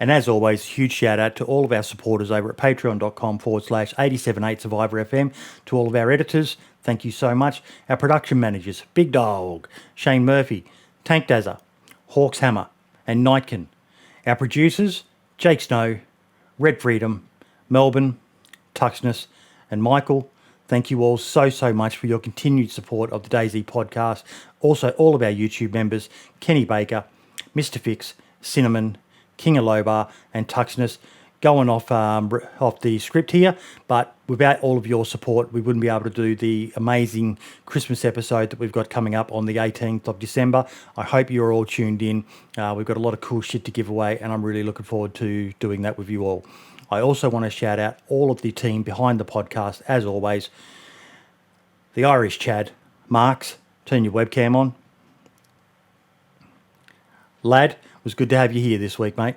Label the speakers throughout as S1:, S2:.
S1: And as always, huge shout out to all of our supporters over at patreon.com/878survivorfm, to all of our editors. Thank you so much. Our production managers, Big Dog, Shane Murphy, Tank Dazza, Hawks Hammer, and Nightkin. Our producers, Jake Snow, Red Freedom, Melbourne, Tuxness, and Michael. Thank you all so much for your continued support of the DayZ Podcast. Also, all of our YouTube members, Kenny Baker, Mr. Fix, Cinnamon, King of Lobar, and Tuxness. Going off the script here, but without all of your support, we wouldn't be able to do the amazing Christmas episode that we've got coming up on the 18th of December. I hope you're all tuned in. We've got a lot of cool shit to give away, and I'm really looking forward to doing that with you all. I also want to shout out all of the team behind the podcast, as always. The Irish Chad, Marks, turn your webcam on. Lad, it was good to have you here this week, mate.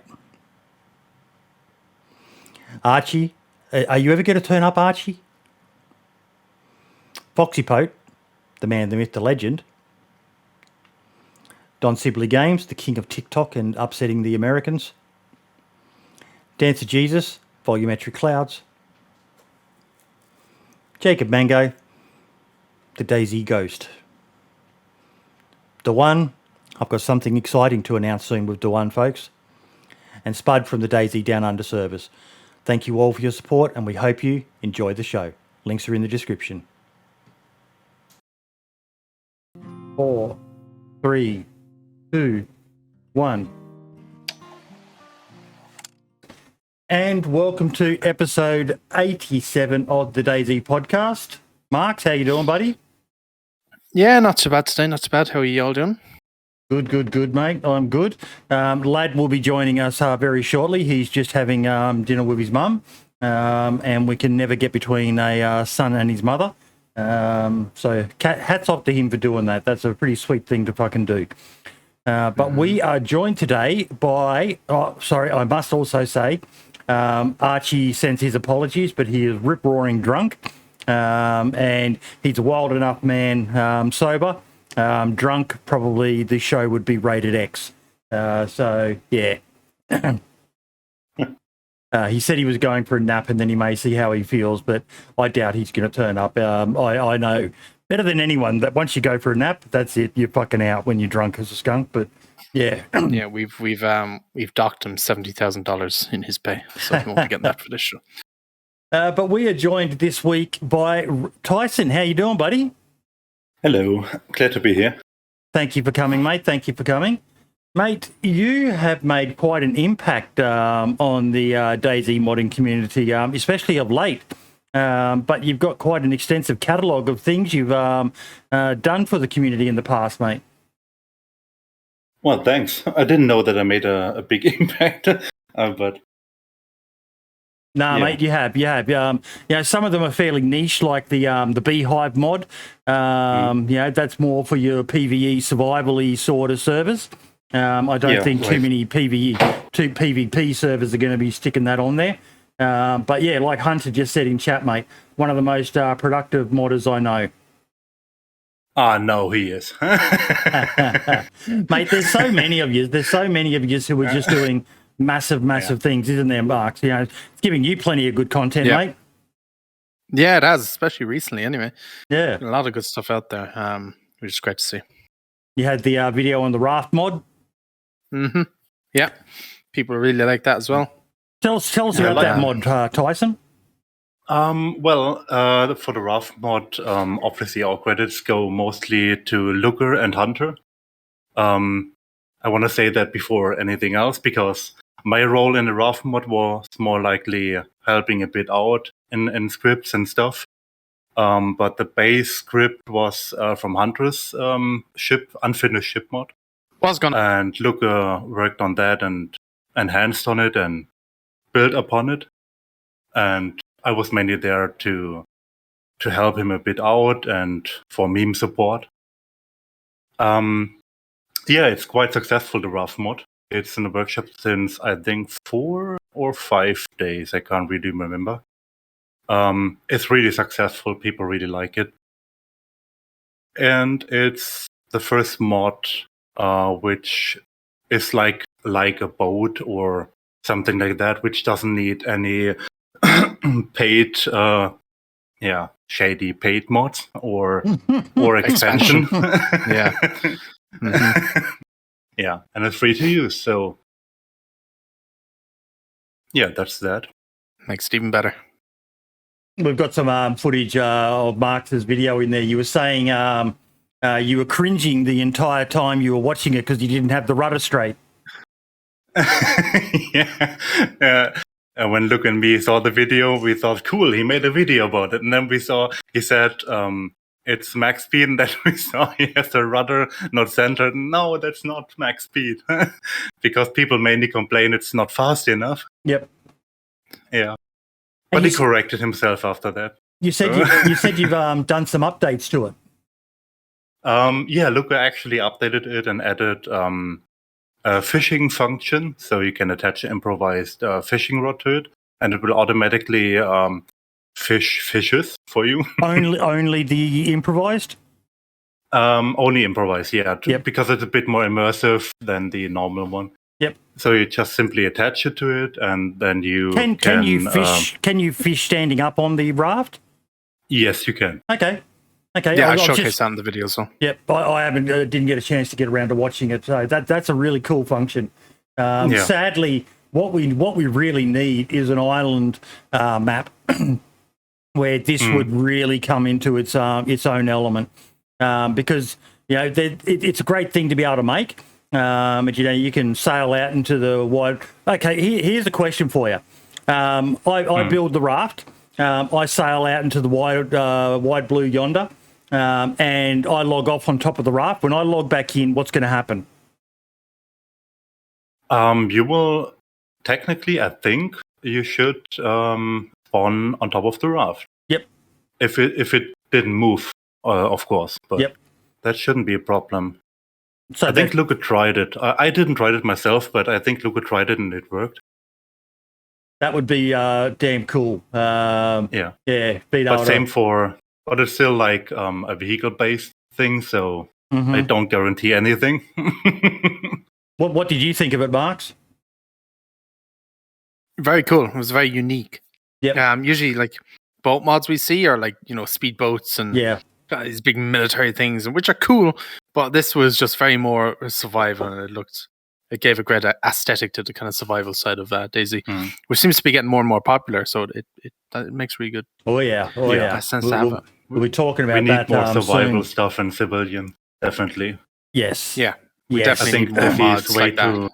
S1: Archie, are you ever going to turn up, Archie? Foxypote, the man, the myth, the legend. DonSibleyGames, the king of TikTok and upsetting the Americans. DanceofJesus, volumetric clouds. Jacob Mango, the DayZ ghost. Daone, I've got something exciting to announce soon with Daone, folks. And Spud from the DayZ Down Under service. Thank you all for your support, and we hope you enjoy the show. Links are in the description. 4, 3, 2, 1. And welcome to episode 87 of the DayZ Podcast. Marks, how you doing, buddy?
S2: Yeah, not so bad today, not so bad. How are you all doing?
S1: Good, mate. I'm good. Lad will be joining us very shortly. He's just having dinner with his mum, and we can never get between a son and his mother. So hats off to him for doing that. That's a pretty sweet thing to fucking do. But we are joined today by, I must also say, Archie sends his apologies, but he is rip-roaring drunk, and he's a wild enough man sober. Drunk, probably the show would be rated X. So, yeah. He said he was going for a nap and then he may see how he feels, but I doubt he's going to turn up. I know better than anyone that once you go for a nap, that's it. You're fucking out when you're drunk as a skunk, but yeah.
S2: Yeah, we've docked him $70,000 in his pay, so he won't be getting that for this show.
S1: But we are joined this week by Tyson. How you doing, buddy?
S3: Hello, glad to be here.
S1: Thank you for coming, mate. Thank you for coming. Mate, you have made quite an impact on the DayZ modding community, especially of late. But you've got quite an extensive catalogue of things you've done for the community in the past, mate.
S3: Well, thanks. I didn't know that I made a big impact, but...
S1: No, yeah. Mate, you have. Some of them are fairly niche, like the Beehive mod. That's more for your PvE survival-y sort of servers. I don't think too many PvP servers are going to be sticking that on there. But yeah, like Hunter just said in chat, mate, one of the most productive modders I know.
S3: No, he is.
S1: Mate, there's so many of you. Who are just doing massive things, isn't there, Marks? You know, it's giving you plenty of good content, mate.
S2: Yeah, it has, especially recently, anyway.
S1: Yeah.
S2: A lot of good stuff out there, which is great to see.
S1: You had the video on the Raft mod?
S2: Mm-hmm. Yeah. People really like that as well.
S1: Tell us about that mod, Tyson.
S3: For the Raft mod, obviously our credits go mostly to Looker and Hunter. I want to say that before anything else, because my role in the Raft mod was more likely helping a bit out in scripts and stuff. But the base script was from Hunter's unfinished ship mod. And Looker worked on that and enhanced on it and built upon it. And I was mainly there to help him a bit out and for meme support. It's quite successful, the Raft mod. It's in the workshop since, I think, 4 or 5 days. I can't really remember. It's really successful. People really like it. And it's the first mod which is like a boat or something like that, which doesn't need any paid, shady paid mods or expansion.
S2: Yeah. Mm-hmm.
S3: Yeah, and it's free to use. So yeah, that's that.
S2: Makes it even better.
S1: We've got some footage of Mark's video in there. You were saying you were cringing the entire time you were watching it because you didn't have the rudder straight.
S3: Yeah. And when Luke and me saw the video, we thought, cool, he made a video about it. And then he said, it's max speed. And then we saw he has the rudder not centered. No, that's not max speed. Because people mainly complain it's not fast enough.
S1: Yep.
S3: Yeah. But he corrected himself after that.
S1: You said you've done some updates to it.
S3: Yeah, Luca actually updated it and added a fishing function, so you can attach an improvised fishing rod to it, and it will automatically fish fishes for you.
S1: only the improvised?
S3: Only improvised, yeah,
S1: Yep.
S3: because it's a bit more immersive than the normal one.
S1: Yep.
S3: So you just simply attach it to it, and then you
S1: can you fish? Can you fish standing up on the raft?
S3: Yes, you can.
S1: Okay.
S2: Yeah, I showcased that in the video as well.
S1: Yep, I haven't didn't get a chance to get around to watching it, so that's a really cool function. Sadly, what we really need is an island map where this would really come into its own element, because it's a great thing to be able to make. But you can sail out into the wide. Okay, here's a question for you. I build the raft. I sail out into the wide blue yonder. And I log off on top of the raft. When I log back in, what's going to happen?
S3: You will technically, I think, you should spawn on top of the raft.
S1: Yep.
S3: If it didn't move, of course, but
S1: yep.
S3: That shouldn't be a problem.
S1: So
S3: I think Luca tried it. I didn't try it myself, but I think Luca tried it and it worked.
S1: That would be damn cool.
S3: Yeah. But same for. But it's still like a vehicle-based thing, so I don't guarantee anything.
S1: What did you think of it, Marks?
S2: Very cool. It was very unique.
S1: Yeah.
S2: Usually, like boat mods we see are like speedboats and these big military things, which are cool. But this was just very more survival, and it gave a great aesthetic to the kind of survival side of DayZ, which seems to be getting more and more popular. So it makes really good.
S1: Oh yeah.
S2: Nice sense to have it.
S1: We'll be talking about
S3: that. We need more survival
S1: soon.
S3: stuff in civilian, definitely.
S1: Yes.
S2: Yeah. We definitely need more mods like that.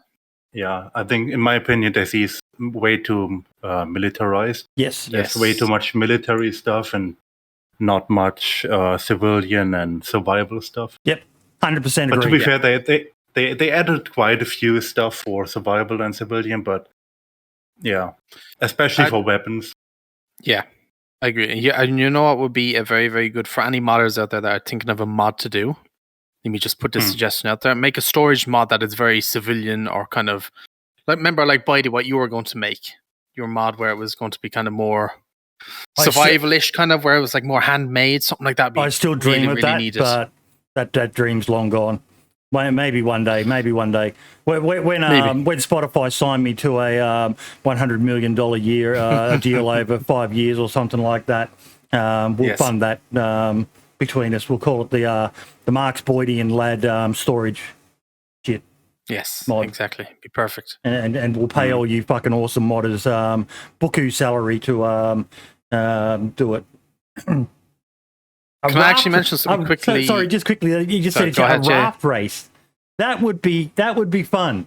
S3: Yeah, I think, in my opinion, DayZ is way too militarized.
S1: Yes.
S3: There's way too much military stuff and not much civilian and survival stuff.
S1: Yep, 100% agree.
S3: But to be fair, they added quite a few stuff for survival and civilian, but yeah, especially for weapons.
S2: Yeah. I agree. Yeah, and you know what would be a very, very good for any modders out there that are thinking of a mod to do? Let me just put this suggestion out there. Make a storage mod that is very civilian or kind of... remember, like, Bidey, what you were going to make. Your mod where it was going to be kind of more survival-ish, kind of, where it was like more handmade, something like that.
S1: I still dream of that,
S2: needed.
S1: But that dream's long gone. Maybe one day. When Spotify signed me to a $100 million a year deal over 5 years or something like that, we'll fund that between us. We'll call it the Marks Boydie and Lad storage shit.
S2: Yes,
S1: mod.
S2: Exactly. Be perfect.
S1: And we'll pay all you fucking awesome modders buku salary to do it.
S2: Can I actually mention something quickly?
S1: Sorry, just quickly. You just said a raft race. That would be fun.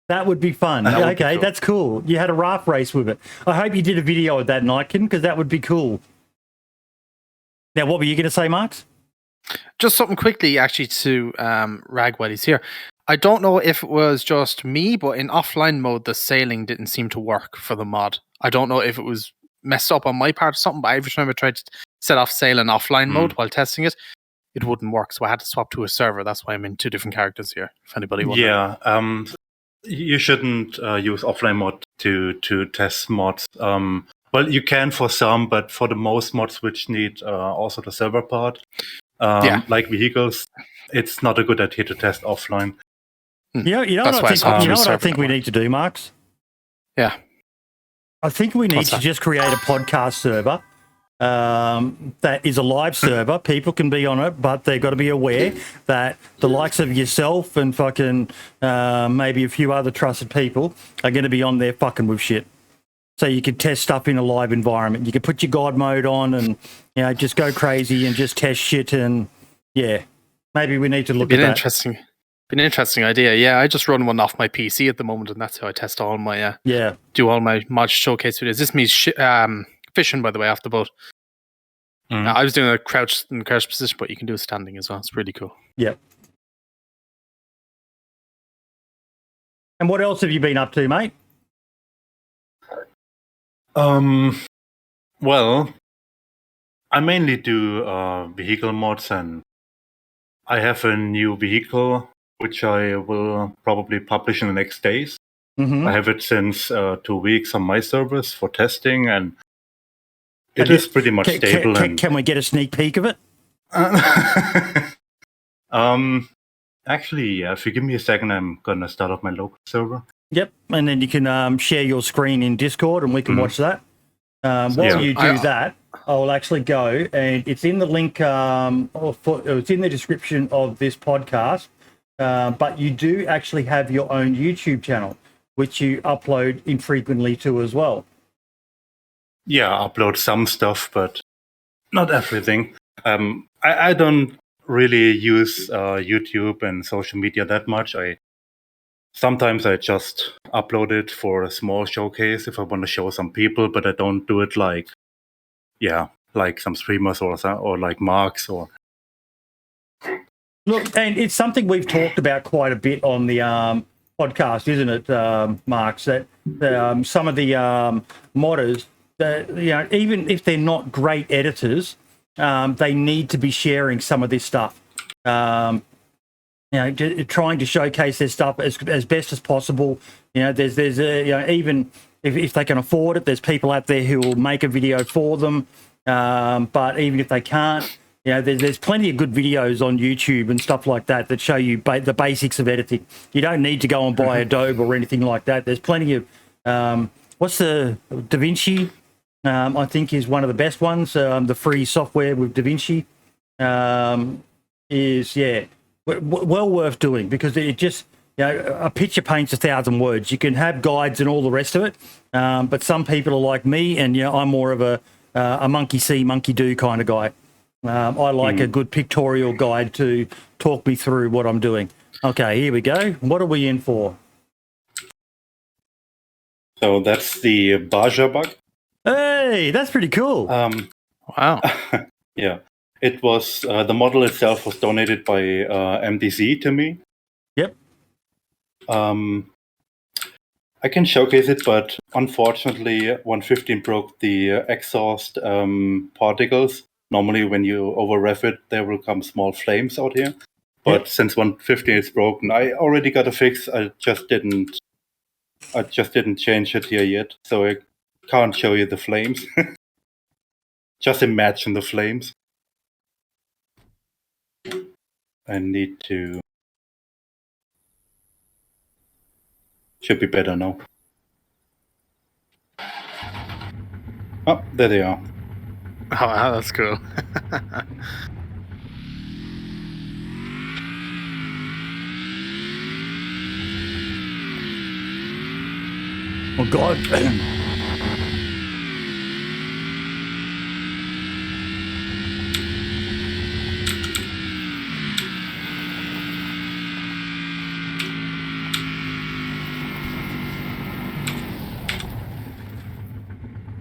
S1: That would be fun. Okay, that's cool. You had a raft race with it. I hope you did a video of that, Nightkin, because that would be cool. Now, what were you going to say, Marks?
S2: Just something quickly, actually, to RaG while he's here. I don't know if it was just me, but in offline mode, the sailing didn't seem to work for the mod. I don't know if it was messed up on my part or something, but every time I tried to set off sail in offline mode while testing it, it wouldn't work. So I had to swap to a server. That's why I'm in two different characters here, if anybody wondering.
S3: Yeah, you shouldn't use offline mode to test mods. Well, you can for some, but for the most mods which need also the server part, like vehicles, it's not a good idea to test offline.
S1: You know what I think we need to do, Marks?
S2: Yeah.
S1: I think we need
S2: What's
S1: to
S2: that?
S1: just create a podcast server that is a live server. People can be on it, but they've got to be aware that the likes of yourself and fucking maybe a few other trusted people are going to be on there fucking with shit. So you could test stuff in a live environment. You could put your God mode on and, you know, just go crazy and just test shit. And yeah, maybe we need to look at that.
S2: An interesting idea. Yeah, I just run one off my PC at the moment, and that's how I test all my do all my mod showcase videos. This means fishing, by the way, off the boat. I was doing a crouch position, but you can do a standing as well. It's really cool.
S1: Yep. And what else have you been up to, mate?
S3: Well, I mainly do vehicle mods, and I have a new vehicle which I will probably publish in the next days.
S1: Mm-hmm.
S3: I have it since 2 weeks on my servers for testing, and it is pretty much stable.
S1: Can we get a sneak peek of it?
S3: Actually, yeah, if you give me a second, I'm gonna start up my local server.
S1: Yep, and then you can share your screen in Discord, and we can watch that. While you do that, I'll actually go, and it's in the link. It's in the description of this podcast. But you do actually have your own YouTube channel, which you upload infrequently to as well.
S3: Yeah, I upload some stuff, but not everything. I don't really use YouTube and social media that much. Sometimes I just upload it for a small showcase if I want to show some people, but I don't do it like some streamers or like Marks or.
S1: Look, and it's something we've talked about quite a bit on the podcast, isn't it, Marks? That some of the modders, even if they're not great editors, they need to be sharing some of this stuff. Trying to showcase their stuff as best as possible. There's even if they can afford it, there's people out there who will make a video for them. But even if they can't, there's plenty of good videos on YouTube and stuff like that show you the basics of editing. You don't need to go and buy Adobe or anything like that. There's plenty of what's the DaVinci? I think is one of the best ones. The free software with DaVinci is well worth doing, because it just a picture paints 1,000 words. You can have guides and all the rest of it, but some people are like me, and I'm more of a monkey see, monkey do kind of guy. I like a good pictorial guide to talk me through what I'm doing. Okay, here we go. What are we in for?
S3: So that's the Baja bug.
S1: Hey, that's pretty cool.
S2: Wow.
S3: Yeah. It was, the model itself was donated by MDZ to me.
S1: Yep.
S3: I can showcase it, but unfortunately 115 broke the exhaust particles. Normally when you over rev it, there will come small flames out here. But since 115 is broken, I already got a fix. I just didn't change it here yet. So I can't show you the flames. Just imagine the flames. I need to. Should be better now. Oh, there they are.
S2: Oh, wow, that's cool.
S1: Oh, God.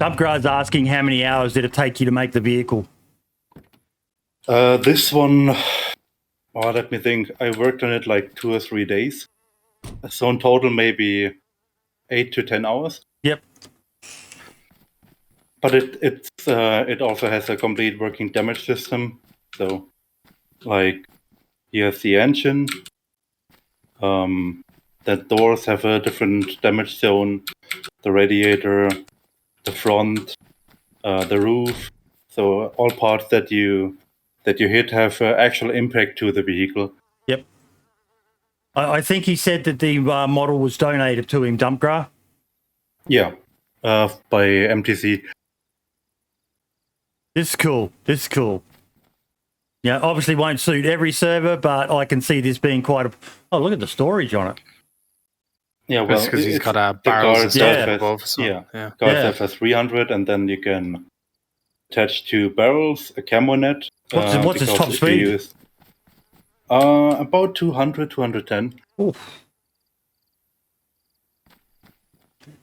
S1: Subgrad's asking how many hours did it take you to make the vehicle?
S3: This one, let me think. I worked on it like 2 or 3 days. So in total, maybe 8 to 10 hours.
S1: Yep.
S3: But it also has a complete working damage system. So, like, here's the engine. The doors have a different damage zone. The radiator, the front, the roof. So all parts that you hit have actual impact to the vehicle.
S1: Yep. I think he said that the model was donated to him, Dumpgra.
S3: Yeah, by MTC.
S1: This is cool. This is cool. Yeah, obviously won't suit every server, but I can see this being quite a... Oh, look at the storage on it.
S3: Yeah, well,
S2: because he's got
S3: the
S2: barrels and
S3: guard
S2: stuff
S3: has-
S2: above. So,
S3: yeah.
S2: yeah.
S3: Guard
S1: Yeah.
S3: has 300, and then you can attach 2 barrels, a camo net.
S1: What's his
S3: because
S1: top
S3: if you
S1: speed?
S3: use- about 200, 210.
S1: Oof.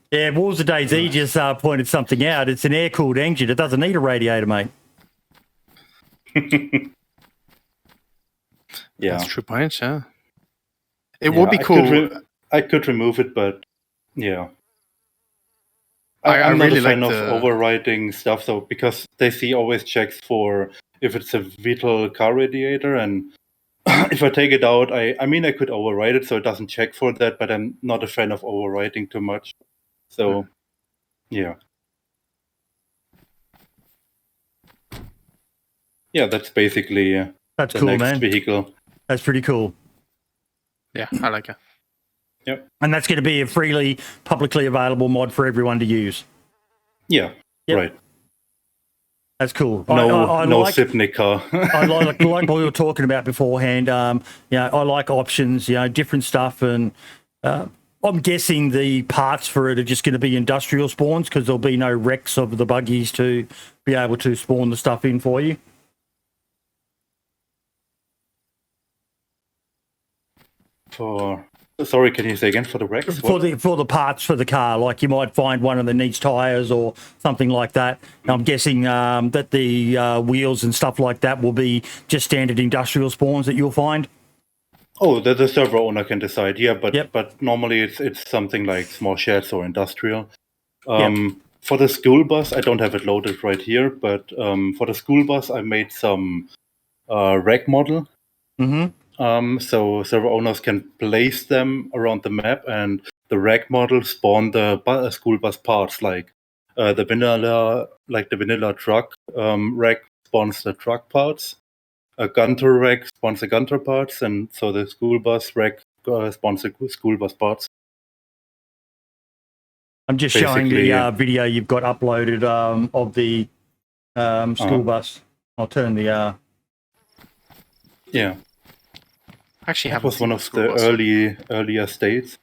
S1: Yeah, Wolves of DayZ just pointed something out. It's an air-cooled engine. It doesn't need a radiator, mate.
S3: Yeah,
S2: That's a true point, yeah. It
S3: Yeah,
S2: would be cool.
S3: I could remove it, but yeah.
S2: I
S3: I'm
S2: really
S3: not a fan
S2: like
S3: of
S2: the-
S3: overwriting stuff though, because DayZ always checks for if it's a vital car radiator, and if I take it out, I mean I could overwrite it so it doesn't check for that, but I'm not a fan of overwriting too much. So yeah. Yeah, that's basically
S1: That's
S3: the
S1: cool,
S3: next
S1: man.
S3: vehicle.
S1: That's pretty cool.
S2: Yeah, I like it.
S1: And that's going to be a freely, publicly available mod for everyone to use.
S3: Yeah,
S1: Yep.
S3: right.
S1: That's cool.
S3: No,
S1: I
S3: no
S1: like,
S3: Sipnik car.
S1: I like what we were talking about beforehand. I like options, different stuff. And I'm guessing the parts for it are just going to be industrial spawns because there'll be no wrecks of the buggies to be able to spawn the stuff in for you.
S3: Sorry, can you say again for the Rex?
S1: For the parts for the car, like you might find one that needs tires or something like that. I'm guessing that the wheels and stuff like that will be just standard industrial spawns that you'll find.
S3: Oh, the server owner can decide. Yeah, but
S1: Yep.
S3: but normally it's something like small sheds or industrial. For the school bus, I don't have it loaded right here, but for the school bus, I made some RaG model.
S1: Mm-hmm.
S3: So server owners can place them around the map, and the RaG model spawn the school bus parts, like the vanilla truck. RaG spawns the truck parts. A Gunter RaG spawns the Gunter parts, and so the school bus RaG spawns the school bus parts.
S1: I'm just showing the
S3: Basically,
S1: video you've got uploaded of the school bus. I'll turn the...
S3: Yeah,
S2: Actually,
S3: that
S2: haven't
S3: was
S2: seen
S3: one
S2: the
S3: of
S2: school
S3: the
S2: bus.
S3: earlier states.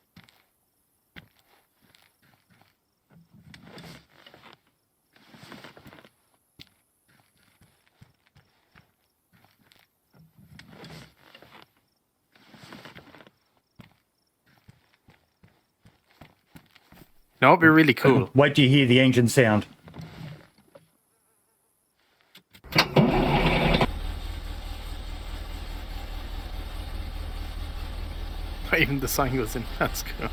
S2: No, it'd be really cool.
S1: Wait till you hear the engine sound.
S2: Even the sign goes in. That's cool.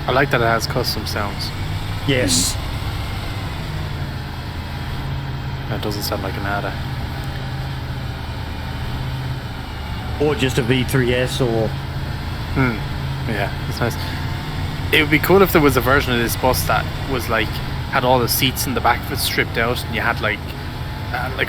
S2: I like that it has custom sounds.
S1: Yes.
S2: It doesn't sound like an ADA.
S1: Or just a V3S or...
S2: Yeah, it's nice. It would be cool if there was a version of this bus that was like had all the seats in the back of it stripped out, and you had like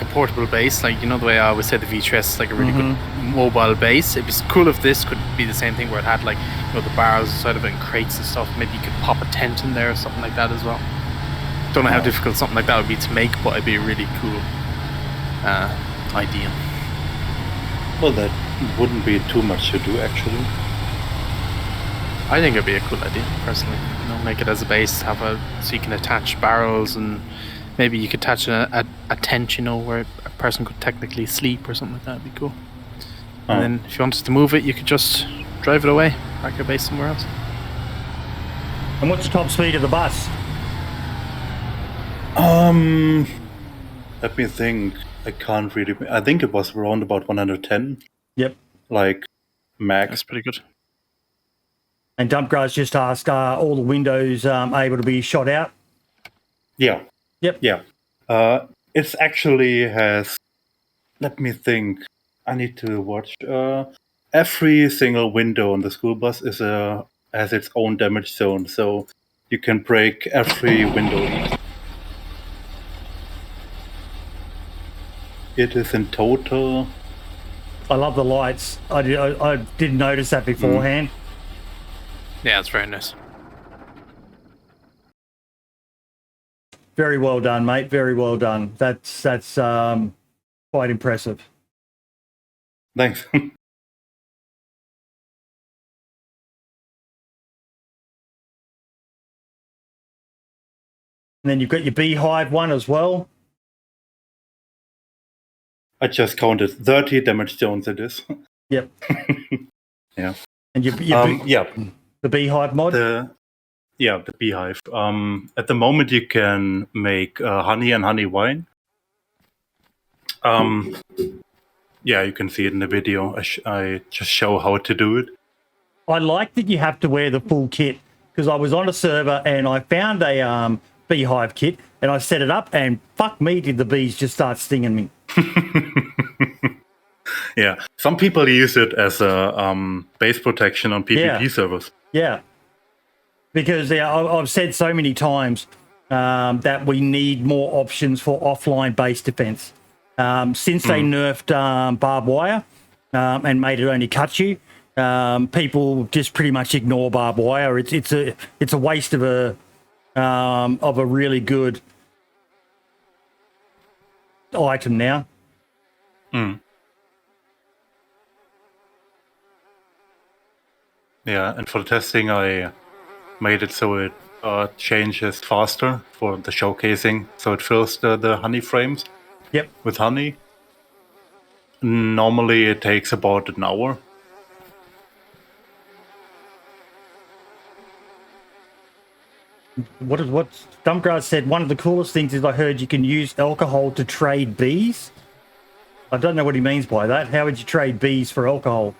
S2: a portable base, like, you know, the way I always say the V3S is like a really good mobile base. It'd be cool if this could be the same thing, where it had like, you know, the bars inside of it and crates and stuff. Maybe you could pop a tent in there or something like that as well. Don't know how difficult something like that would be to make, but it'd be a really cool idea.
S3: Well, that wouldn't be too much to do, actually.
S2: I think it'd be a cool idea, personally. You know, make it as a base, have so you can attach barrels, and maybe you could attach a tent, you know, where a person could technically sleep or something like that. It'd be cool. And then if you wanted to move it, you could just drive it away, park your base somewhere else.
S1: And what's the top speed of the bus?
S3: Let me think. I can't really. I think it was around about 110.
S1: Yep.
S3: Like max.
S2: That's pretty good.
S1: And Dumpgrass just asked, are all the windows able to be shot out?
S3: Yeah.
S1: Yep.
S3: Yeah. It's actually has. Let me think. I need to watch. Every single window on the school bus has its own damage zone, so you can break every window. It is in total.
S1: I love the lights. I didn't notice that beforehand.
S2: Yeah, it's very nice.
S1: Very well done, mate. Very well done. That's quite impressive.
S3: Thanks.
S1: And then you've got your Beehive one as well.
S3: I just counted 30 damage zones. It is.
S1: Yep.
S3: Yeah.
S1: And your the Beehive mod.
S3: The Beehive. At the moment, you can make honey and honey wine. Yeah, you can see it in the video. I just show how to do it.
S1: I like that you have to wear the full kit, because I was on a server and I found a Beehive kit and I set it up and fuck me, did the bees just start stinging me.
S3: Yeah, some people use it as a base protection on PvP servers.
S1: Yeah, because I've said so many times that we need more options for offline base defense. Since they nerfed barbed wire and made it only cut you, people just pretty much ignore barbed wire. It's a waste of a really good item now.
S3: Yeah, and for the testing, I made it so it changes faster for the showcasing, so it fills the honey frames.
S1: Yep.
S3: With honey. Normally it takes about an hour.
S1: What Dumpgrass said, one of the coolest things is I heard you can use alcohol to trade bees. I don't know what he means by that. How would you trade bees for alcohol?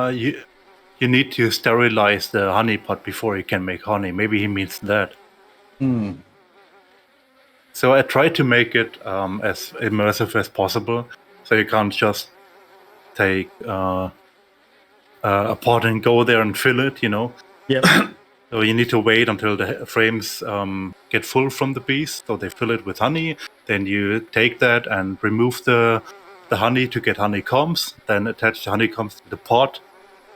S3: You need to sterilize the honey pot before you can make honey. Maybe he means that. So I tried to make it as immersive as possible. So you can't just take a pot and go there and fill it, you know.
S1: Yep.
S3: So you need to wait until the frames get full from the bees. So they fill it with honey. Then you take that and remove the honey to get honeycombs. Then attach the honeycombs to the pot.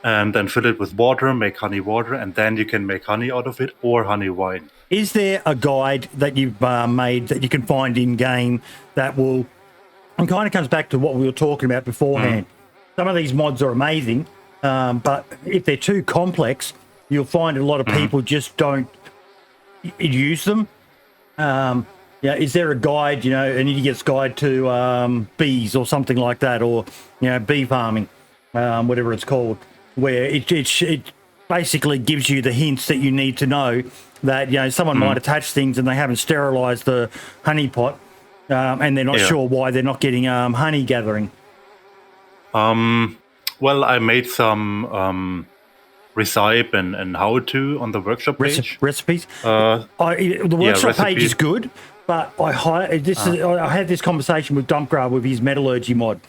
S3: And then fill it with water, make honey water. And then you can make honey out of it or honey wine.
S1: Is there a guide that you've made that you can find in-game that will... And kind of comes back to what we were talking about beforehand. Some of these mods are amazing, but if they're too complex, you'll find a lot of people just don't use them. Is there a guide, an idiot's guide to bees or something like that, or, bee farming, whatever it's called, where it basically gives you the hints that you need to know that, someone might attach things and they haven't sterilized the honey pot and they're not sure why they're not getting honey gathering.
S3: Well, I made some recipe and how-to on the workshop page.
S1: Recipes? The workshop page is good, but I had this conversation with Dumpgrab with his metallurgy mod,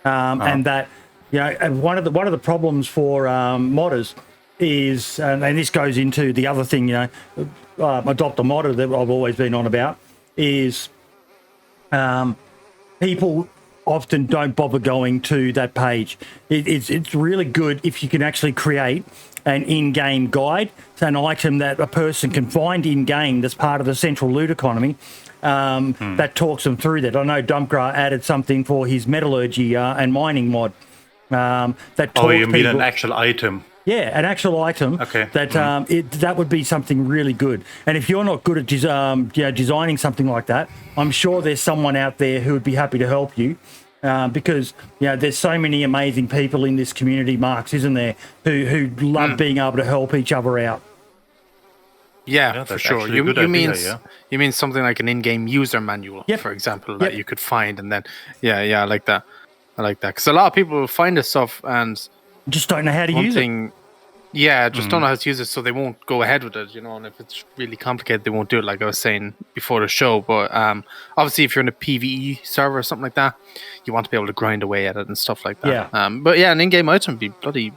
S1: and that one of the problems for modders is, and this goes into the other thing, adopt a modder that I've always been on about, is people often don't bother going to that page. It's really good if you can actually create an in-game guide. It's an item that a person can find in-game that's part of the central loot economy that talks them through that. I know Dumpgra added something for his metallurgy and mining mod that talks people... Oh, you
S3: mean an actual item?
S1: Yeah, an actual item.
S3: Okay.
S1: That that would be something really good. And if you're not good at designing something like that, I'm sure there's someone out there who would be happy to help you. Because there's so many amazing people in this community, Marks, isn't there, who love being able to help each other out.
S2: Yeah, for
S3: that's
S2: sure.
S3: actually a good idea, yeah.
S2: You mean something like an in-game user manual,
S1: Yep.
S2: for example,
S1: Yep.
S2: that you could find, and then I like that. I like that because a lot of people find this stuff and
S1: Just don't know how to use it.
S2: Just don't know how to use it, so they won't go ahead with it, And if it's really complicated, they won't do it, like I was saying before the show. But obviously, if you're in a PvE server or something like that, you want to be able to grind away at it and stuff like that.
S1: Yeah.
S2: But yeah, an in-game item would be bloody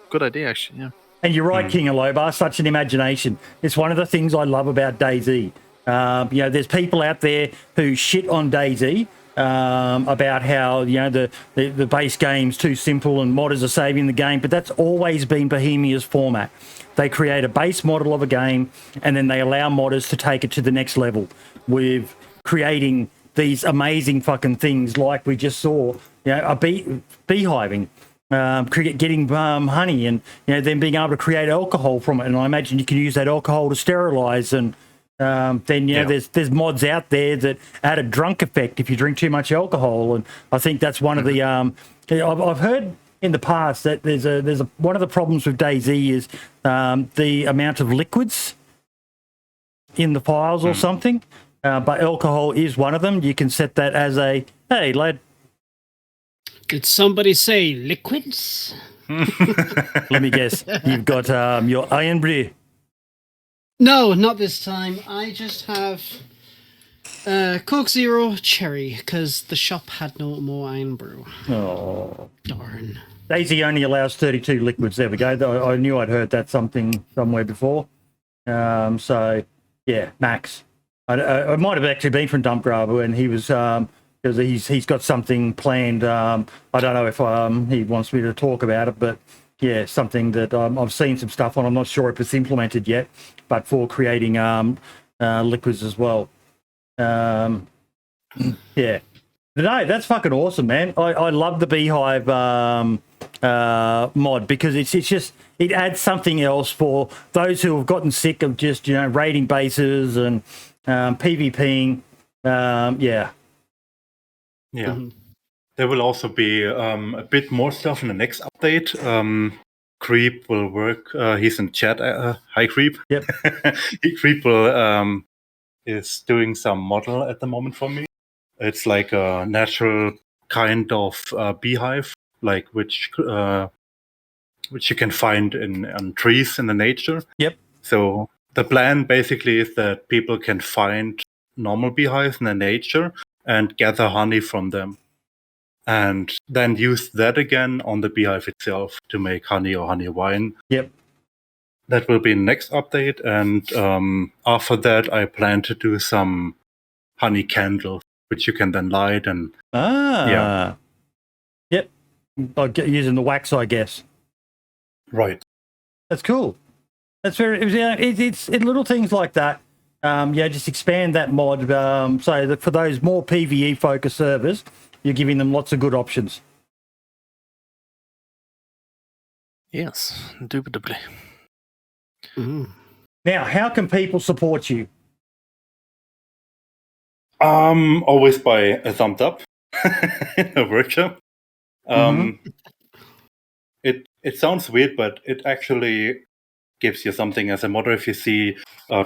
S2: good idea, actually. Yeah.
S1: And you're right, King Alobar, such an imagination. It's one of the things I love about DayZ. There's people out there who shit on DayZ about how the base game's too simple and modders are saving the game, but that's always been Bohemia's format. They create a base model of a game and then they allow modders to take it to the next level with creating these amazing fucking things like we just saw, beehiving. Getting honey and then being able to create alcohol from it, and I imagine you can use that alcohol to sterilize. And there's mods out there that add a drunk effect if you drink too much alcohol, and I think that's one of the. I've heard in the past that there's one of the problems with DayZ is the amount of liquids in the files or something, but alcohol is one of them. You can set that as a hey lad.
S4: Did somebody say liquids?
S1: Let me guess. You've got your iron brew.
S4: No, not this time. I just have Coke Zero Cherry because the shop had no more iron brew.
S1: Oh,
S4: darn!
S1: DayZ only allows 32 liquids. There we go. I knew I'd heard that somewhere before. So yeah, max. I might have actually been from Dump Grabber, and he was. Because he's got something planned. I don't know if he wants me to talk about it, but yeah, something that I've seen some stuff on. I'm not sure if it's implemented yet, but for creating liquids as well. Yeah, no, that's fucking awesome, man. I love the Beehive mod because it's just it adds something else for those who have gotten sick of just raiding bases and PvPing. Yeah.
S3: Yeah. There will also be a bit more stuff in the next update. Creep will work. He's in chat. Hi, Creep.
S1: Yep.
S3: Creep will is doing some model at the moment for me. It's like a natural kind of beehive, like which you can find on trees in the nature.
S1: Yep.
S3: So the plan basically is that people can find normal beehives in the nature and gather honey from them, and then use that again on the beehive itself to make honey or honey wine.
S1: Yep.
S3: That will be the next update, and after that I plan to do some honey candles, which you can then light and...
S1: Yep. Using the wax, I guess.
S3: Right.
S1: That's cool. That's it's little things like that. Just expand that mod so that for those more PvE focused servers, you're giving them lots of good options.
S2: Yes, indubitably.
S1: Now, how can people support you?
S3: Always by a thumbs up in a workshop. It sounds weird, but it actually gives you something as a modder if you see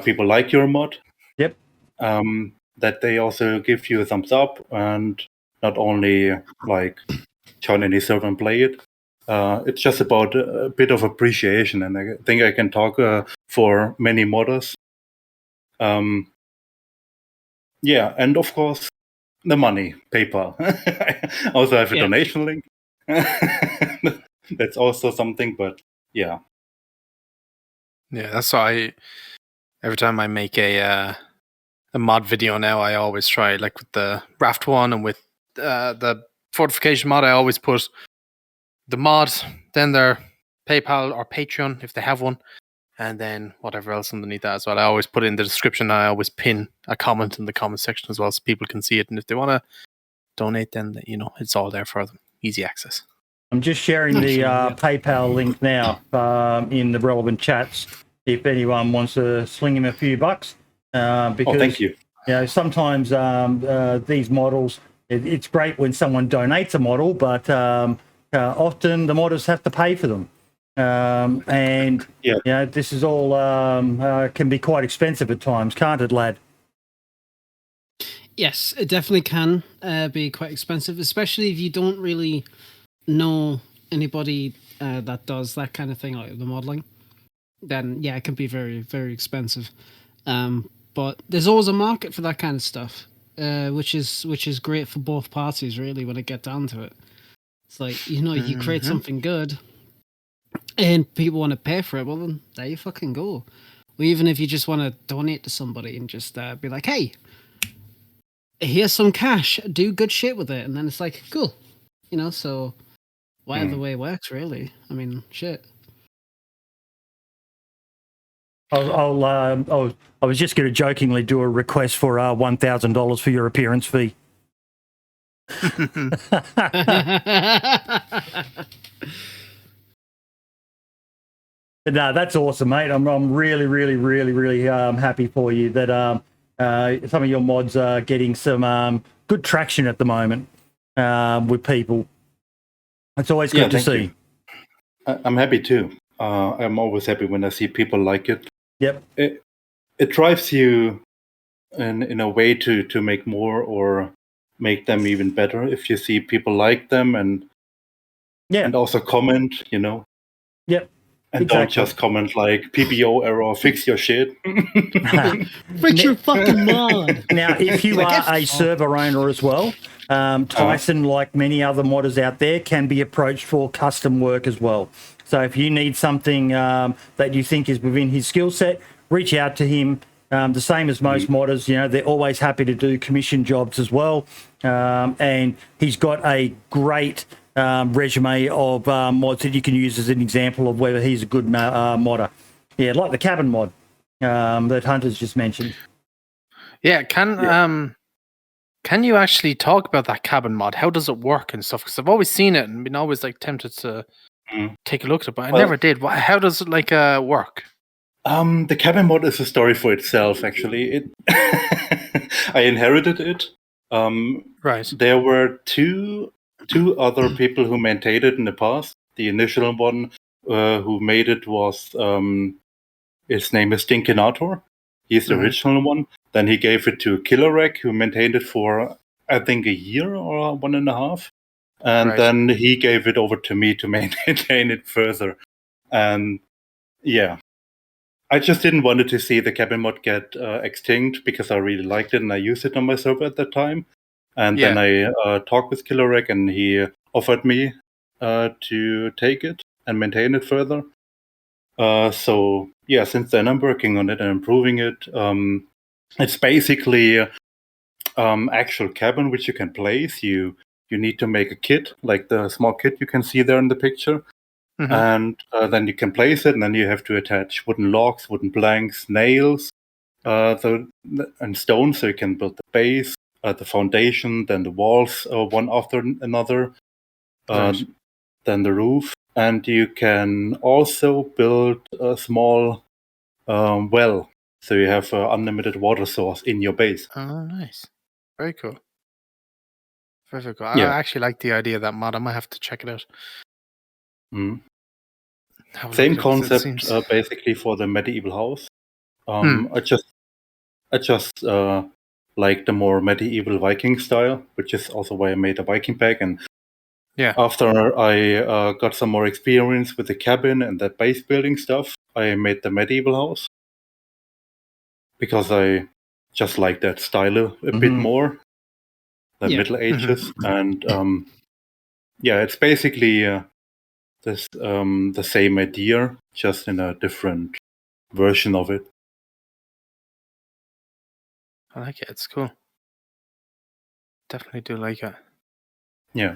S3: people like your mod.
S1: Yep.
S3: That they also give you a thumbs up and not only like join any server and play it. It's just about a bit of appreciation, and I think I can talk for many modders. Yeah, and of course the money, PayPal. I also have a donation link. That's also something, but yeah.
S2: Yeah, that's why every time I make a mod video now, I always try, like with the Raft one and with the fortification mod, I always put the mod, then their PayPal or Patreon if they have one, and then whatever else underneath that as well. I always put it in the description. I always pin a comment in the comment section as well, so people can see it. And if they want to donate, then it's all there for them. Easy access.
S1: I'm just sharing the PayPal link now in the relevant chats. If anyone wants to sling him a few bucks, because
S3: thank you.
S1: Sometimes these models, it's great when someone donates a model, but often the modders have to pay for them. And
S3: Yeah.
S1: this is all can be quite expensive at times, can't it, lad?
S4: Yes, it definitely can be quite expensive, especially if you don't really know anybody that does that kind of thing, like the modeling. Then yeah, it can be very, very expensive. But there's always a market for that kind of stuff, which is great for both parties, really, when it get down to it. It's like, you create something good, and people want to pay for it. Well, then there you fucking go. Or even if you just want to donate to somebody and just be like, hey, here's some cash, do good shit with it, and then it's like, cool, so whatever way it works, really. I mean, shit.
S1: I was just going to jokingly do a request for $1,000 for your appearance fee. No, that's awesome, mate. I'm really, really, really, really happy for you that some of your mods are getting some good traction at the moment with people. It's always good to see.
S3: I'm happy too. I'm always happy when I see people like it.
S1: Yep.
S3: It drives you in a way to make more or make them even better if you see people like them and also comment,
S1: Yep.
S3: And exactly. Don't just comment like PBO error, fix your shit.
S4: Fix your fucking mod.
S1: Now, if you are a server owner as well, Tyson, like many other modders out there, can be approached for custom work as well. So if you need something that you think is within his skill set, reach out to him. The same as most modders, they're always happy to do commission jobs as well. And he's got a great resume of mods that you can use as an example of whether he's a good modder. Yeah, like the cabin mod that Hunter's just mentioned.
S2: Yeah, can you actually talk about that cabin mod? How does it work and stuff? Because I've always seen it and been always tempted to take a look at it, but I never did. How does it work?
S3: The cabin mod is a story for itself. Actually, I inherited it.
S2: Right.
S3: There were two other people who maintained it in the past. The initial one who made it was his name is Stinkinator. He's the original one. Then he gave it to KillerRaG, who maintained it for I think a year or 1.5, and then he gave it over to me to maintain it further. And yeah, I just didn't want to see the cabin mod get extinct because I really liked it and I used it on my server at that time. And then I talked with KillerRaG and he offered me to take it and maintain it further. So yeah, since then I'm working on it and improving it. It's basically actual cabin which you can place. You need to make a kit, like the small kit you can see there in the picture. And then you can place it, and then you have to attach wooden logs, wooden planks, nails, and stone, so you can build the base, the foundation, then the walls, one after another, then the roof, and you can also build a small well, so you have an unlimited water source in your base.
S2: Oh, nice! Very cool. Very cool.
S3: Yeah.
S2: I actually like the idea of that mod. I might have to check it out.
S3: Same concept, basically, for the medieval house. I just like the more medieval Viking style, which is also why I made a Viking pack. And after I got some more experience with the cabin and that base building stuff, I made the medieval house because I just like that style a bit more, the Middle Ages, and it's basically the same idea, just in a different version of it.
S2: I like it. It's cool. Definitely do like it.
S3: Yeah.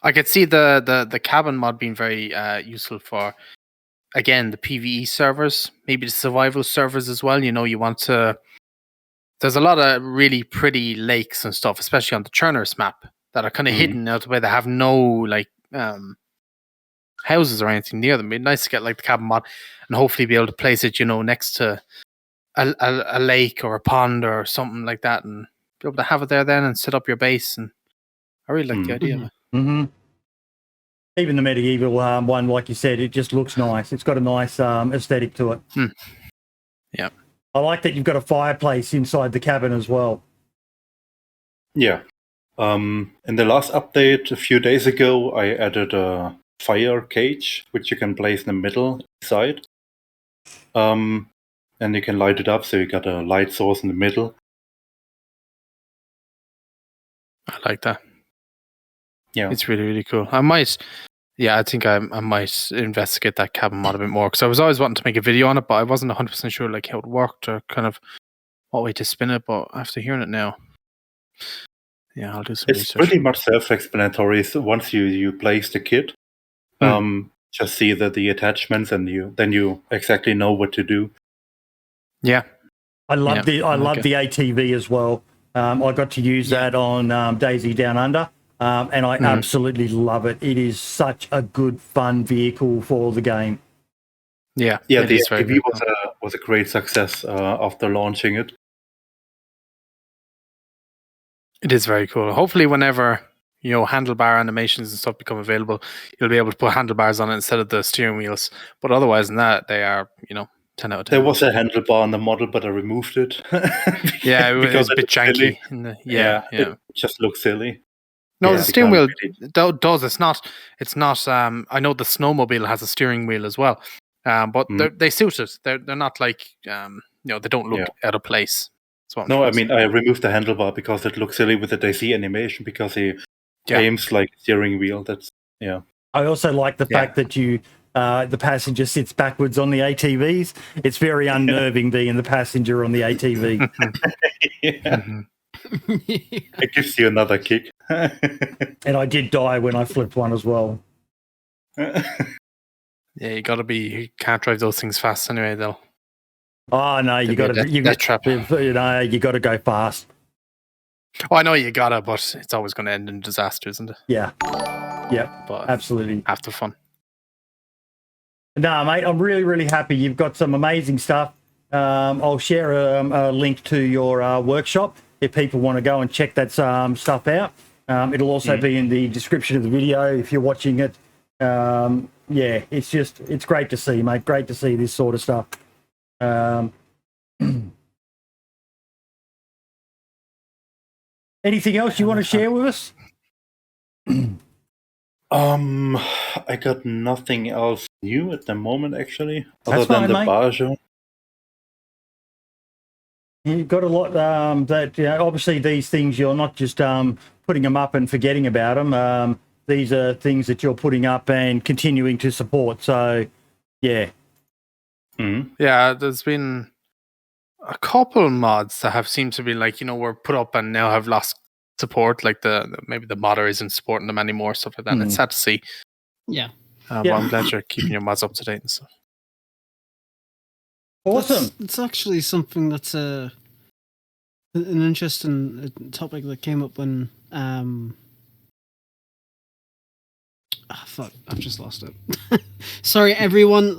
S2: I could see the cabin mod being very useful for, again, the PvE servers, maybe the survival servers as well. You want to... There's a lot of really pretty lakes and stuff, especially on the Churners map, that are kind of hidden out the way. They have no houses or anything near them. It'd be nice to get the cabin mod and hopefully be able to place it, next to a lake or a pond or something like that, and be able to have it there then and set up your base. And I really like the idea of it.
S1: Even the medieval one, like you said, it just looks nice. It's got a nice aesthetic to it.
S2: Yeah.
S1: I like that you've got a fireplace inside the cabin as well.
S3: Yeah. In the last update a few days ago, I added a fire cage, which you can place in the middle inside. And you can light it up, so you got a light source in the middle.
S2: I like that.
S3: Yeah.
S2: It's really, really cool. I think I might investigate that cabin mod a bit more, because I was always wanting to make a video on it, but I wasn't 100% sure like how it worked or kind of what way to spin it. But after hearing it now, yeah, I'll do some
S3: It's
S2: research.
S3: pretty much self-explanatory. So once you place the kit, just see the attachments, and then you exactly know what to do.
S2: Yeah,
S1: I love the
S2: like
S1: the ATV as well. I got to use that on DayZ Down Under, and I absolutely love it. It is such a good, fun vehicle for the game.
S2: Yeah.
S3: Yeah,
S2: it
S3: the
S2: is very,
S3: ATV
S2: very cool.
S3: was a great success after launching it.
S2: It is very cool. Hopefully, whenever handlebar animations and stuff become available, you'll be able to put handlebars on it instead of the steering wheels. But otherwise than that, they are 10 out of 10.
S3: There was a handlebar on the model, but I removed it.
S2: Yeah, it was a bit janky.
S3: Yeah, it just looks silly.
S2: No,
S3: Yeah,
S2: the steering
S3: they
S2: wheel
S3: can't
S2: does. It's not. I know the snowmobile has a steering wheel as well, but they suit it. They're not like they don't look out of place.
S3: No, I mean I removed the handlebar because it looks silly with the DayZ animation, because he aims like a steering wheel. I
S1: also like the fact that the passenger sits backwards on the ATVs. It's very unnerving being the passenger on the ATV.
S3: It gives you another kick.
S1: And I did die when I flipped one as well.
S2: Yeah, you can't drive those things fast anyway, though.
S1: Oh no, you got to go fast.
S2: Oh, I know you gotta, but it's always going to end in disaster, isn't it?
S1: Yeah,
S2: but
S1: absolutely.
S2: Have the fun.
S1: No, mate, I'm really, really happy. You've got some amazing stuff. I'll share a link to your workshop if people want to go and check that stuff out. It'll also be in the description of the video if you're watching it. It's great to see, mate. Great to see this sort of stuff. Anything else you want to share with us?
S3: I got nothing else new at the moment, actually, other
S1: That's
S3: than
S1: fine,
S3: the
S1: mate.
S3: Bajo.
S1: You've got a lot that obviously these things you're not just putting them up and forgetting about them. These are things that you're putting up and continuing to support. So, yeah.
S2: Yeah, there's been a couple mods that have seemed to be were put up and now have lost support. Like maybe the modder isn't supporting them anymore, stuff like that. And it's sad to see.
S4: Yeah.
S2: But I'm glad you're keeping your mods up to date and stuff.
S1: Awesome.
S4: It's actually something that's an interesting topic that came up when fuck, I've just lost it. Sorry, everyone.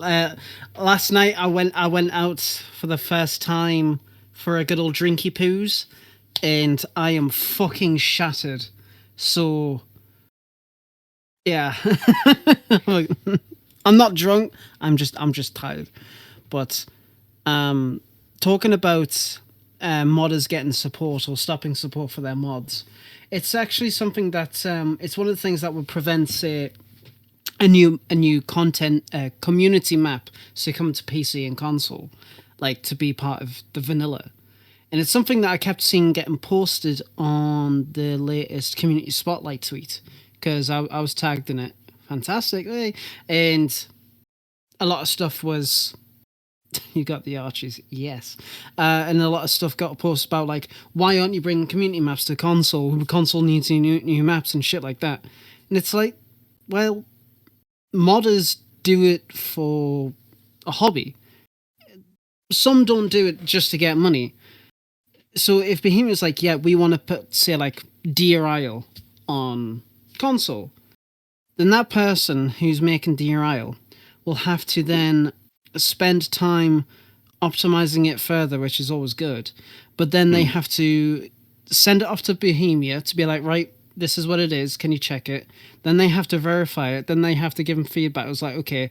S4: Last night I went out for the first time for a good old drinky poos, and I am fucking shattered. So, yeah, I'm not drunk. I'm just tired. But talking about modders getting support or stopping support for their mods, it's actually something that it's one of the things that would prevent, say, a new content community map to come to PC and console, like to be part of the vanilla. And it's something that I kept seeing getting posted on the latest community spotlight tweet, because I was tagged in it fantastically, and a lot of stuff was. You got the Archies, yes. And a lot of stuff got posted about, like, why aren't you bringing community maps to console? Console needs new maps and shit like that. And it's like, well, modders do it for a hobby. Some don't do it just to get money. So if Behemoth's like, yeah, we want to put, say, like, Deer Isle on console, then that person who's making Deer Isle will have to then spend time optimizing it further, which is always good, but then they have to send it off to Bohemia to be like, right, this is what it is. Can you check it? Then they have to verify it. Then they have to give them feedback. It was like, okay,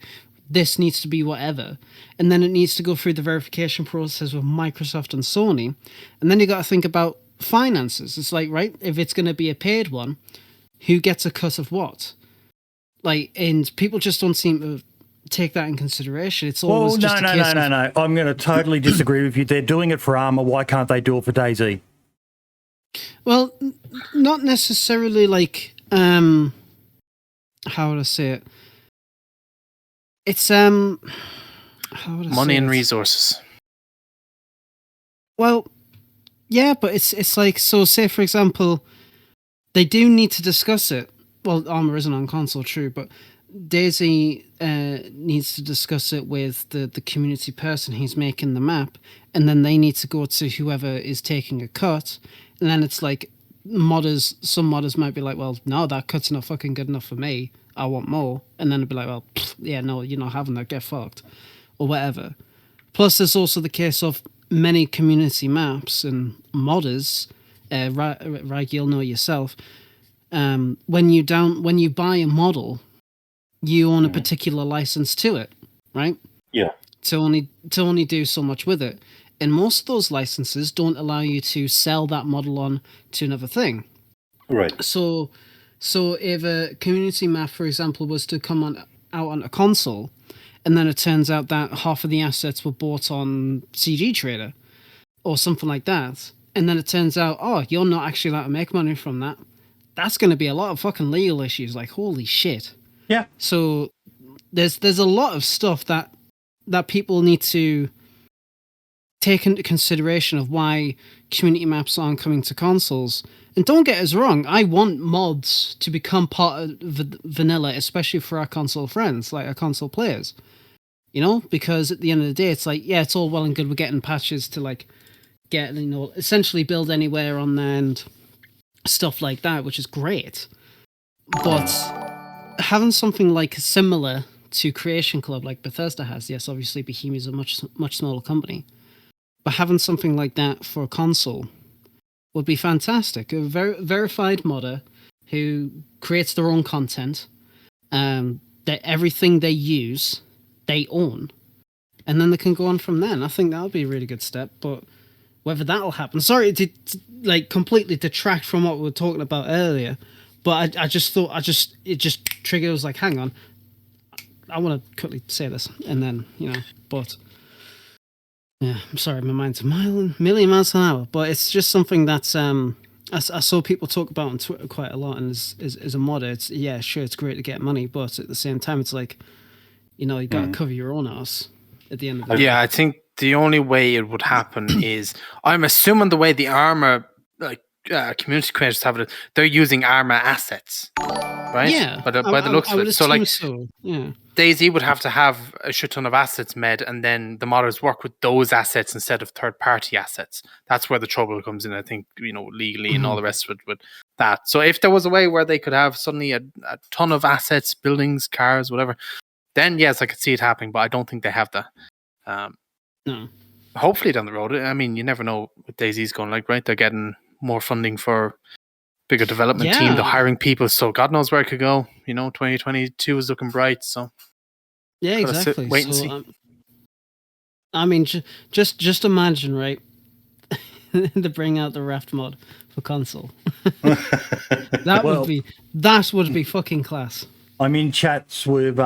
S4: this needs to be whatever. And then it needs to go through the verification process with Microsoft and Sony. And then you got to think about finances. It's like, right, if it's going to be a paid one, who gets a cut of what? Like, and people just don't seem to take that in consideration. It's always
S1: no. I'm going to totally disagree with you. They're doing it for Armour. Why can't they do it for DayZ?
S4: Well, not necessarily like, how would I say it? It's, how would I
S2: money
S4: say
S2: and
S4: it?
S2: resources.
S4: Well, yeah, but it's like, so say for example, they do need to discuss it. Well, Armour isn't on console, true, but DayZ needs to discuss it with the community person who's making the map, and then they need to go to whoever is taking a cut, and then it's like some modders might be like, well, no, that cut's not fucking good enough for me, I want more, and then it'd be like, well, yeah, no, you're not having that, get fucked, or whatever. Plus, there's also the case of many community maps and modders, RaG, you'll know yourself, when you buy a model, you own a particular license to it, right?
S3: Yeah.
S4: To only do so much with it. And most of those licenses don't allow you to sell that model on to another thing.
S3: Right.
S4: So if a community map, for example, was to come out on a console, and then it turns out that half of the assets were bought on CG Trader or something like that, and then it turns out, oh, you're not actually allowed to make money from that, that's going to be a lot of fucking legal issues. Like, holy shit.
S1: Yeah.
S4: So there's a lot of stuff that people need to take into consideration of why community maps aren't coming to consoles. And don't get us wrong, I want mods to become part of vanilla, especially for our console friends, like our console players. You know, because at the end of the day, it's like, yeah, it's all well and good. We're getting patches to like get, you know, essentially build anywhere on there and stuff like that, which is great. But having something like similar to Creation Club like Bethesda has, yes, obviously Beehive is a much smaller company, but having something like that for a console would be fantastic. A verified modder who creates their own content, that everything they use, they own, and then they can go on from there. And I think that would be a really good step, but whether that'll happen, sorry to like completely detract from what we were talking about earlier, but I just thought, it just triggered. I was like, hang on, I want to quickly say this, and then, you know, but yeah, I'm sorry, my mind's a million miles an hour, but it's just something that's I saw people talk about on Twitter quite a lot, and as a modder, it's, yeah, sure, it's great to get money, but at the same time, it's like, you know, you got to cover your own ass at the end of the day.
S2: Yeah, I think the only way it would happen is, I'm assuming the way the Armour community creators have it, they're using Armour assets, right?
S4: Yeah,
S2: by the looks of it. So like,
S4: yeah.
S2: DayZ would have to have a shit ton of assets made, and then the modders work with those assets instead of third-party assets. That's where the trouble comes in, I think, you know, legally and all the rest of it with that. So if there was a way where they could have suddenly a ton of assets, buildings, cars, whatever, then yes, I could see it happening, but I don't think they have that.
S4: No.
S2: Hopefully down the road. I mean, you never know what DayZ's going like, right? They're getting more funding for bigger development team. They're hiring people, so God knows where it could go. You know, 2022 is looking bright, so
S4: yeah, exactly.
S2: Wait and see.
S4: I mean, just imagine, right? To bring out the Raft mod for console. That would be fucking class.
S1: I'm in chats with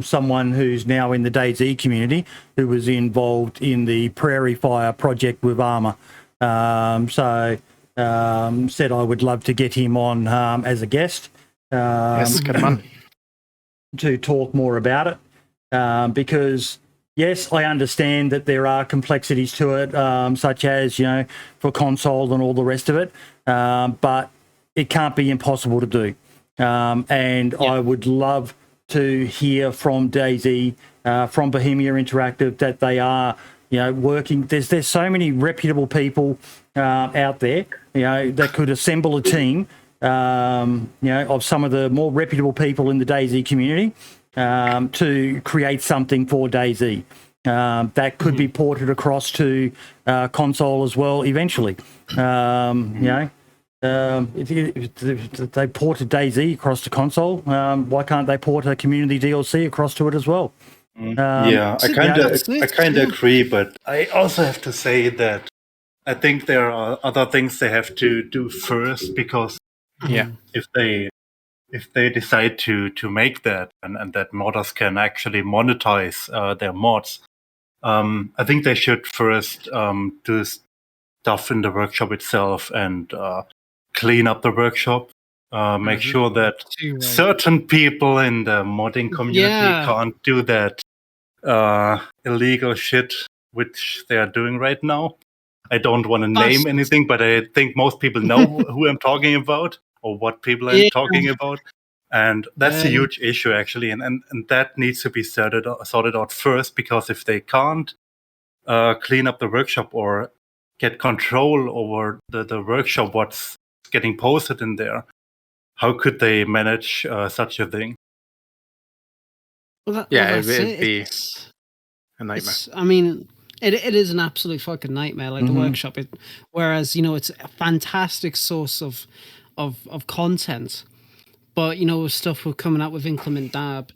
S1: someone who's now in the DayZ community who was involved in the Prairie Fire project with Armour. So said I would love to get him on as a guest.
S2: Yes, get him on.
S1: To talk more about it. Because, yes, I understand that there are complexities to it, such as, you know, for console and all the rest of it. But it can't be impossible to do. I would love to hear from DayZ, from Bohemia Interactive, that they are, you know, working. There's so many reputable people out there, you know, that could assemble a team, you know, of some of the more reputable people in the DayZ community to create something for DayZ that could be ported across to console as well eventually. You know. If they ported DayZ across to console, why can't they port a community DLC across to it as well?
S3: Yeah, I kind of agree, but I also have to say that I think there are other things they have to do first, because if they decide to make that and that modders can actually monetize their mods, I think they should first do stuff in the workshop itself and clean up the workshop. Make sure that certain people in the modding community can't do that illegal shit which they are doing right now. I don't want to name anything, but I think most people know who I'm talking about or what people I'm talking about. And that's a huge issue, actually. And that needs to be sorted out first, because if they can't clean up the workshop or get control over the workshop, what's getting posted in there, how could they manage such a thing?
S4: Well,
S2: it'd be a nightmare.
S4: I mean, it is an absolute fucking nightmare, like the workshop. Whereas, it's a fantastic source of content, but stuff we're coming out with Inclement Dab,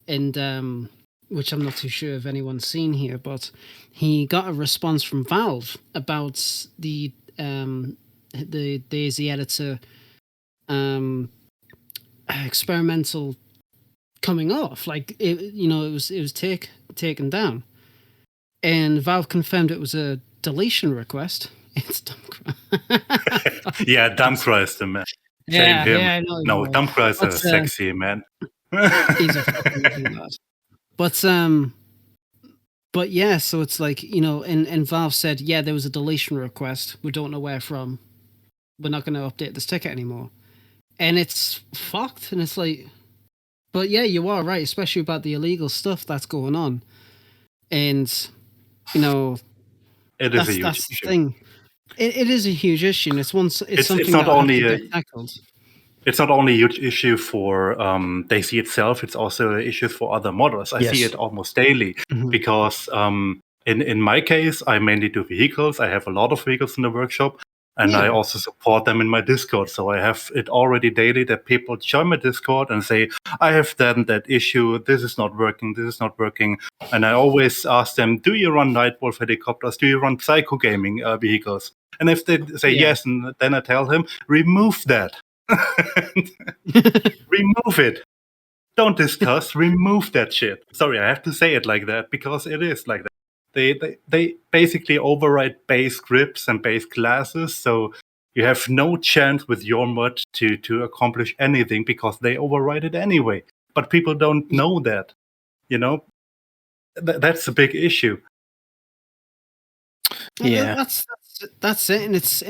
S4: and which I'm not too sure if anyone's seen here, but he got a response from Valve about the DayZ editor experimental coming off. Like it was taken down, and Valve confirmed it was a deletion request. It's Dumbcry.
S3: Yeah, Dumbcry is the man.
S4: Yeah,
S3: him.
S4: I know.
S3: No, Dumbcry is a sexy man.
S4: He's a fucking living lad. But yeah, so it's like, and Valve said, yeah, there was a deletion request. We don't know where from. We're not going to update this ticket anymore. And it's fucked. And it's like, but yeah, you are right, especially about the illegal stuff that's going on. And,
S3: it is a huge
S4: that's
S3: issue.
S4: the thing. It is a huge issue, and it's something
S3: not
S4: that
S3: only
S4: has to get tackled.
S3: It's not only a huge issue for DayZ itself, it's also an issue for other modders. I see it almost daily, because in my case, I mainly do vehicles. I have a lot of vehicles in the workshop, and I also support them in my Discord. So I have it already daily that people join my Discord and say, I have that issue, this is not working. And I always ask them, do you run Nightwolf helicopters? Do you run Psycho Gaming vehicles? And if they say yes, and then I tell them, remove that. Remove it. Don't discuss. Remove that shit. Sorry, I have to say it like that because it is like that. They basically override base scripts and base classes, so you have no chance with your mod to accomplish anything because they override it anyway. But people don't know that. That's a big issue.
S2: Yeah,
S4: that's it, and it's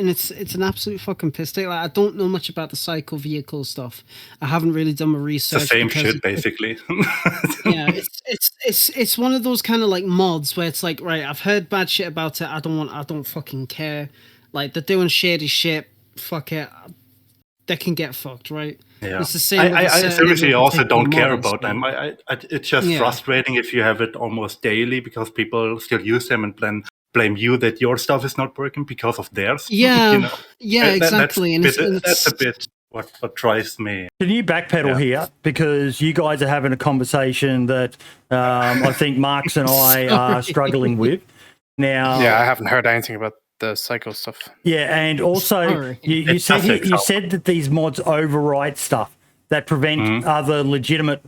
S4: an absolute fucking piss take. Like, I don't know much about the cycle vehicle stuff. I haven't really done my research.
S3: It's the same shit, basically.
S4: Yeah, it's one of those kind of like mods where it's like, right, I've heard bad shit about it. I don't fucking care. Like, they're doing shady shit. Fuck it. They can get fucked, right?
S3: Yeah.
S4: It's the same.
S3: I seriously also don't care about
S4: them.
S3: them. It's just frustrating if you have it almost daily because people still use them and blame you that your stuff is not working because of theirs.
S4: Yeah, exactly.
S3: That's a bit what drives me.
S1: Can you backpedal here? Because you guys are having a conversation that I think Marks and I are struggling with. Now,
S2: I haven't heard anything about the cycle stuff.
S1: Yeah, and also you said that these mods overwrite stuff that prevent other legitimate.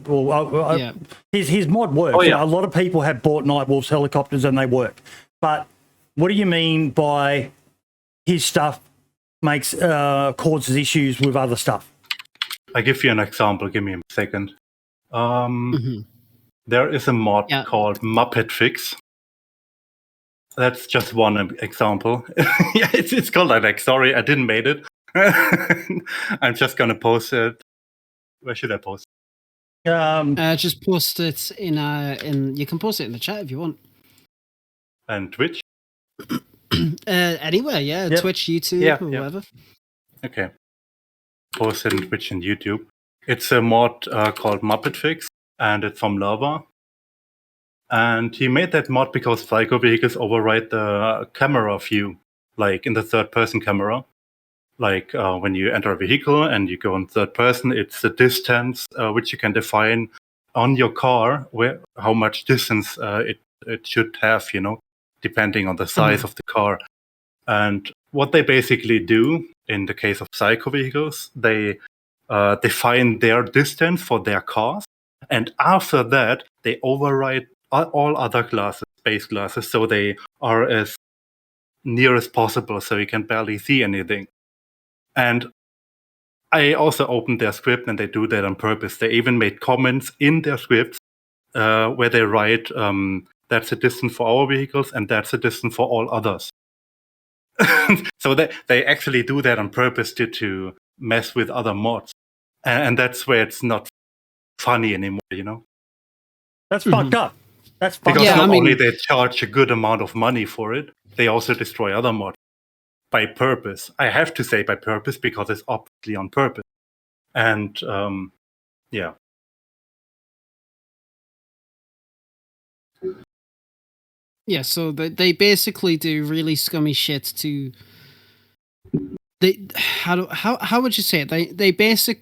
S1: His mod works.
S3: Oh, yeah.
S1: A lot of people have bought Nightwolf's helicopters and they work. But what do you mean by his stuff causes issues with other stuff?
S3: I give you an example. Give me a second. There is a mod called Muppet Fix. That's just one example. It's called like that. Sorry, I didn't make it. I'm just gonna post it. Where should I post?
S4: Just post it in. You can post it in the chat if you want.
S3: And Twitch?
S4: Anywhere, Yep. Twitch, YouTube, or whatever.
S3: Okay. Post it in Twitch and YouTube. It's a mod called Muppet Fix, and it's from Lava. And he made that mod because Psycho vehicles override the camera view, like in the third-person camera. Like when you enter a vehicle and you go in third person, it's the distance which you can define on your car, how much distance it should have, depending on the size of the car. And what they basically do in the case of psycho vehicles, they define their distance for their cars, and after that they override all other classes, base classes, so they are as near as possible, so you can barely see anything. And I also opened their script, and they do that on purpose. They even made comments in their scripts where they write, that's the distance for our vehicles, and that's the distance for all others. So they actually do that on purpose to mess with other mods. And that's where it's not funny anymore,
S1: That's fucked up. That's fucked
S3: Because
S1: up.
S3: not only they charge a good amount of money for it, they also destroy other mods by purpose. I have to say by purpose because it's obviously on purpose. And yeah.
S4: Yeah, so they basically do really scummy shit to. How would you say it? They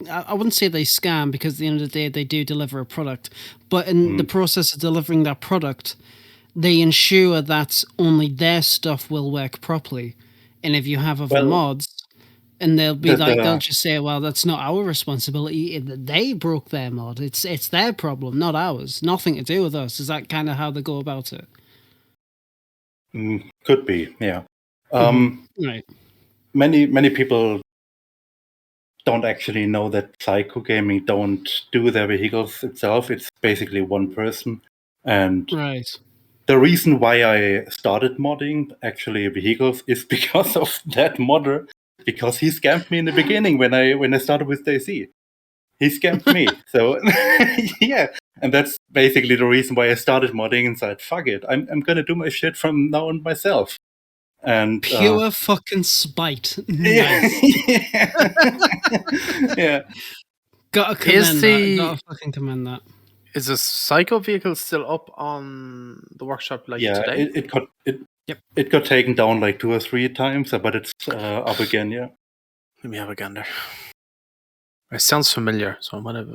S4: I wouldn't say they scam, because at the end of the day they do deliver a product, but in the process of delivering that product, they ensure that only their stuff will work properly. And if you have other mods, and they'll just say, well, that's not our responsibility. They broke their mod. It's their problem, not ours. Nothing to do with us. Is that kind of how they go about it?
S3: Could be, yeah.
S4: Right.
S3: Many people don't actually know that Psycho Gaming don't do their vehicles itself. It's basically one person. And
S4: right.
S3: The reason why I started modding actually vehicles is because of that modder. Because he scammed me in the beginning when I started with DayZ. He scammed me. So yeah. And that's basically the reason why I started modding and said, fuck it, I'm gonna do my shit from now on myself. And
S4: pure fucking spite.
S3: Nice. Yeah.
S4: Gotta commend that. Gotta fucking commend that.
S2: Is the Psycho vehicle still up on the workshop today?
S3: It got taken down like 2 or 3 times, but it's up again, yeah.
S2: Let me have a gander. It sounds familiar, so I might have...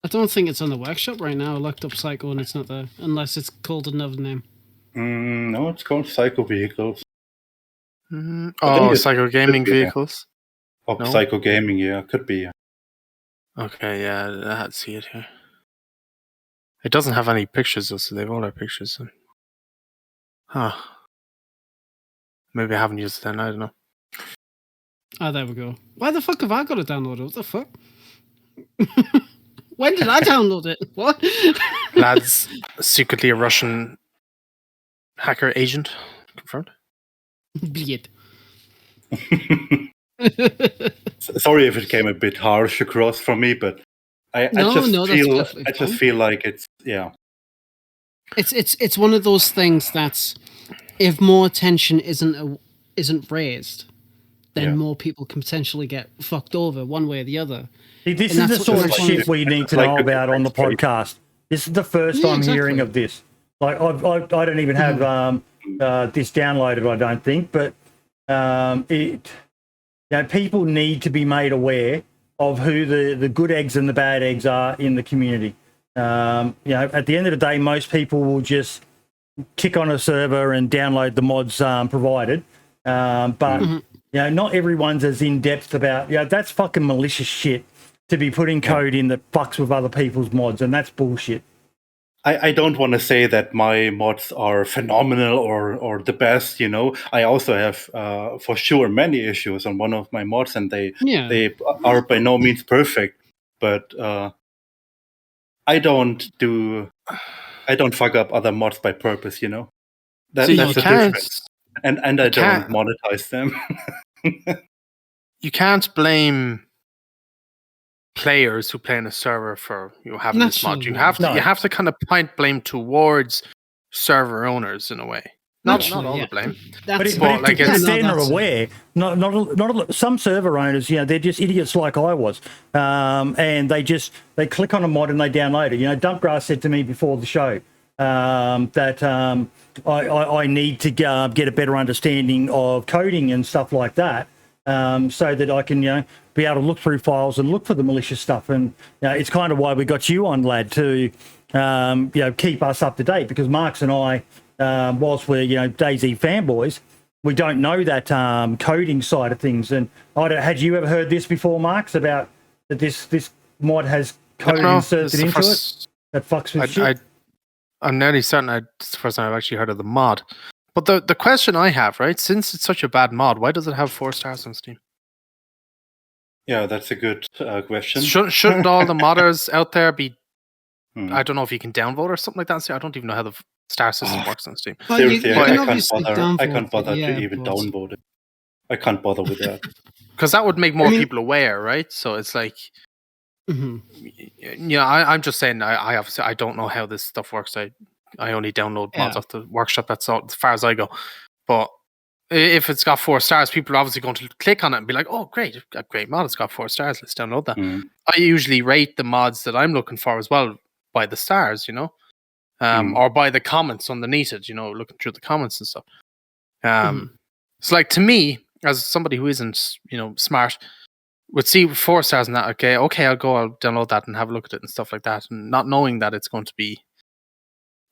S4: I don't think it's on the workshop right now. I looked up Psycho and it's not there, unless it's called another name.
S3: No, it's called Psycho Vehicles.
S2: Psycho Gaming Vehicles?
S3: Oh, no? Psycho Gaming, yeah, could be.
S2: Okay, yeah, I had to see it here. It doesn't have any pictures, though, so they've all our pictures. Huh. Maybe I haven't used it then, I don't know.
S4: Oh, there we go. Why the fuck have I got it downloaded? What the fuck? When did I download it? What?
S2: Lad's secretly a Russian hacker agent. Confirmed.
S3: Sorry if it came a bit harsh across from me, but I just feel like it's
S4: It's one of those things that if more attention isn't raised, then more people can potentially get fucked over one way or the other.
S1: See, this is the sort of shit we need to know about on the podcast. This is the first I'm hearing of this. Like I don't even have this downloaded, I don't think, but people need to be made aware of who the good eggs and the bad eggs are in the community. At the end of the day, most people will just tick on a server and download the mods provided, but not everyone's as in depth about. That's fucking malicious shit to be putting code in that fucks with other people's mods, and that's bullshit.
S3: I don't want to say that my mods are phenomenal or the best, I also have for sure many issues on one of my mods, and they are by no means perfect. But I don't fuck up other mods by purpose, That's the difference. And I don't monetize them.
S2: You can't blame players who play in a server for having this mod. You have to kind of point blame towards server owners in a way. Not all the blame.
S1: But they're not aware. Not some server owners, they're just idiots like I was, and they click on a mod and they download it. Dumpgrass said to me before the show, that I need to get a better understanding of coding and stuff like that, so that I can be able to look through files and look for the malicious stuff. And it's kind of why we got you on, lad, to keep us up to date, because Marks and I, whilst we're DayZ fanboys, we don't know that coding side of things. And had you ever heard this before, Marks, about that this mod has code inserted into it that fucks with shit?
S2: I'm nearly certain it's the first time I've actually heard of the mod. But the question I have, right, since it's such a bad mod, why does it have 4 stars on Steam?
S3: Yeah, that's a good question.
S2: Shouldn't all the modders out there be... I don't know if you can downvote or something like that. I don't even know how the star system works on Steam.
S3: Seriously, I can't bother to even downvote it. I can't bother with that.
S2: Because that would make more people aware, right? So it's like... I'm just saying, I obviously I don't know how this stuff works. I only download mods off the workshop. That's all as far as I go. But if it's got 4 stars, people are obviously going to click on it and be like, "Oh, great! A great mod. It's got 4 stars. Let's download that." I usually rate the mods that I'm looking for as well by the stars, or by the comments underneath it. Looking through the comments and stuff. So, like, to me, as somebody who isn't smart, would see 4 stars in that. Okay, I'll download that and have a look at it and stuff like that, and not knowing that it's going to be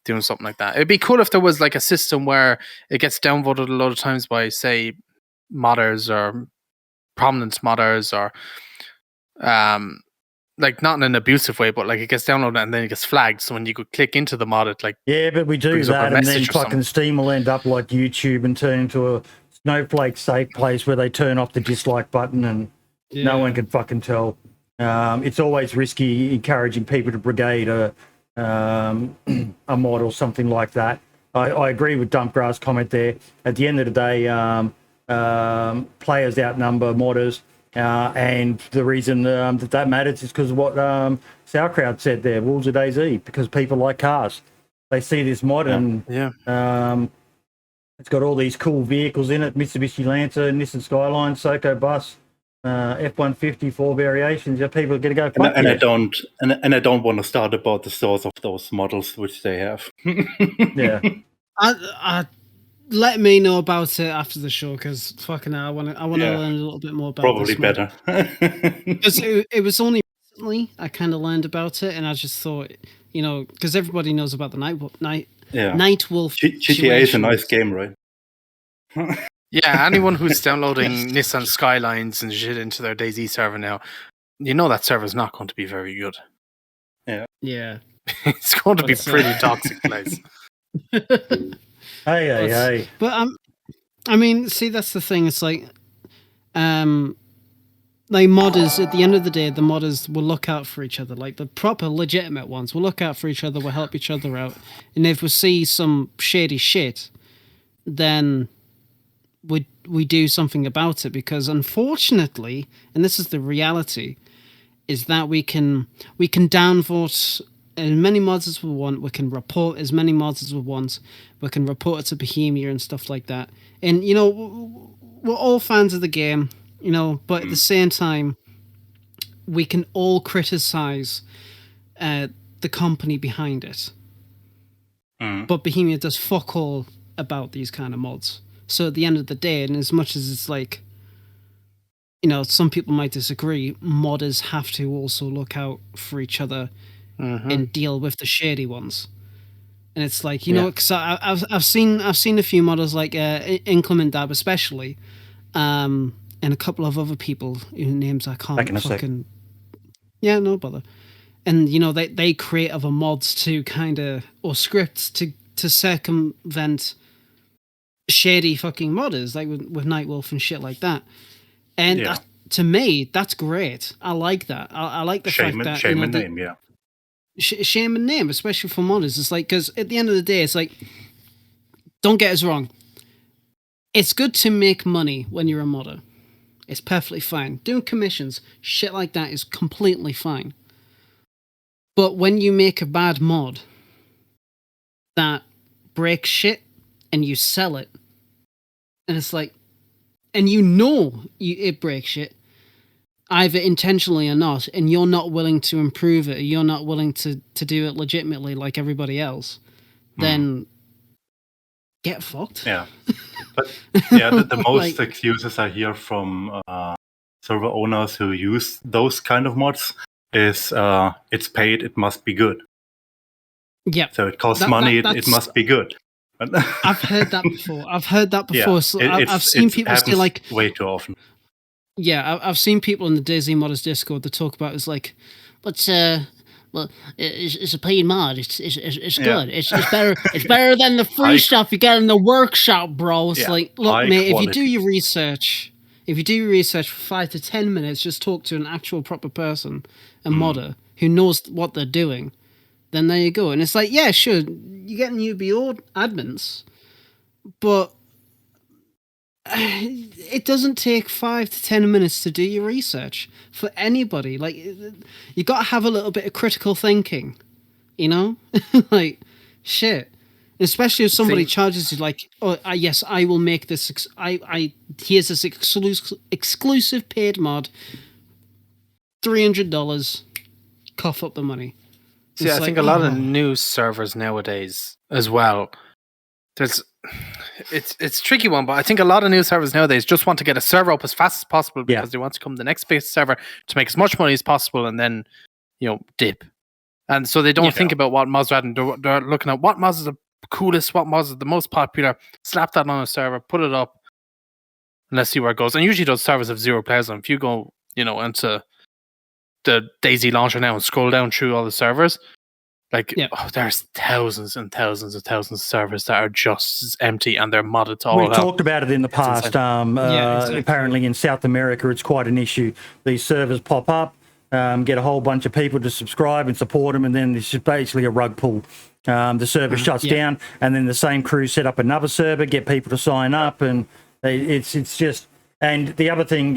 S2: doing something like that. It'd be cool if there was like a system where it gets downvoted a lot of times by, say, modders or prominent modders, or like not in an abusive way, but like it gets downloaded and then it gets flagged. So when you could click into the mod, it like
S1: but we do that, and then fucking Steam will end up like YouTube and turn into a snowflake safe place where they turn off the dislike button and no one can fucking tell. It's always risky encouraging people to brigade a mod or something like that. I agree with Dumpgrass' comment there. At the end of the day, players outnumber modders, and the reason that matters is because of what Sauerkraut said there, Wolves of DayZ, because people like cars. They see this mod and it's got all these cool vehicles in it: Mitsubishi Lancer, Nissan Skyline, Soko Bus, F-150, 4 variations. People are going to go.
S3: And I don't want to start about the source of those models which they have.
S4: I let me know about it after the show, because fucking hell, I want to learn a little bit more about
S3: probably
S4: this
S3: better.
S4: Because it was only recently I kind of learned about it, and I just thought, because everybody knows about the Night Wolf.
S3: GTA is a nice game, right?
S2: Yeah, anyone who's downloading Nissan Skylines and shit into their DayZ server now, that server's not going to be very good.
S4: Yeah.
S2: It's going to be pretty toxic place.
S1: Hey.
S4: But I mean, see, that's the thing. It's like modders, at the end of the day, the modders will look out for each other. Like the proper legitimate ones will look out for each other, will help each other out. And if we see some shady shit, then we do something about it, because unfortunately, and this is the reality, is that we can downvote as many mods as we want, we can report as many mods as we want, we can report it to Bohemia and stuff like that. And we're all fans of the game, but at the same time, we can all criticize the company behind it. But Bohemia does fuck all about these kind of mods. So at the end of the day, and as much as it's like, some people might disagree, modders have to also look out for each other and deal with the shady ones. And it's like, because I've seen a few modders like Inclement Dab especially, and a couple of other people whose names I can't fucking... Yeah, no bother. And, they create other mods to kind of, or scripts to circumvent shady fucking modders, like with Nightwolf and shit like that. And that, to me, that's great. I like that. I like the fact that...
S3: Shame and name, yeah.
S4: Shame and name, especially for modders. It's like, because at the end of the day, it's like, don't get us wrong. It's good to make money when you're a modder. It's perfectly fine. Doing commissions, shit like that is completely fine. But when you make a bad mod that breaks shit and you sell it, and it's like, and it breaks shit, either intentionally or not, and you're not willing to improve it, or you're not willing to do it legitimately like everybody else, then get fucked.
S3: Yeah. But yeah, the most
S4: Like-
S3: excuses I hear from server owners who use those kind of mods is it's paid, it must be good.
S4: Yeah,
S3: So it costs
S4: That-
S3: money,
S4: that-
S3: it must be good.
S4: I've heard that before.
S3: Yeah,
S4: So I've seen people say
S3: happens
S4: like,
S3: way too often.
S4: yeah, I've seen people in the DayZ Modders Discord that talk about it's like, but well, it's a paid mod. It's good. It's better. It's better than the free stuff you get in the workshop, bro. It's like, look,
S3: high
S4: mate,
S3: quality.
S4: if you do your research for 5 to 10 minutes, just talk to an actual proper person, a modder who knows what they're doing. Then there you go. And it's like, yeah, sure, you're getting UBO admins, but it doesn't take 5 to 10 minutes to do your research for anybody. Like, you got to have a little bit of critical thinking, you know? Like, shit. Especially if somebody charges you, like, oh, yes, I will make this. Here's this exclusive paid mod, $300. Cough up the money.
S2: See, I think a lot of new servers nowadays as well. It's a tricky one, but I think a lot of new servers nowadays just want to get a server up as fast as possible because they want to come to the next biggest server to make as much money as possible and then, dip. And so they don't think about what mods are adding. They're looking at what mods are the coolest, what mods are the most popular, slap that on a server, put it up, and let's see where it goes. And usually those servers have 0 players on. If you go, into the DayZ launcher now and scroll down through all the servers, there's thousands and thousands and thousands of servers that are just empty and they're modded to all
S1: We've
S2: out.
S1: talked about it in the past.
S4: Exactly.
S1: Apparently in South America, it's quite an issue. These servers pop up, get a whole bunch of people to subscribe and support them, and then it's just basically a rug pull. The server shuts down, and then the same crew set up another server, get people to sign up, and it's just... And the other thing,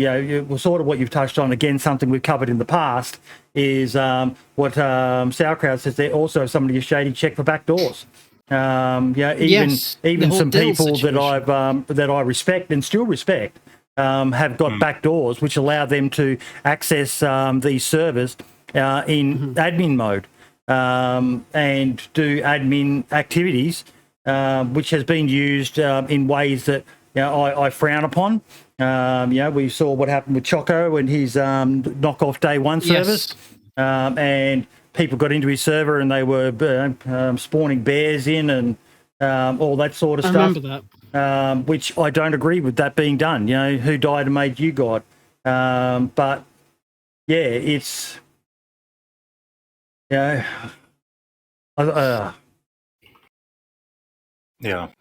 S1: sort of what you've touched on, again, something we've covered in the past, is what Sauerkraut says. There also somebody is shady check for backdoors. Even some people that I respect and still respect have got backdoors which allow them to access these servers in admin mode and do admin activities, which has been used in ways that I frown upon. We saw what happened with Choco and his knockoff day one servers, and people got into his server and they were spawning bears in and all that sort of stuff.
S4: I remember that.
S1: Which I don't agree with that being done. Who died and made you God? But yeah, it's
S3: Yeah,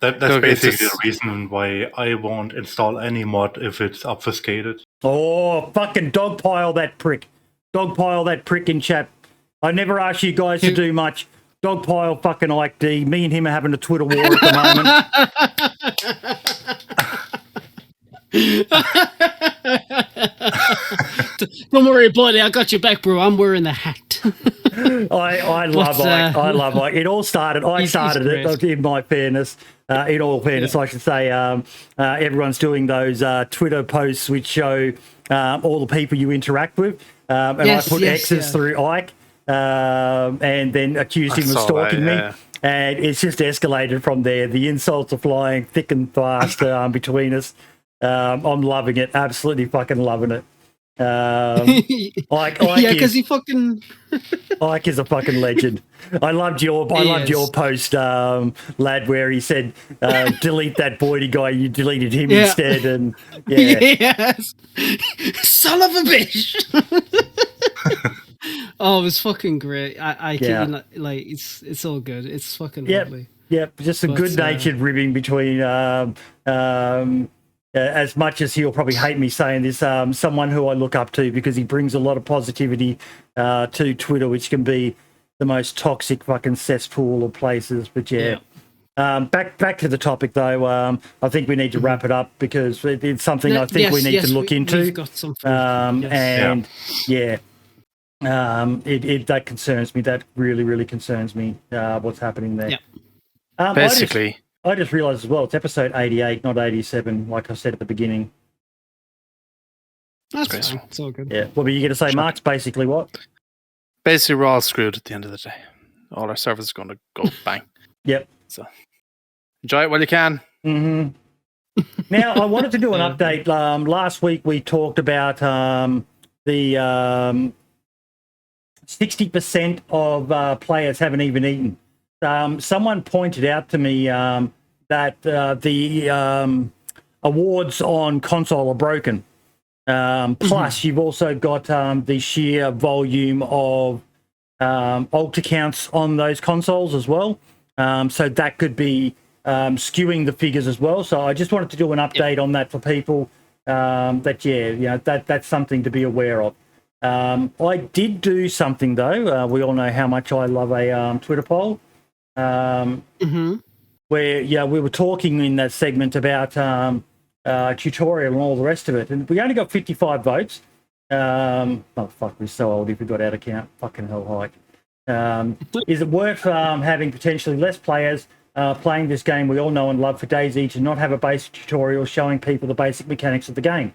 S3: that's basically the reason why I won't install any mod if it's obfuscated.
S1: Oh, fucking dogpile that prick. Dogpile that prick in chat. I never asked you guys to do much. Dogpile fucking Ike D. Me and him are having a Twitter war at the
S4: moment. Don't worry about it. I got your back, bro. I'm wearing the hat.
S1: I love Ike. I love Ike. It all started. I started it. In my fairness, in all fairness, I should say, everyone's doing those Twitter posts which show all the people you interact with, and I put X's through Ike, and then accused him of stalking me. And it's just escalated from there. The insults are flying thick and fast between us. I'm loving it. Absolutely fucking loving it. Ike
S4: because he fucking
S1: Ike is a fucking legend. I loved your post, lad, where he said, delete that Boydie guy, you deleted him instead, and
S4: yes. Son of a bitch. Oh, it was fucking great. I like it's all good. It's fucking lovely.
S1: Yep, just a good-natured ribbing between as much as he'll probably hate me saying this, someone who I look up to because he brings a lot of positivity to Twitter, which can be the most toxic fucking cesspool of places. But back to the topic though. I think we need to wrap it up because it's something I think we need to look into.
S4: We've got something.
S1: That concerns me. That really concerns me. What's happening there?
S4: Yeah.
S2: Basically.
S1: I just realised as well, it's episode 88, not 87, like I said at the beginning.
S4: That's fine. It's all good.
S1: Yeah. What were you going to say, Mark? Basically what?
S2: Basically, we're all screwed at the end of the day. All our servers are going to go bang.
S1: Yep.
S2: So enjoy it while you can.
S1: Mm-hmm. Now, I wanted to do an update. Last week we talked about the 60% of players haven't even eaten. Someone pointed out to me that the awards on console are broken. Plus, you've also got the sheer volume of alt accounts on those consoles as well. So that could be skewing the figures as well. So I just wanted to do an update on that for people. That's something to be aware of. I did do something though. We all know how much I love a Twitter poll. Where we were talking in that segment about tutorial and all the rest of it, and we only got 55 votes. Oh fuck, we're so old if we got out of count. Fucking hell, hike. Is it worth having potentially less players playing this game we all know and love for DayZ to not have a basic tutorial showing people the basic mechanics of the game?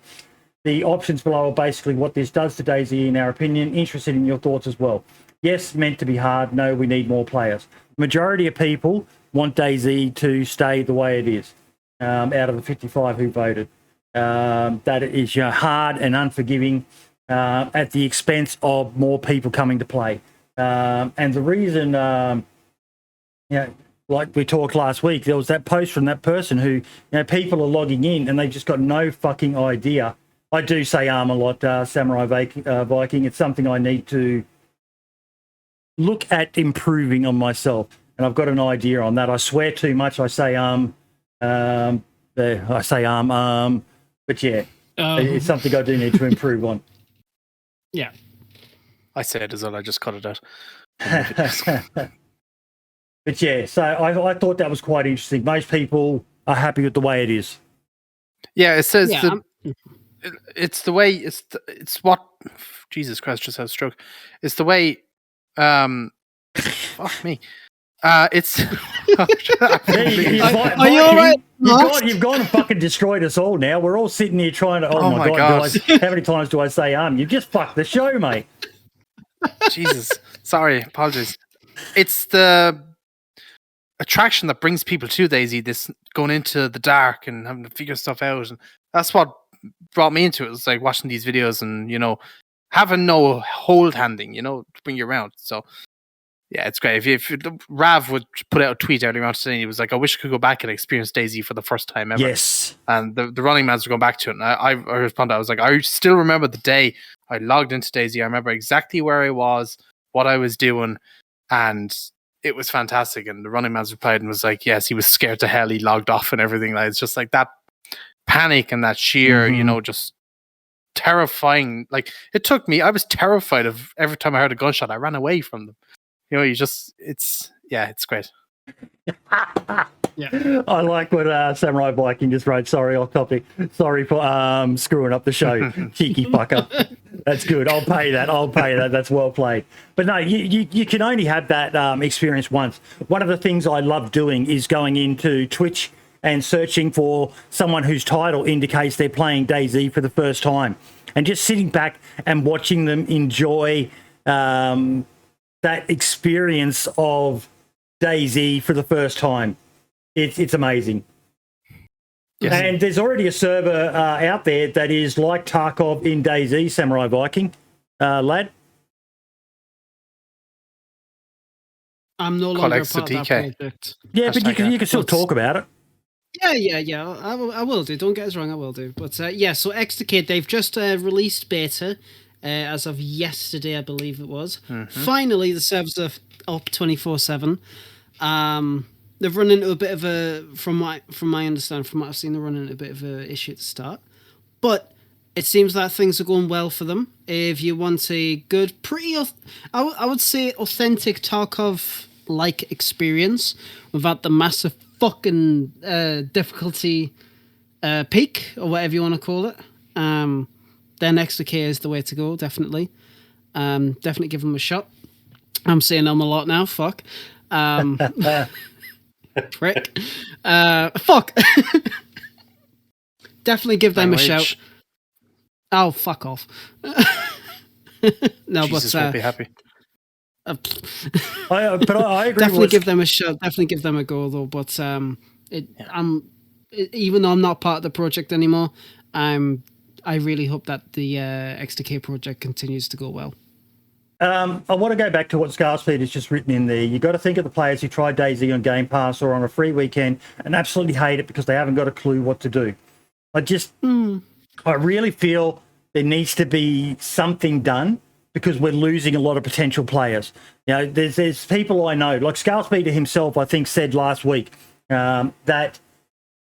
S1: The options below are basically what this does to DayZ in our opinion. Interested in your thoughts as well. Yes, meant to be hard. No, we need more players. Majority of people want DayZ to stay the way it is. Out of the 55 who voted, that is hard and unforgiving at the expense of more people coming to play. And the reason, like we talked last week, there was that post from that person who, people are logging in and they've just got no fucking idea. I do say a lot, Samurai Viking. It's something I need to look at improving on myself, and I've got an idea on that. I swear too much. I say but yeah, it's something I do need to improve on.
S4: Yeah,
S2: I say it as well. I just cut it out.
S1: But yeah, so I thought that was quite interesting. Most people are happy with the way it is.
S2: Yeah, it says it's the way it's what Jesus Christ just had a stroke. It's the way fuck me. It's
S4: are you all right?
S1: You've gone and fucking destroyed us all now. We're all sitting here trying to oh my God. Guys, how many times do I say you've just fucked the show, mate.
S2: Jesus. Sorry, apologies. It's the attraction that brings people to DayZ, this going into the dark and having to figure stuff out, and that's what brought me into it. It was like watching these videos and having no hold handing, to bring you around. So yeah, it's great. If Rav would put out a tweet earlier on today, he was like, I wish I could go back and experience DayZ for the first time ever.
S1: Yes.
S2: And the running mans were going back to it. And I responded, I was like, I still remember the day I logged into DayZ. I remember exactly where I was, what I was doing, and it was fantastic. And the running man's replied and was like, yes, he was scared to hell. He logged off and everything. Like, it's just like that panic and that sheer, just terrifying. Like, it took me, I was terrified of every time I heard a gunshot. I ran away from them. It's great.
S1: Yeah. I like what Samurai Viking just wrote. Sorry, off topic. Sorry for screwing up the show. Cheeky fucker. That's good. I'll pay that. That's well played. But no, you can only have that experience once. One of the things I love doing is going into Twitch and searching for someone whose title indicates they're playing DayZ for the first time, and just sitting back and watching them enjoy that experience of DayZ for the first time. It's amazing. Yes. And there's already a server out there that is like Tarkov in DayZ, Samurai Viking, lad.
S4: I'm no longer part of that project.
S1: Yeah, but you can still talk about it.
S4: Yeah. I will do. Don't get us wrong, I will do. But so Extricate, they've just released beta as of yesterday, I believe it was. Mm-hmm. Finally, the servers are up 24/7. They've run into a bit of a, from my understanding, from what I've seen, they're running into a bit of an issue at the start. But it seems that things are going well for them. If you want a good, I would say authentic Tarkov-like experience without the massive fucking difficulty peak, or whatever you want to call it, then XDK is the way to go, definitely. Definitely give them a shot. I'm saying them a lot now, fuck. Prick. Fuck. Definitely give them a shout. Oh, fuck off. No,
S2: Jesus
S4: but
S2: won't be happy.
S1: But I agree.
S4: Definitely give them a shot. Definitely give them a go, though. But even though I'm not part of the project anymore, I really hope that the XTK project continues to go well.
S1: I want to go back to what Scarspeed has just written in there. You've got to think of the players who try DayZ on Game Pass or on a free weekend and absolutely hate it because they haven't got a clue what to do. I really feel there needs to be something done because we're losing a lot of potential players. You know, there's people I know, like Scarspeeder himself, I think said last week that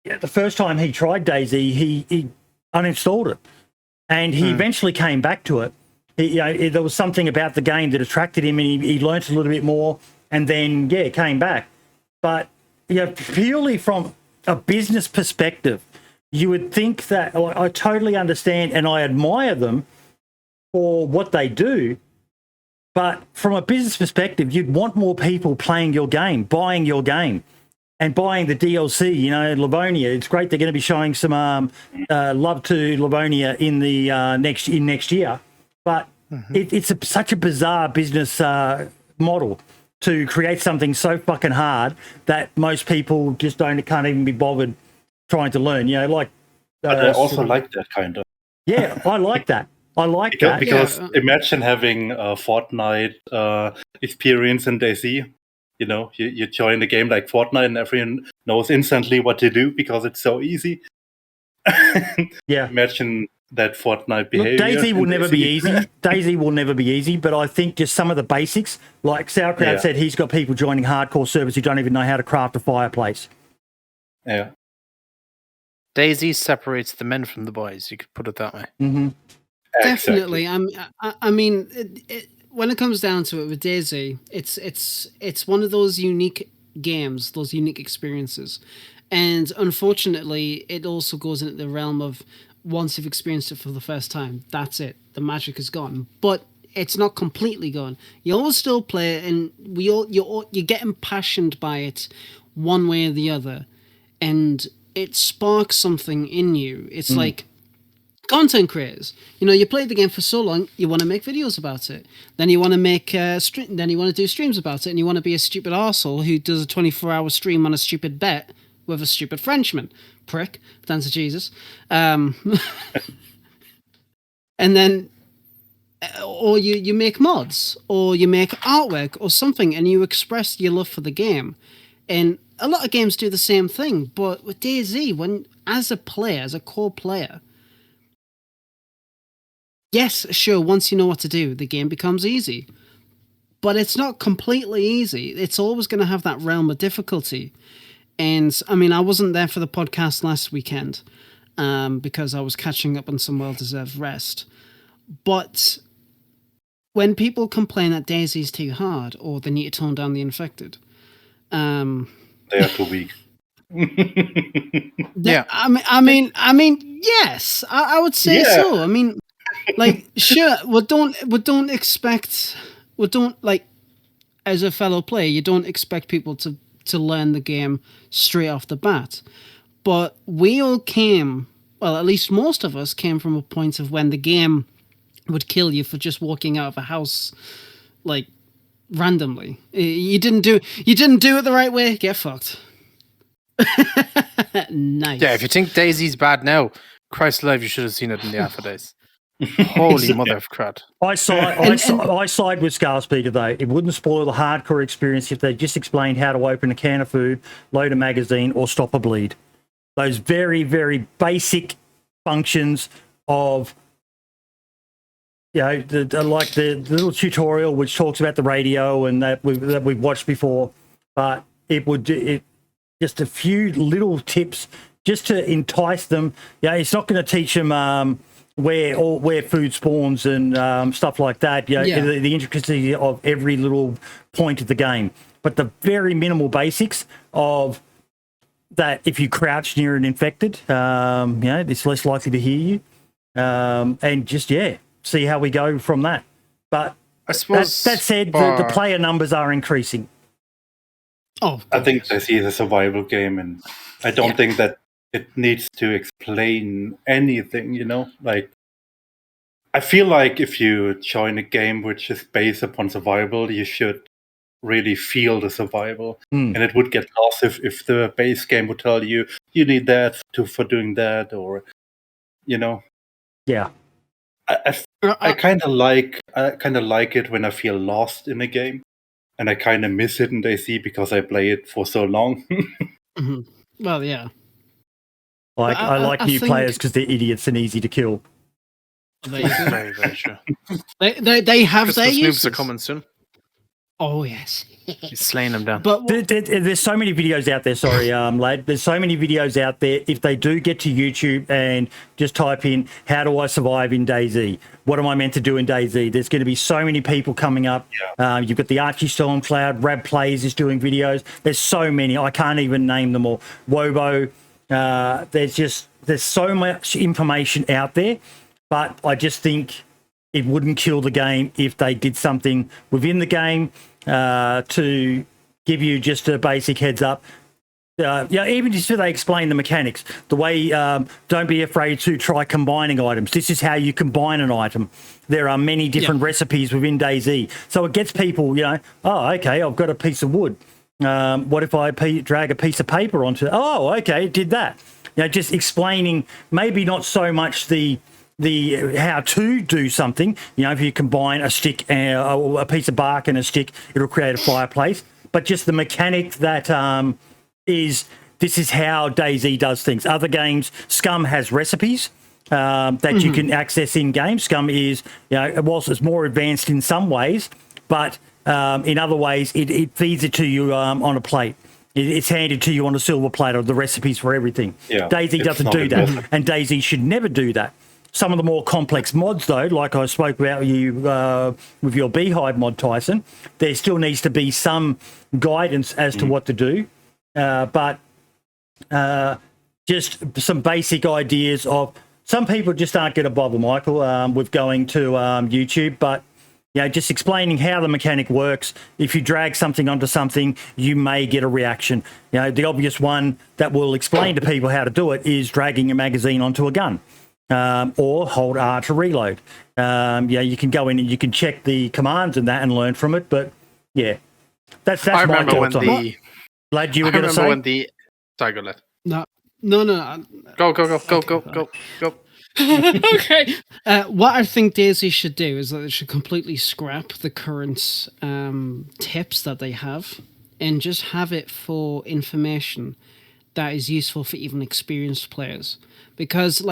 S1: the first time he tried DayZ, he uninstalled it, and he eventually came back to it. There was something about the game that attracted him, and he learnt a little bit more, and then came back. But purely from a business perspective, you would think that I totally understand and I admire them for what they do. But from a business perspective, you'd want more people playing your game, buying your game, and buying the DLC. Livonia. It's great they're going to be showing some love to Livonia in the next year. But it's such a bizarre business model to create something so fucking hard that most people just can't even be bothered trying to learn. But
S3: I also like that kind of.
S1: Yeah, I like that.
S3: Because imagine having a Fortnite experience in DayZ. You join a game like Fortnite and everyone knows instantly what to do because it's so easy. Imagine that Fortnite behavior.
S1: Look, DayZ will never be easy. DayZ will never be easy, but I think just some of the basics, like Sauerkraut said, he's got people joining hardcore servers who don't even know how to craft a fireplace.
S3: Yeah.
S2: DayZ separates the men from the boys. You could put it that way.
S1: Mm-hmm.
S4: Definitely. I mean, when it comes down to it with DayZ, it's one of those unique games, those unique experiences, and unfortunately, it also goes into the realm of once you've experienced it for the first time, that's it. The magic is gone, but it's not completely gone. You always still play it, and you're getting impassioned by it, one way or the other, and it sparks something in you. It's like content creators. You play the game for so long, you want to make videos about it. Then you want to make then you want to do streams about it, and you want to be a stupid arsehole who does a 24-hour stream on a stupid bet with a stupid Frenchman. Prick. DanceofJesus. And then or you make mods, or you make artwork or something, and you express your love for the game. And a lot of games do the same thing, but with DayZ, as a player, as a core player, yes, sure, once you know what to do, the game becomes easy. But it's not completely easy. It's always going to have that realm of difficulty. And, I mean, I wasn't there for the podcast last weekend because I was catching up on some well-deserved rest. But when people complain that DayZ's too hard or they need to tone down the infected...
S3: they are too weak.
S2: Yeah.
S4: I mean, yes, I would say so. I mean, like, sure, don't expect, as a fellow player, you don't expect people to learn the game straight off the bat. But we all came, well, at least most of us came from a point of when the game would kill you for just walking out of a house, like, randomly. You didn't do it the right way, get fucked. Nice.
S2: Yeah, if you think DayZ's bad now, Christ alive, you should have seen it in the alpha days. Holy mother of crud.
S1: I side with Scarspeeder, though. It wouldn't spoil the hardcore experience if they just explained how to open a can of food, load a magazine, or stop a bleed. Those very, very basic functions of, the little tutorial which talks about the radio and that we've watched before, but it just a few little tips just to entice them. It's not going to teach them where food spawns and stuff like that. The intricacy of every little point of the game, but the very minimal basics of that. If you crouch near an infected, it's less likely to hear you, and just see how we go from that. But
S2: I suppose
S1: that said, the player numbers are increasing.
S4: Oh,
S3: I think DayZ is a survival game, and I don't think that it needs to explain anything. I feel like if you join a game which is based upon survival, you should really feel the survival. And it would get lost if the base game would tell you need that for doing that, or
S1: Yeah.
S3: I kind of like it when I feel lost in a game, and I kind of miss it in DayZ because I play it for so long.
S4: Mhm. Well, yeah.
S1: I like new players because they're idiots and easy to kill.
S4: There you go.
S2: Very, very true.
S4: They have their
S2: Christmas noobs
S4: uses.
S2: are coming soon.
S4: Oh yes.
S2: He's slaying them down.
S4: But
S1: There's so many videos out there. Sorry, lad. There's so many videos out there. If they do get to YouTube and just type in "How do I survive in DayZ?" What am I meant to do in DayZ? There's going to be so mmany people coming up.
S3: Yeah.
S1: You've got the ArchieStormCloud, RaG Plays is doing videos. There's so many. I can't even name them all. Wobo. There's so much information out there, but I just think it wouldn't kill the game if they did something within the game to give you just a basic heads up. Even just so they explain the mechanics. The way, don't be afraid to try combining items. This is how you combine an item. There are many different recipes within DayZ. So it gets people, oh, okay, I've got a piece of wood. What if I drag a piece of paper onto it? Oh, okay, it did that. Just explaining, maybe not so much the how to do something. If you combine a stick and a piece of bark and a stick, it'll create a fireplace. But just the mechanic that this is how DayZ does things. Other games, Scum has recipes that you can access in game. Scum is, whilst it's more advanced in some ways, but in other ways, it feeds it to you on a plate. It's handed to you on a silver platter, the recipes for everything.
S3: Yeah,
S1: DayZ doesn't do that, and DayZ should never do that. Some of the more complex mods, though, like I spoke about you with your Beehive mod, Tyson, there still needs to be some guidance as to what to do. But just some basic ideas of some people just aren't going to bother, Michael, with going to YouTube, but just explaining how the mechanic works. If you drag something onto something, you may get a reaction. The obvious one that will explain to people how to do it is dragging a magazine onto a gun. Or hold R to reload. You can go in and you can check the commands and that and learn from it. But that's
S2: I
S1: my
S2: remember when
S1: thoughts on it. Lad, you were going to say?
S2: Sorry, go, lad.
S4: No.
S2: Go.
S4: Okay. What I think DayZ should do is that they should completely scrap the current tips that they have and just have it for information that is useful for even experienced players. Because,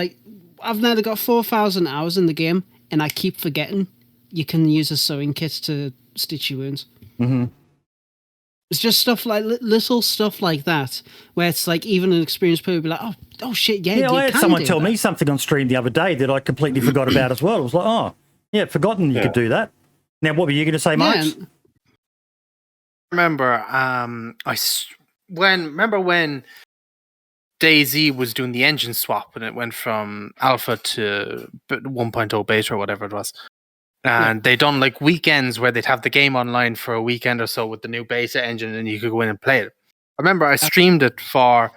S4: I've now got 4,000 hours in the game, and I keep forgetting you can use a sewing kit to stitch your wounds.
S1: Mm-hmm.
S4: It's just stuff like little stuff like that, where it's like even an experienced player will be like, oh shit, yeah.
S1: I had someone tell me something on stream the other day that I completely forgot about as well. I was like, forgotten you could do that. Now, what were you going to say, Mark?
S2: Remember, when DayZ was doing the engine swap and it went from alpha to 1.0 beta or whatever it was. And they done weekends where they'd have the game online for a weekend or so with the new beta engine and you could go in and play it. I remember I streamed it for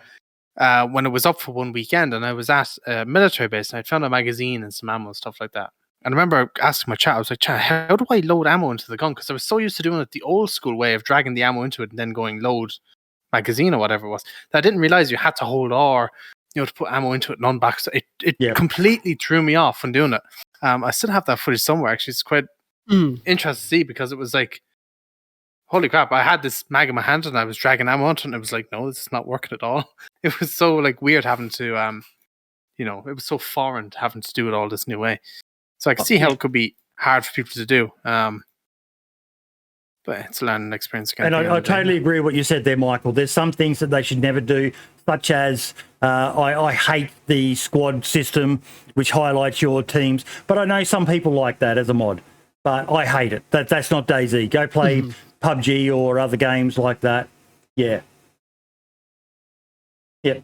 S2: when it was up for one weekend and I was at a military base and I'd found a magazine and some ammo and stuff like that. And I remember asking my chat, I was like, chat, how do I load ammo into the gun? Because I was so used to doing it the old school way of dragging the ammo into it and then going load magazine or whatever it was, that I didn't realize you had to hold R, to put ammo into it and unback. So it completely threw me off when doing it. I still have that footage somewhere. Actually, it's quite interesting to see because it was like, holy crap! I had this mag in my hand and I was dragging ammo onto it, and it was like, no, this is not working at all. It was so weird having to, it was so foreign having to do it all this new way. So I can see how it could be hard for people to do. But it's a learning experience again.
S1: And I totally agree with what you said there, Michael. There's some things that they should never do, such as I hate the squad system, which highlights your teams. But I know some people like that as a mod. But I hate it. That's not DayZ. Go play PUBG or other games like that. Yeah. Yep.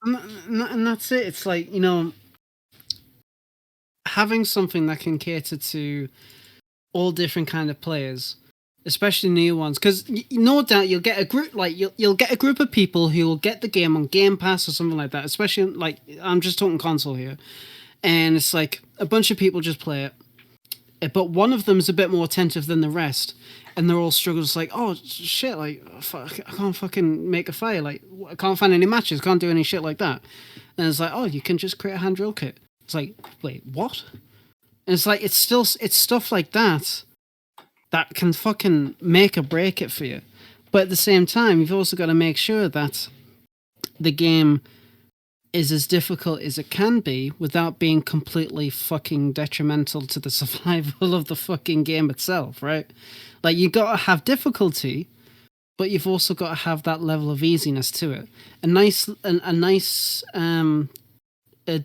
S4: And that's it. It's like, having something that can cater to all different kind of players, especially new ones, because no doubt you'll get a group you'll get a group of people who will get the game on Game Pass or something like that. Especially I'm just talking console here, and it's like a bunch of people just play it, but one of them is a bit more attentive than the rest, and they're all struggling. It's like, oh shit, like fuck, I can't fucking make a fire, like I can't find any matches, can't do any shit like that. And it's like, oh, you can just create a hand drill kit. It's like, wait, what? And it's like, it's stuff like that can fucking make or break it for you. But at the same time, you've also got to make sure that the game is as difficult as it can be without being completely fucking detrimental to the survival of the fucking game itself, right? Like, you got to have difficulty, but you've also got to have that level of easiness to it. A nice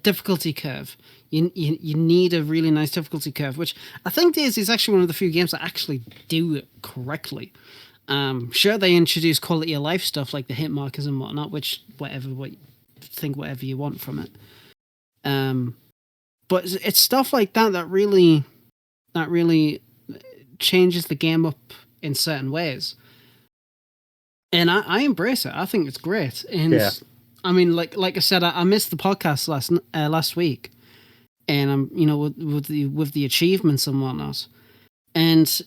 S4: difficulty curve. You need a really nice difficulty curve, which I think DayZ is actually one of the few games that actually do it correctly. Sure, they introduce quality of life stuff like the hit markers and whatnot, which whatever you want from it. But it's stuff like that really changes the game up in certain ways. And I embrace it. I think it's great. And
S1: yeah.
S4: I mean, like I said, I missed the podcast last week, and I'm with the achievements and whatnot. And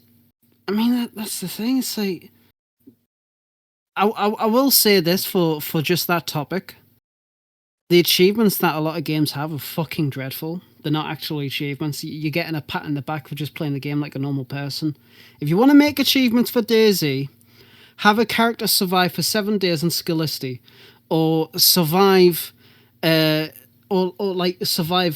S4: I mean, that's the thing. It's like I will say this for just that topic. The achievements that a lot of games have are fucking dreadful. They're not actually achievements. You're getting a pat in the back for just playing the game like a normal person. If you want to make achievements for DayZ, have a character survive for 7 days in Scholasty, or survive, survive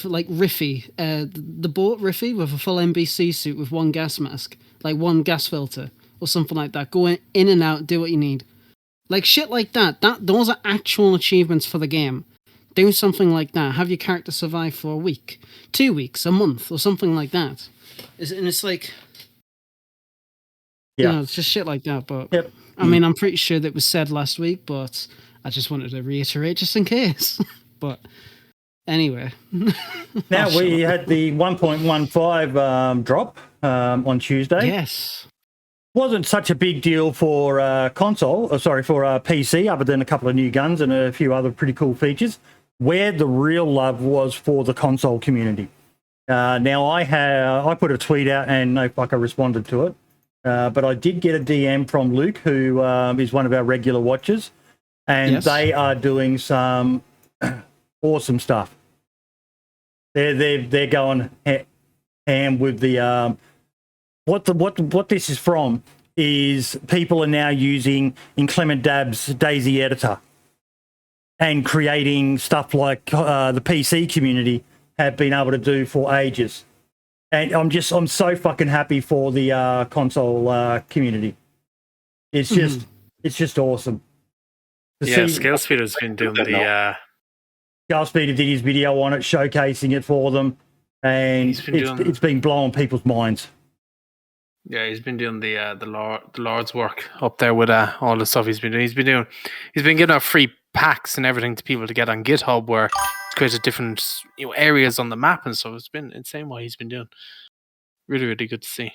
S4: like Riffy, the boat Riffy with a full NBC suit with one gas mask, like one gas filter or something like that. Go in and out, do what you need, like shit like that. Those are actual achievements for the game. Do something like that. Have your character survive for a week, 2 weeks, a month, or something like that. And it's like,
S1: yeah,
S4: it's just shit like that. But
S1: yep.
S4: I mean, I'm pretty sure that was said last week, but I just wanted to reiterate just in case. But anyway.
S1: Now we had the 1.15 drop on Tuesday.
S4: Yes.
S1: Wasn't such a big deal for PC, other than a couple of new guns and a few other pretty cool features. Where the real love was for the console community. Now I put a tweet out and no fucker responded to it. But I did get a DM from Luke, who is one of our regular watchers, and yes, they are doing some awesome stuff. They're going ham with the what this is from is people are now using Inclement Dab's DayZ editor and creating stuff like the PC community have been able to do for ages. And I'm so fucking happy for the console community. It's just awesome.
S2: Scalespeeder's been doing the
S1: Scalespeeder did his video on it, showcasing it for them, and it's been blowing people's minds.
S2: Yeah, he's been doing the Lord's work up there with all the stuff he's been doing. He's been giving out free packs and everything to people to get on GitHub, where he's created different areas on the map and stuff. It's been insane what he's been doing. Really, really good to see.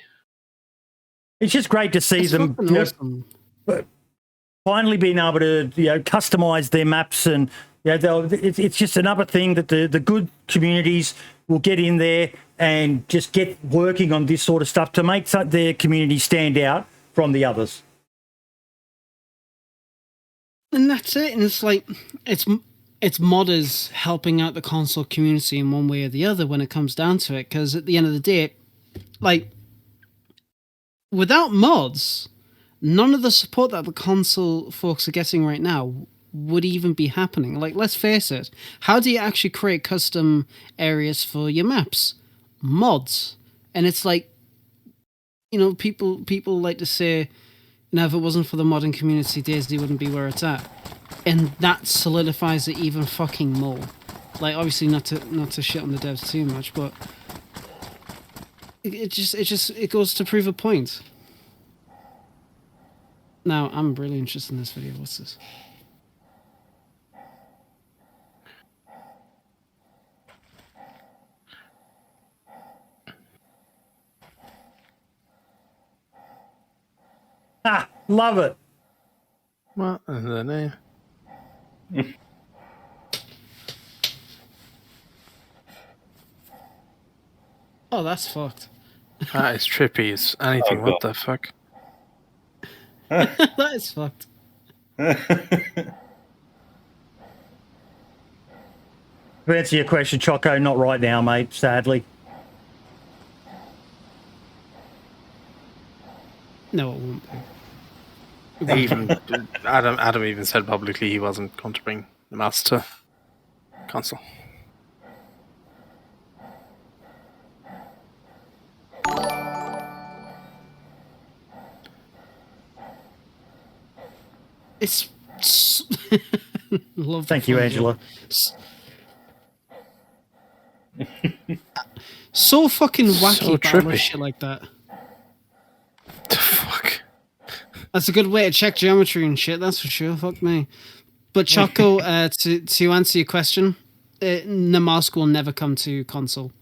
S1: It's just great to see them awesome. Finally being able to customize their maps, and it's just another thing that the good communities will get in there and just get working on this sort of stuff to make their community stand out from the others.
S4: And that's it. And it's like it's modders helping out the console community in one way or the other when it comes down to it. Because at the end of the day, like, without mods, none of the support that the console folks are getting right now would even be happening. Like, let's face it, how do you actually create custom areas for your maps? Mods. And it's like, people like to say, if it wasn't for the modding community, DayZ wouldn't be where it's at. And that solidifies it even fucking more. Like, obviously not to shit on the devs too much, but it goes to prove a point. Now, I'm really interested in this video. What's this?
S1: Ah, love it.
S2: What is the name?
S4: Oh, that's fucked.
S2: That is trippy as anything.
S3: Oh,
S2: What the fuck?
S4: That is fucked.
S1: To answer your question, Choco, not right now, mate, sadly.
S4: No, it won't be.
S2: Even Adam even said publicly he wasn't going to bring the mouse to console.
S4: It's love.
S1: Thank you, Angela.
S4: So fucking wacky,
S2: So trippy.
S4: shit like that.
S2: The fuck?
S4: That's a good way to check geometry and shit. That's for sure. Fuck me. But Choco, to answer your question, Namask will never come to console.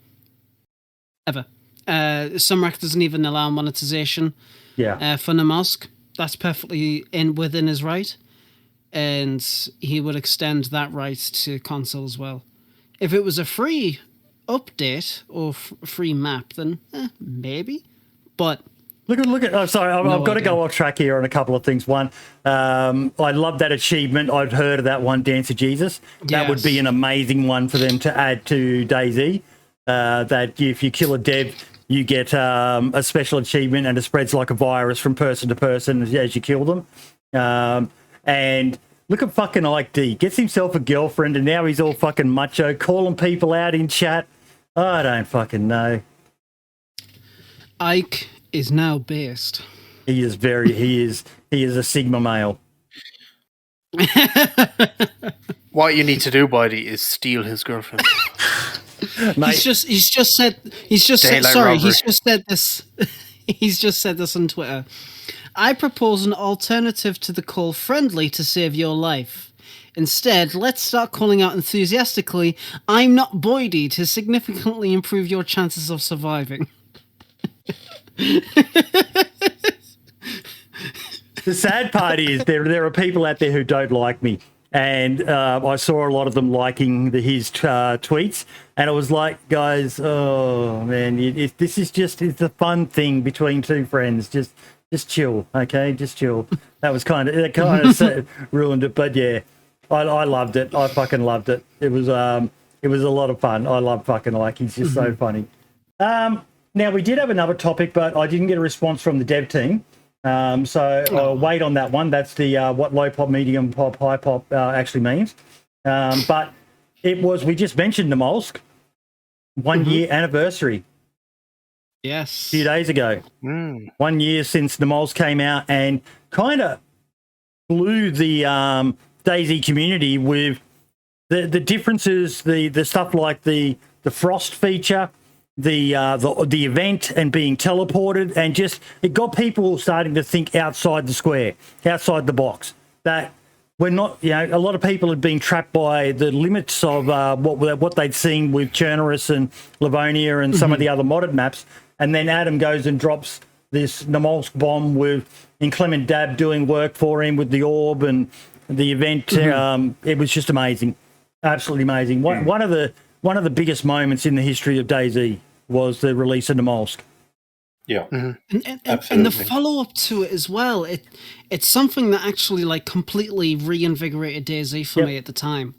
S4: Ever. Sumrak doesn't even allow monetization.
S1: Yeah.
S4: For Namask. That's perfectly within his right, and he would extend that right to console as well. If it was a free update or free map, then maybe. But
S1: Look at. Oh, sorry, I've got to
S4: idea.
S1: go off track here on a couple of things. One, I love that achievement. I'd heard of that one, DanceofJesus. That would be
S4: Yes.
S1: an amazing one for them to add to DayZ. That if you kill a dev, you get a special achievement, and it spreads like a virus from person to person as you kill them. And look at fucking Ike D. Gets himself a girlfriend, and now he's all fucking macho, calling people out in chat. I don't fucking know.
S4: Ike is now based.
S1: He is a Sigma male.
S2: What you need to do, buddy, is steal his girlfriend.
S1: Mate,
S4: He's just said
S2: Daylight
S4: sorry,
S2: robbery.
S4: he's just said this he's just said this on Twitter. I propose an alternative to the call friendly to save your life. Instead, let's start calling out enthusiastically, I'm not Boydie, to significantly improve your chances of surviving.
S1: the sad part is there are people out there who don't like me, and I saw a lot of them liking his tweets, and it was like, guys, oh man, this is just it's a fun thing between two friends. Just chill, okay? Just chill. That kind of ruined it, but yeah, I loved it. I fucking loved it. It was a lot of fun. I love fucking Ike. He's just so funny. Now, we did have another topic, but I didn't get a response from the dev team. So I'll wait on that one. That's the what low pop, medium pop, high pop actually means. But we just mentioned the Molsk 1 year anniversary
S4: Yes.
S1: a few days ago. 1 year since the Moles came out, and kind of blew the DayZ community with the differences, the stuff like the frost feature, the event and being teleported, and just it got people starting to think outside the square, outside the box. That we're not, a lot of people had been trapped by the limits of what they'd seen with Chernerus and Livonia and some of the other modded maps. And then Adam goes and drops this Namolsk bomb with Inclement Dab doing work for him with the orb and the event. It was just amazing, absolutely amazing. One of the biggest moments in the history of DayZ was the release of Namolsk.
S3: Yeah,
S4: And the
S3: Absolutely.
S4: follow-up to it as well, it's something that actually like completely reinvigorated DayZ for me at the time.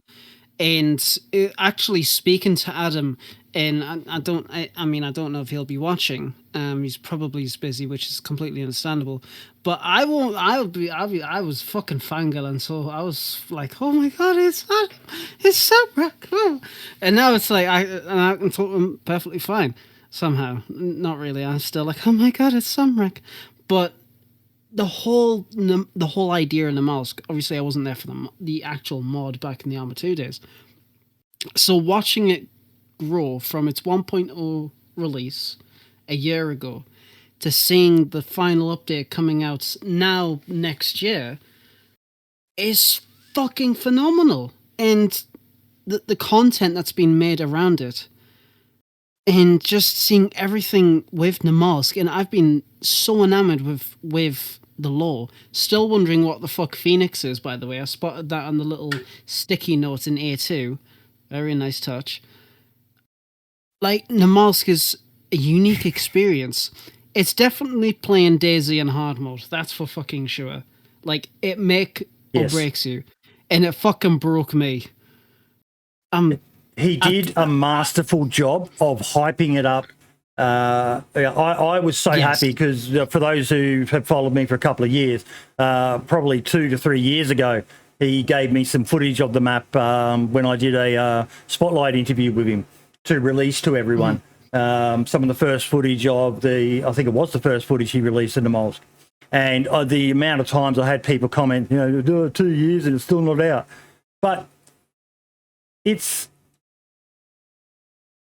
S4: And actually speaking to Adam, and I don't know if he'll be watching. He's probably busy, which is completely understandable. But I was fucking fangirling, so I was like, oh my god, it's Samrak. Oh. And now it's like I can talk to him perfectly fine. Somehow, not really. I'm still like, oh my god, it's Samrak. But the whole idea in the Molsk, obviously I wasn't there for the actual mod back in the Arma 2 days. So watching it grow from its 1.0 release a year ago to seeing the final update coming out now next year is fucking phenomenal. And the content that's been made around it, and just seeing everything with Namolsk, and I've been so enamored with the lore. Still wondering what the fuck Phoenix is, by the way. I spotted that on the little sticky notes in A2. Very nice touch. Like, Namolsk a unique experience. It's definitely playing DayZ in hard mode. That's for fucking sure. Like, it make or breaks you. And it fucking broke me.
S1: He did a masterful job of hyping it up. I was so happy because for those who have followed me for a couple of years, probably 2 to 3 years ago, he gave me some footage of the map when I did a spotlight interview with him to release to everyone. Some of the first footage of I think it was the first footage he released in the Molsk. And the amount of times I had people comment, 2 years and it's still not out. But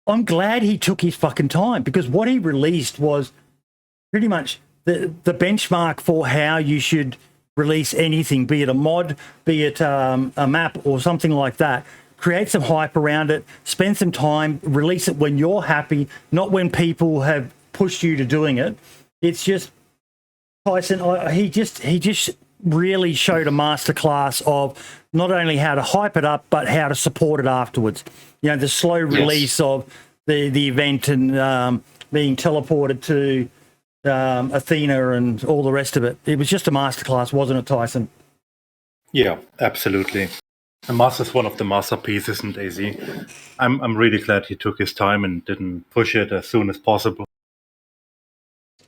S1: I'm glad he took his fucking time, because what he released was pretty much the benchmark for how you should release anything, be it a mod, be it a map or something like that. Create some hype around it, spend some time, release it when you're happy, not when people have pushed you to doing it. It's just, Tyson, he just really showed a masterclass of not only how to hype it up, but how to support it afterwards. The slow release of the event and being teleported to Athena and all the rest of it. It was just a masterclass, wasn't it, Tyson?
S3: Yeah, absolutely. And Master's one of the masterpieces in DayZ. I'm really glad he took his time and didn't push it as soon as possible.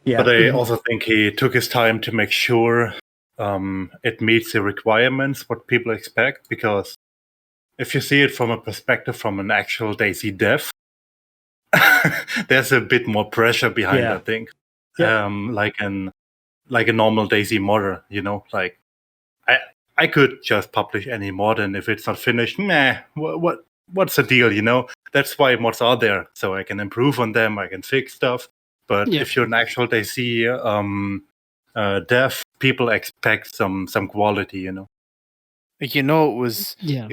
S3: Yeah. But I also think he took his time to make sure it meets the requirements, what people expect, because if you see it from a perspective from an actual DayZ dev, there's a bit more pressure behind, I think. Yeah. Like a normal DayZ modder, like I could just publish any mod, and if it's not finished, what's the deal, That's why mods are there, so I can improve on them, I can fix stuff. But if you're an actual DayZ dev, people expect some quality,
S2: it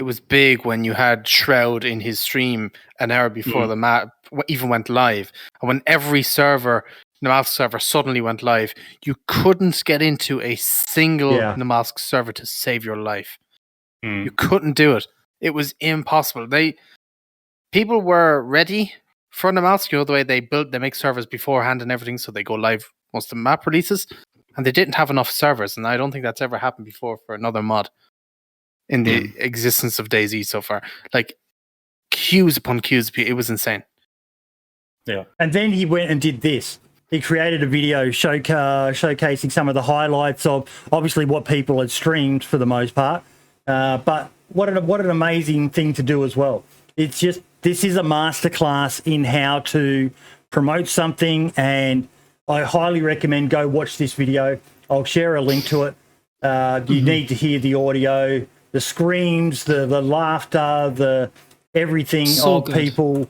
S2: was big when you had Shroud in his stream an hour before the map even went live, and when every server, Namalsk server, suddenly went live, you couldn't get into a single Namalsk server to save your life. You couldn't do it. It was impossible. People were ready for Namalsk, the way they make servers beforehand and everything, so they go live most of the map releases, and they didn't have enough servers, and I don't think that's ever happened before for another mod in the existence of DayZ so far. Like, queues upon queues, it was insane.
S1: Yeah. And then he went and did this. He created a video showcasing some of the highlights of obviously what people had streamed for the most part. But what an amazing thing to do as well. It's just, this is a masterclass in how to promote something, and I highly recommend go watch this video. I'll share a link to it. You need to hear the audio, the screams, the laughter, the everything of good. People.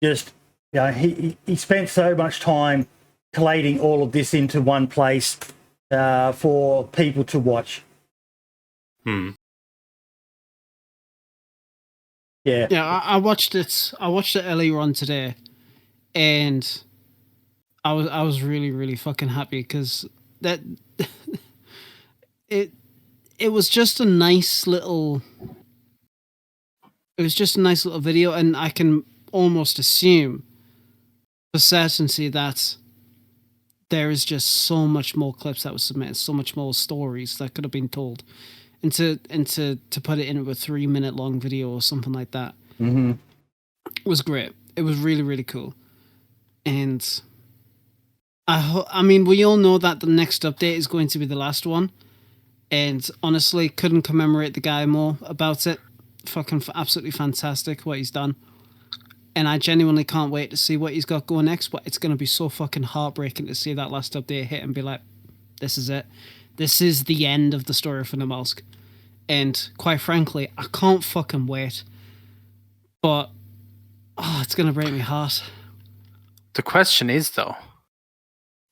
S1: Just, he spent so much time collating all of this into one place for people to watch. Yeah.
S4: Yeah, I watched it. I watched it earlier on today, and I was really, really fucking happy because that it was just a nice little. It was just a nice little video, and I can almost assume for certainty that there is just so much more clips that was submitted, so much more stories that could have been told, and to put it into a 3-minute long video or something like that was great. It was really, really cool, and I mean, we all know that the next update is going to be the last one, and honestly, couldn't commemorate the guy more about it. Fucking absolutely fantastic what he's done. And I genuinely can't wait to see what he's got going next, but it's going to be so fucking heartbreaking to see that last update hit and be like, this is it. This is the end of the story for Namalsk. And quite frankly, I can't fucking wait. But, it's going to break my heart.
S2: The question is, though,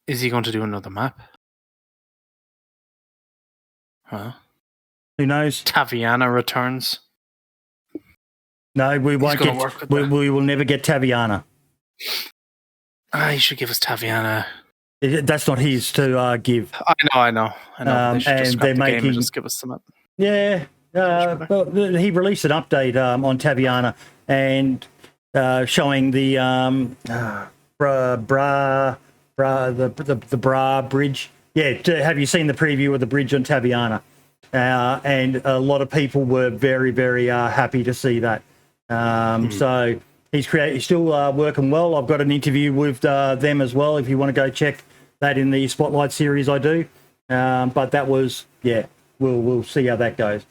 S2: is he going to do another map? Huh?
S1: Who knows?
S2: Taviana returns.
S1: No, we won't get. We will never get Taviana.
S2: He should give us Taviana.
S1: That's not his to give.
S2: I know.
S1: They and they're making.
S2: And just give us some up.
S1: Yeah. Well, he released an update on Taviana and showing the the Bra Bridge. Yeah, have you seen the preview of the bridge on Taviana? And a lot of people were very, very happy to see that. So he's still working well. I've got an interview with them as well. If you want to go check that in the Spotlight series, I do. But that was, we'll see how that goes.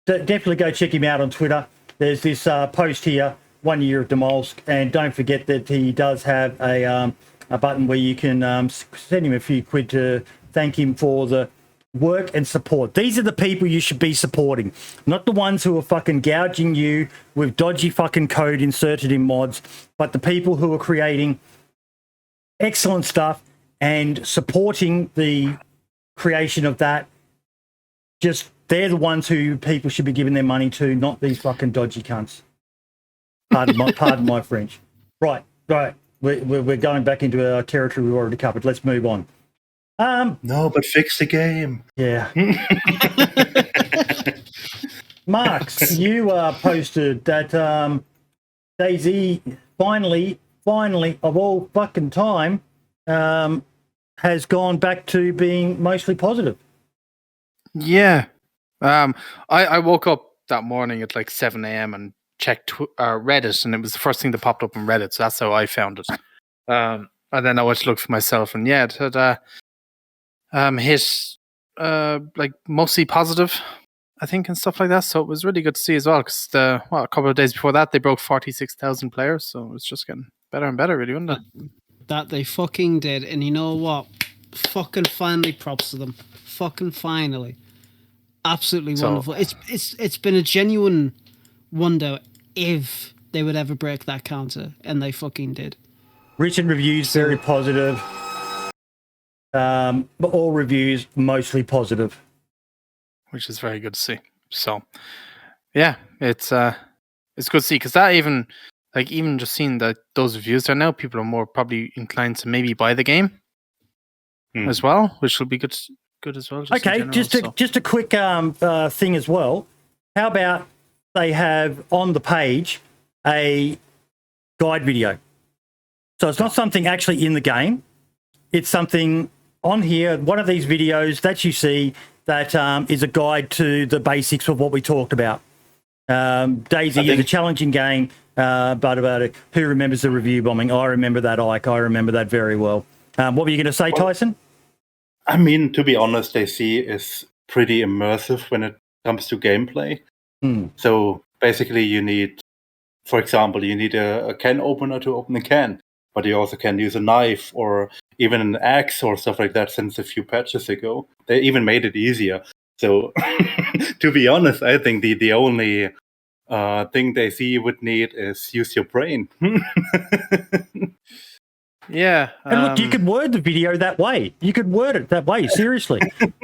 S1: Definitely go check him out on Twitter. There's this post here, 1 year of Demolsk, and don't forget that he does have a button where you can send him a few quid to thank him for the work and support. These are the people you should be supporting, not the ones who are fucking gouging you with dodgy fucking code inserted in mods, but the people who are creating excellent stuff and supporting the creation of that. Just they're the ones who people should be giving their money to, not these fucking dodgy cunts. Pardon my French. Right. We're going back into our territory we've already covered. Let's move on.
S3: No, but fix the game.
S1: Yeah. Marks, you posted that DayZ finally of all fucking time has gone back to being mostly positive.
S2: Yeah. I woke up that morning at like 7 a.m. and checked Reddit, and it was the first thing that popped up on Reddit, so that's how I found it. And then I went to look for myself, and yeah, it had hit like mostly positive, I think, and stuff like that. So it was really good to see as well, because a couple of days before that, they broke 46,000 players, so it's just getting better and better, really, wasn't it?
S4: That they fucking did, and you know what? Fucking finally, props to them. Fucking finally. Absolutely wonderful. It's been a genuine wonder if they would ever break that counter, and they fucking did.
S1: Recent reviews very positive. But all reviews mostly positive,
S2: which is very good to see. So, yeah, it's good to see, because that even just seeing that those reviews there now, people are more probably inclined to maybe buy the game as well, which will be good as well.
S1: Just a quick thing as well. How about they have on the page a guide video? So it's not something actually in the game. It's something on here, one of these videos that you see that is a guide to the basics of what we talked about. DayZ is a challenging game, but about it, who remembers the review bombing? I remember that, Ike. I remember that very well. What were you going to say, Tyson?
S3: I mean, to be honest, DayZ is pretty immersive when it comes to gameplay. So basically you need, for example, a can opener to open a can, but you also can use a knife or even an axe or stuff like that since a few patches ago. They even made it easier. So to be honest, I think the only thing DayZ would need is use your brain.
S2: Yeah.
S1: And look, you could word the video that way. You could word it that way, seriously.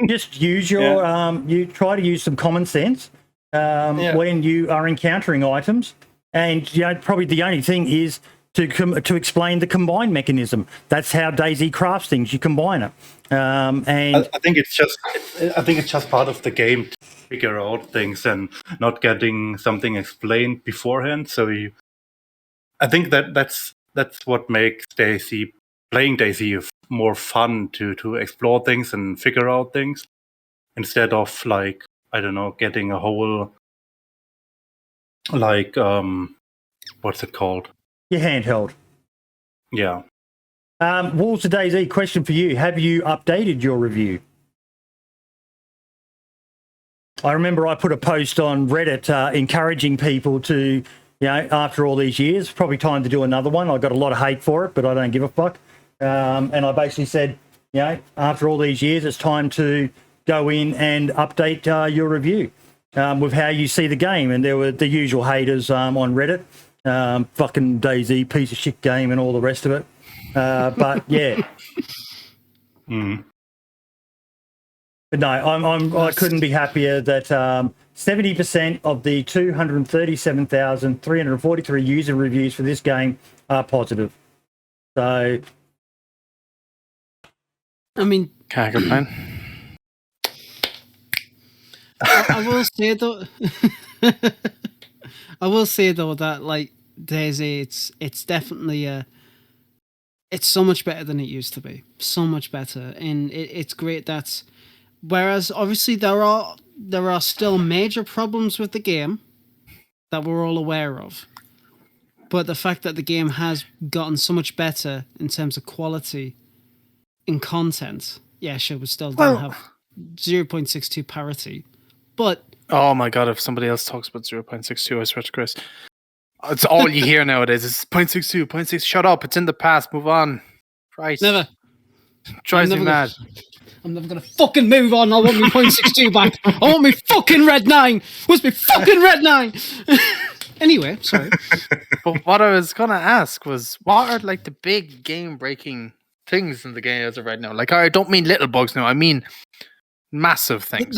S1: Just use your, you try to use some common sense when you are encountering items. And, probably the only thing is to explain the combine mechanism. That's how DayZ crafts things. You combine it. And
S3: I think it's just part of the game to figure out things and not getting something explained beforehand. So I think that's what makes playing DayZ more fun to explore things and figure out things instead of getting a whole what's it called?
S1: Your handheld.
S3: Yeah.
S1: Wolves of DayZ, question for you. Have you updated your review? I remember I put a post on Reddit encouraging people to, after all these years, probably time to do another one. I got a lot of hate for it, but I don't give a fuck. And I basically said, after all these years, it's time to go in and update your review with how you see the game. And there were the usual haters on Reddit. Fucking DayZ, piece of shit game and all the rest of it. But yeah. But no, I couldn't be happier that 70% of the 237,343 user reviews for this game are positive. So,
S4: I mean,
S2: can't complain.
S4: I will say though, that like DayZ, it's definitely a It's so much better than it used to be. So much better, and it's great that. Whereas obviously there are still major problems with the game that we're all aware of, but the fact that the game has gotten so much better in terms of quality in content, yeah, sure, we still don't have 0.62 parity, but
S2: Oh my god, if somebody else talks about 0.62, I swear to Chris. It's all you hear nowadays. It's 0.62, 0.6. Shut up, it's in the past, move on. Right.
S4: never.
S2: Drives me mad.
S4: I'm never gonna fucking move on. I want me 0.62 back. I want me fucking red 9. What's me fucking red 9? Anyway, sorry.
S2: But what I was gonna ask was, what are like the big game-breaking things in the game as of right now? Like, I don't mean little bugs now. I mean massive things.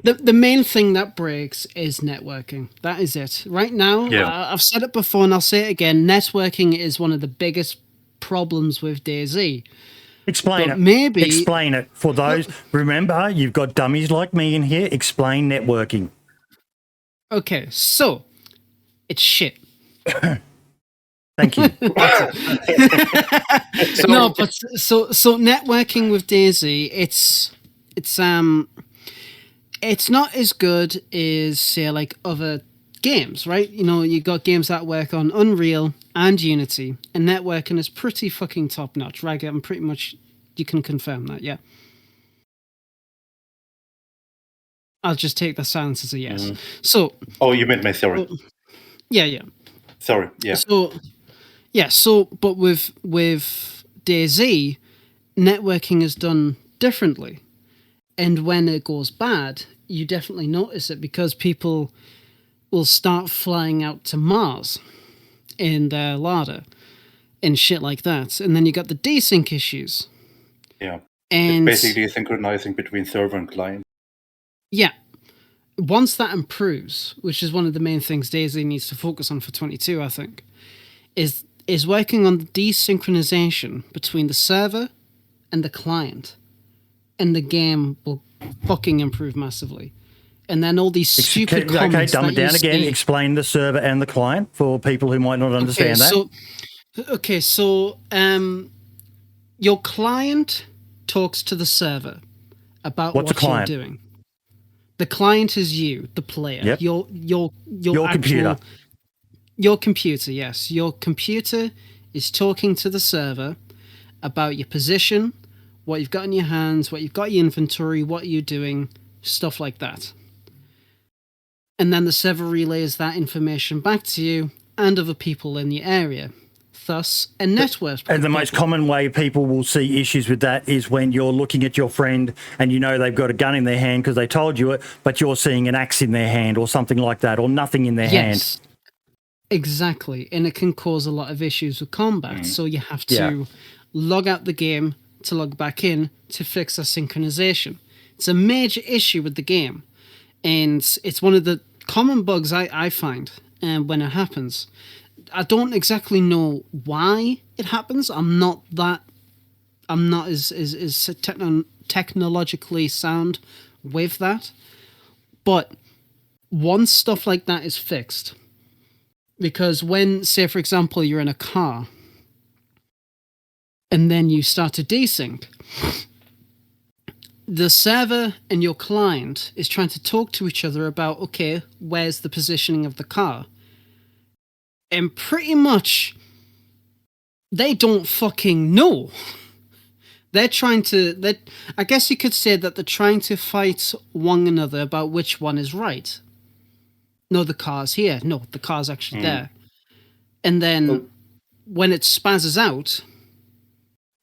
S4: The main thing that breaks is networking. That is it. Right now, I've said it before and I'll say it again. Networking is one of the biggest problems with DayZ.
S1: Explain
S4: But
S1: it.
S4: maybe-
S1: Explain it. For those, remember, you've got dummies like me in here. Explain networking.
S4: Okay, so it's shit.
S1: Thank you.
S4: So networking with DayZ, it's not as good as say like other games, right? You know, you got games that work on Unreal and Unity, and networking is pretty fucking top notch. RaG, I'm pretty much you can confirm that, yeah. I'll just take the silence as a yes.
S3: Mhm.
S4: So.
S3: Oh, you meant my sorry.
S4: Yeah.
S3: Sorry. Yeah.
S4: So but with DayZ, networking is done differently. And when it goes bad, you definitely notice it because people will start flying out to Mars in their larder and shit like that. And then you got the desync issues.
S3: Yeah.
S4: And
S3: It's basically synchronizing between server and client.
S4: yeah. Once that improves, which is one of the main things DayZ needs to focus on for 22, I think, is working on the desynchronization between the server and the client. And the game will fucking improve massively. And then all these stupid comments
S1: dumb it
S4: that you
S1: down again.
S4: see-
S1: Explain the server and the client for people who might not understand that.
S4: So your client talks to the server about
S1: What's a
S4: what
S1: client?
S4: you're doing. The client is you, the player.
S1: Yep.
S4: Your
S1: computer.
S4: Your computer, yes. Your computer is talking to the server about your position, what you've got in your hands, what you've got in your inventory, what you're doing, stuff like that. And then the server relays that information back to you and other people in the area. Thus, a network.
S1: And the most common way people will see issues with that is when you're looking at your friend and you know they've got a gun in their hand because they told you it, but you're seeing an axe in their hand or something like that, or nothing in their hand.
S4: Exactly. And it can cause a lot of issues with combat. So you have to log out the game to log back in to fix the synchronization. It's a major issue with the game. And it's one of the common bugs I find when it happens. I don't exactly know why it happens. I'm not as technologically sound with that. But once stuff like that is fixed, because when, say, for example, you're in a car and then you start to desync, the server and your client is trying to talk to each other about, okay, where's the positioning of the car? And pretty much, they don't fucking know. They're trying to, I guess you could say that they're trying to fight one another about which one is right. No, the car's here. No, the car's actually there. And then when it spazzes out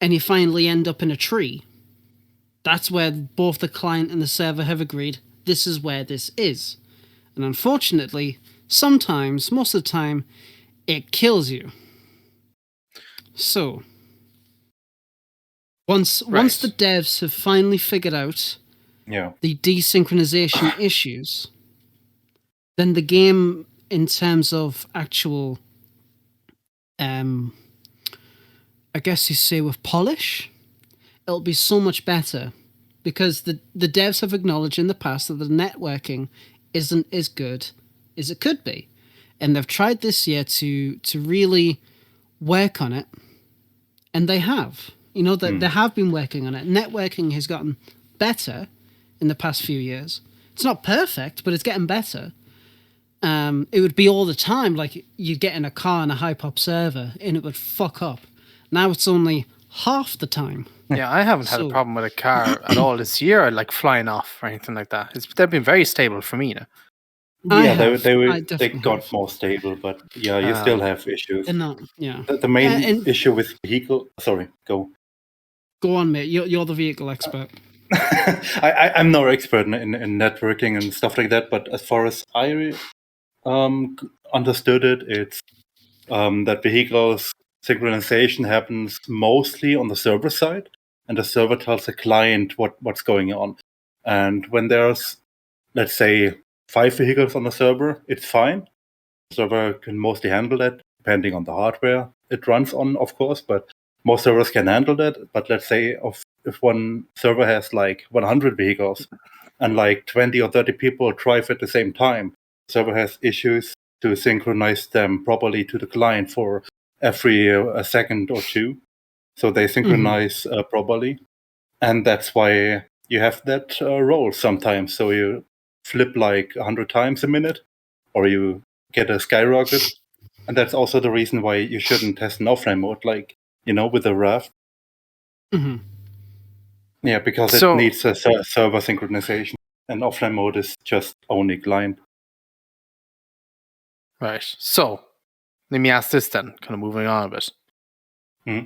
S4: and you finally end up in a tree, that's where both the client and the server have agreed this is where this is. And unfortunately, sometimes, most of the time, it kills you. So, once the devs have finally figured out the desynchronization issues, then the game, in terms of actual, I guess you say with polish, it'll be so much better, because the devs have acknowledged in the past that the networking isn't as good as it could be. And they've tried this year to really work on it And they have. You know, that they have been working on it. Networking has gotten better in the past few years. It's not perfect, but it's getting better. It would be all the time, like you'd get in a car and a high-pop server and it would fuck up. Now it's only half the time.
S2: Yeah, I haven't had a problem with a car at all this year, like flying off or anything like that. They've been very stable for me now.
S3: Yeah, they got more stable, but yeah, you still have issues.
S4: And not, yeah.
S3: The main issue with vehicle. Sorry, go.
S4: Go on, mate. You're the vehicle expert.
S3: I'm no expert in networking and stuff like that, but as far as I understood it, it's that vehicles synchronization happens mostly on the server side, and the server tells the client what's going on. And when there's, let's say, 5 vehicles on the server, it's fine. The server can mostly handle that, depending on the hardware it runs on, of course, but most servers can handle that. But let's say if one server has like 100 vehicles and like 20 or 30 people drive at the same time, the server has issues to synchronize them properly to the client for every a second or two. So they synchronize properly. And that's why you have that roll sometimes. So you flip like 100 times a minute, or you get a skyrocket. And that's also the reason why you shouldn't test an offline mode, like, with a Raft. Yeah, because it needs a server synchronization, and offline mode is just only client.
S2: Right. So, let me ask this then, kind of moving on a bit.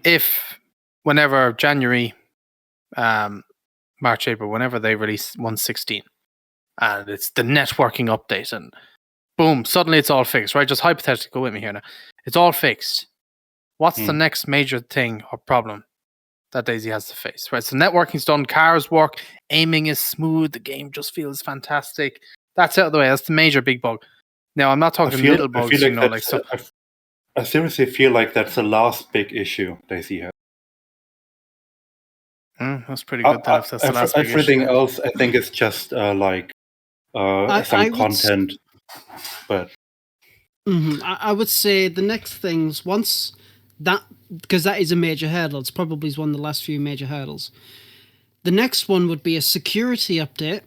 S2: If, whenever January, March, April, whenever they release 1.16, and it's the networking update, and boom, suddenly it's all fixed, right? Just hypothetically, go with me here now. It's all fixed. What's the next major thing or problem that DayZ has to face, right? So networking's done, cars work, aiming is smooth, the game just feels fantastic. That's out of the way. That's the major big bug. Now, I'm not talking little bugs,
S3: I seriously feel like that's the last big issue DayZ has.
S2: That's pretty good. That's the last big
S3: everything
S2: issue.
S3: else, I think, is just some content. But
S4: I would say the next things, once that, because that is a major hurdle, it's probably one of the last few major hurdles. The next one would be a security update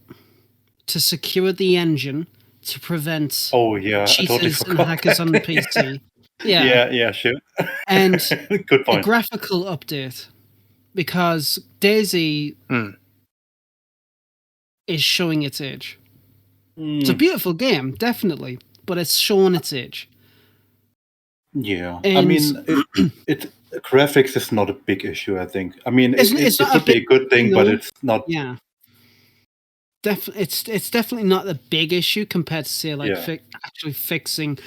S4: to secure the engine to prevent cheaters and hackers on the PC.
S3: Yeah, sure.
S4: And
S3: good point.
S4: A graphical update, because DayZ is showing its age. It's a beautiful game, definitely, but it's showing its age.
S3: Yeah, and I mean, graphics is not a big issue, I think. I mean, it would be a good thing, but it's not.
S4: Yeah. It's definitely not a big issue compared to, say, like actually fixing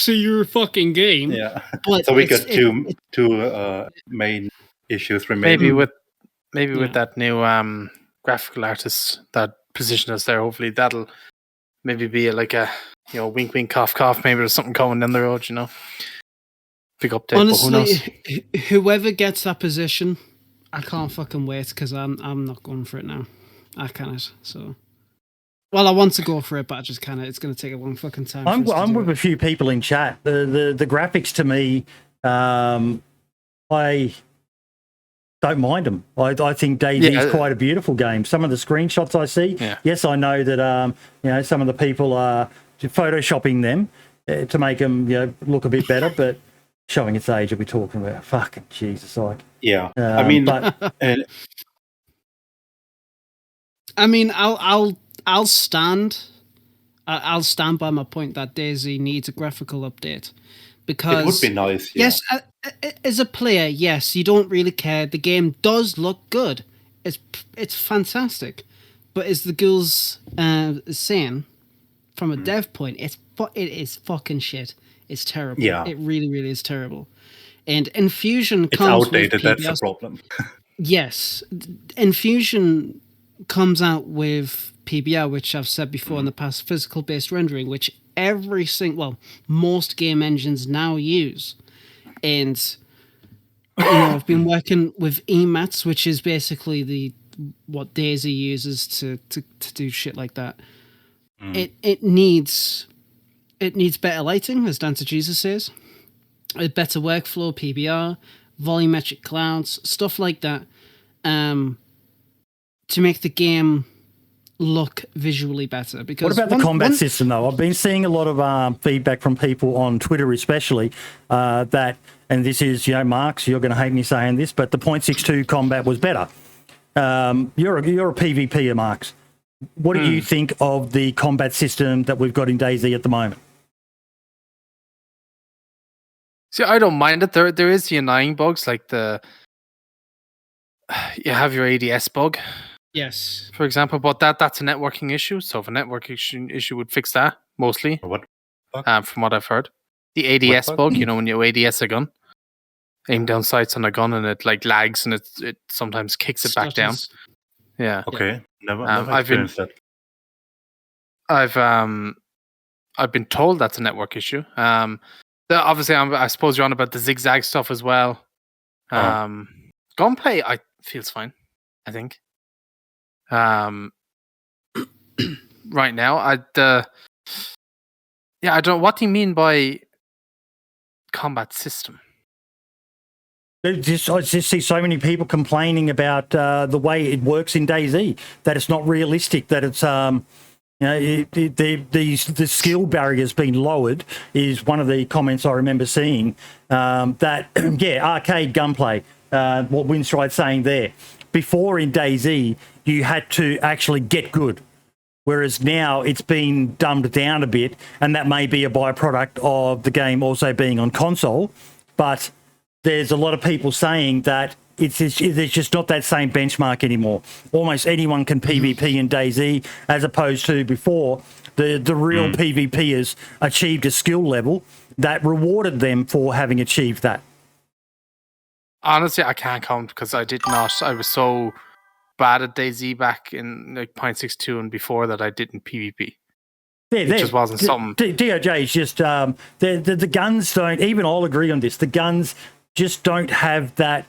S4: your fucking game.
S3: Yeah.
S4: But
S3: so we got two main issues remaining.
S2: Maybe with that new graphical artist that positioned us there, hopefully that'll maybe be like a wink wink cough cough. Maybe there's something coming down the road. Big update.
S4: Honestly, whoever gets that position, I can't fucking wait, because I'm not going for it now. I can't. So, well, I want to go for it, but I just can't. It's going to take a long fucking time.
S1: I'm with a few people in chat. The graphics to me, I don't mind them. I think DayZ is quite a beautiful game. Some of the screenshots I see, yes, I know that some of the people are photoshopping them to make them look a bit better, but showing its age, we're talking about fucking Jesus, like
S3: I mean,
S1: but.
S4: I mean, I'll stand by my point that DayZ needs a graphical update, because
S3: it would be nice.
S4: Yes, as a player, yes, you don't really care. The game does look good. It's fantastic, but as the girls saying, from a dev point, it is fucking shit. It's terrible.
S3: Yeah,
S4: it really, really is terrible. And Infusion
S3: it's
S4: comes
S3: outdated.
S4: With
S3: That's the problem.
S4: Yes, Infusion comes out with PBR, which I've said before in the past, physical-based rendering, which most game engines now use. And I've been working with EMATs, which is basically what DayZ uses to do shit like that. It needs better lighting, as DanceofJesus says, a better workflow, PBR. volumetric clouds, stuff like that, to make the game look visually better. Because
S1: what about the combat system, though? I've been seeing a lot of feedback from people on Twitter, especially that, and this is, Marks, you're going to hate me saying this, but the .62 combat was better. You're a PvPer, Marks. What do you think of the combat system that we've got in DayZ at the moment?
S2: See, I don't mind it. There is the annoying bugs, like you have your AEST bug.
S4: Yes.
S2: For example, but that's a networking issue. So if a networking issue would fix that, mostly.
S3: What?
S2: From what I've heard. The AEST bug, when you AES a gun, aim down sights on a gun and it like lags and it sometimes kicks it back down. Yeah.
S3: Okay. Never experienced that.
S2: I've been told that's a network issue. Obviously, I suppose you're on about the zigzag stuff as well. Gunplay, feels fine, I think. Right now, I don't know. What do you mean by combat system?
S1: I just see so many people complaining about the way it works in DayZ, that it's not realistic, that it's the skill barrier's been lowered is one of the comments I remember seeing. Arcade gunplay, what Winstride's saying there. Before in DayZ, you had to actually get good, whereas now it's been dumbed down a bit, and that may be a byproduct of the game also being on console, but there's a lot of people saying that it's just not that same benchmark anymore. Almost anyone can PvP in DayZ, as opposed to before, the real PvPers achieved a skill level that rewarded them for having achieved that.
S2: Honestly, I can't count because I did not. I was so bad at DayZ back in like .62 and before that I didn't PvP. It just wasn't something.
S1: DOJ is just the guns don't. Even I'll agree on this. The guns just don't have that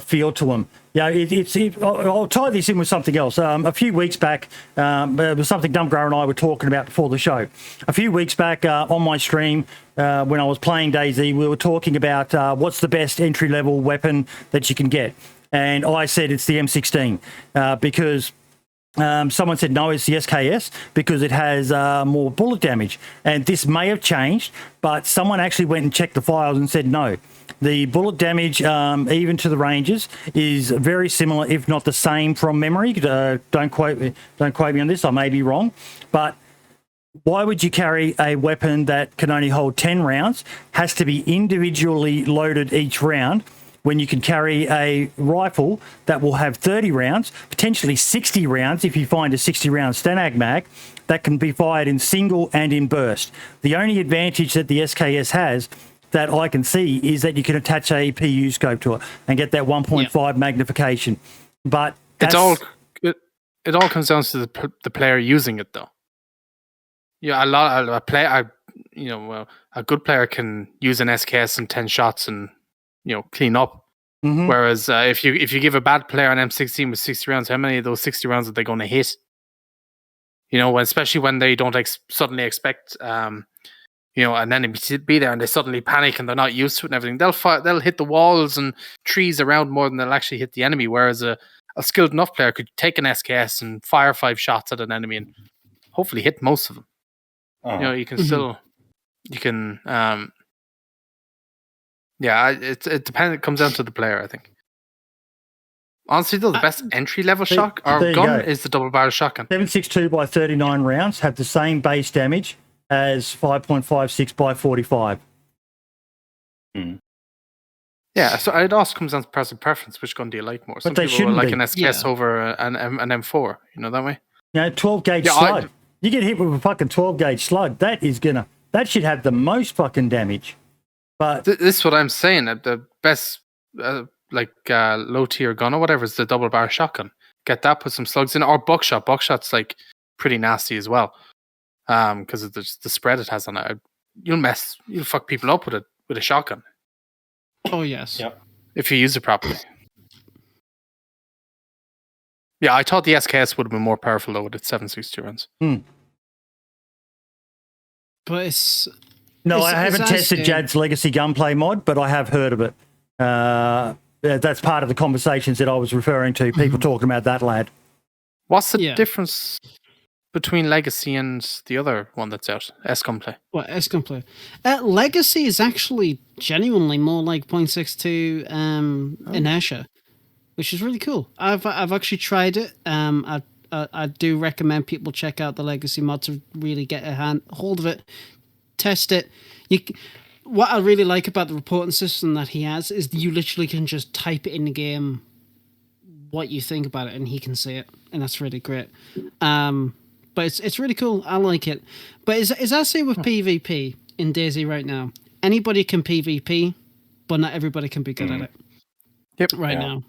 S1: feel to them. I'll tie this in with something else. A few weeks back, it was something Dumbgrower and I were talking about before the show. A few weeks back on my stream, when I was playing DayZ, we were talking about what's the best entry-level weapon that you can get. And I said it's the M16 because someone said no, it's the SKS because it has more bullet damage. And this may have changed, but someone actually went and checked the files and said no. The bullet damage, even to the ranges, is very similar, if not the same, from memory. Don't quote me on this. I may be wrong, but why would you carry a weapon that can only hold 10 rounds? Has to be individually loaded each round, when you can carry a rifle that will have 30 rounds, potentially 60 rounds if you find a 60-round Stanag mag that can be fired in single and in burst. The only advantage that the SKS has that I can see is that you can attach a PU scope to it and get that 1.5 magnification. But
S2: it all comes down to the player using it, though. Yeah, a good player can use an SKS in 10 shots and clean up. Mm-hmm. Whereas if you give a bad player an M16 with 60 rounds, how many of those 60 rounds are they going to hit? Especially when they don't suddenly expect an enemy to be there and they suddenly panic and they're not used to it and everything. They'll hit the walls and trees around more than they'll actually hit the enemy. Whereas a skilled enough player could take an SKS and fire 5 shots at an enemy and hopefully hit most of them. You can still, you can. It depends. It comes down to the player, I think. Honestly, though, the best entry-level gun is the double-barrel shotgun.
S1: 7.62 by 39 rounds have the same base damage as 5.56 by 45.
S2: Yeah, so it also comes down to personal preference. Which gun do you like more? Some
S1: but
S2: people like an SKS over an M4. That way.
S1: 12-gauge slug. You get hit with a fucking 12-gauge slug. That should have the most fucking damage. But
S2: this is what I'm saying. The best, low-tier gun or whatever is the double-barrel shotgun. Get that, put some slugs in, or buckshot. Buckshot's pretty nasty as well, because of the spread it has on it. You'll fuck people up with a shotgun.
S4: Oh yes.
S2: Yeah. If you use it properly. Yeah, I thought the SKS would have been more powerful though with its 7.62 rounds.
S4: But
S1: I haven't tested Jad's Legacy Gunplay mod, but I have heard of it. That's part of the conversations that I was referring to. People talking about that lad.
S2: What's the difference between Legacy and the other one that's out, Escomplay?
S4: What, Escomplay? Legacy is actually genuinely more like 0.62 inertia, which is really cool. I've actually tried it. I do recommend people check out the Legacy mod to really get a hold of it, test it. What I really like about the reporting system that he has is you literally can just type it in the game what you think about it and he can see it, and that's really great. But it's really cool. I like it. But as I say with PvP in DayZ right now, anybody can PvP, but not everybody can be good at it.
S2: Yep.
S4: Right now.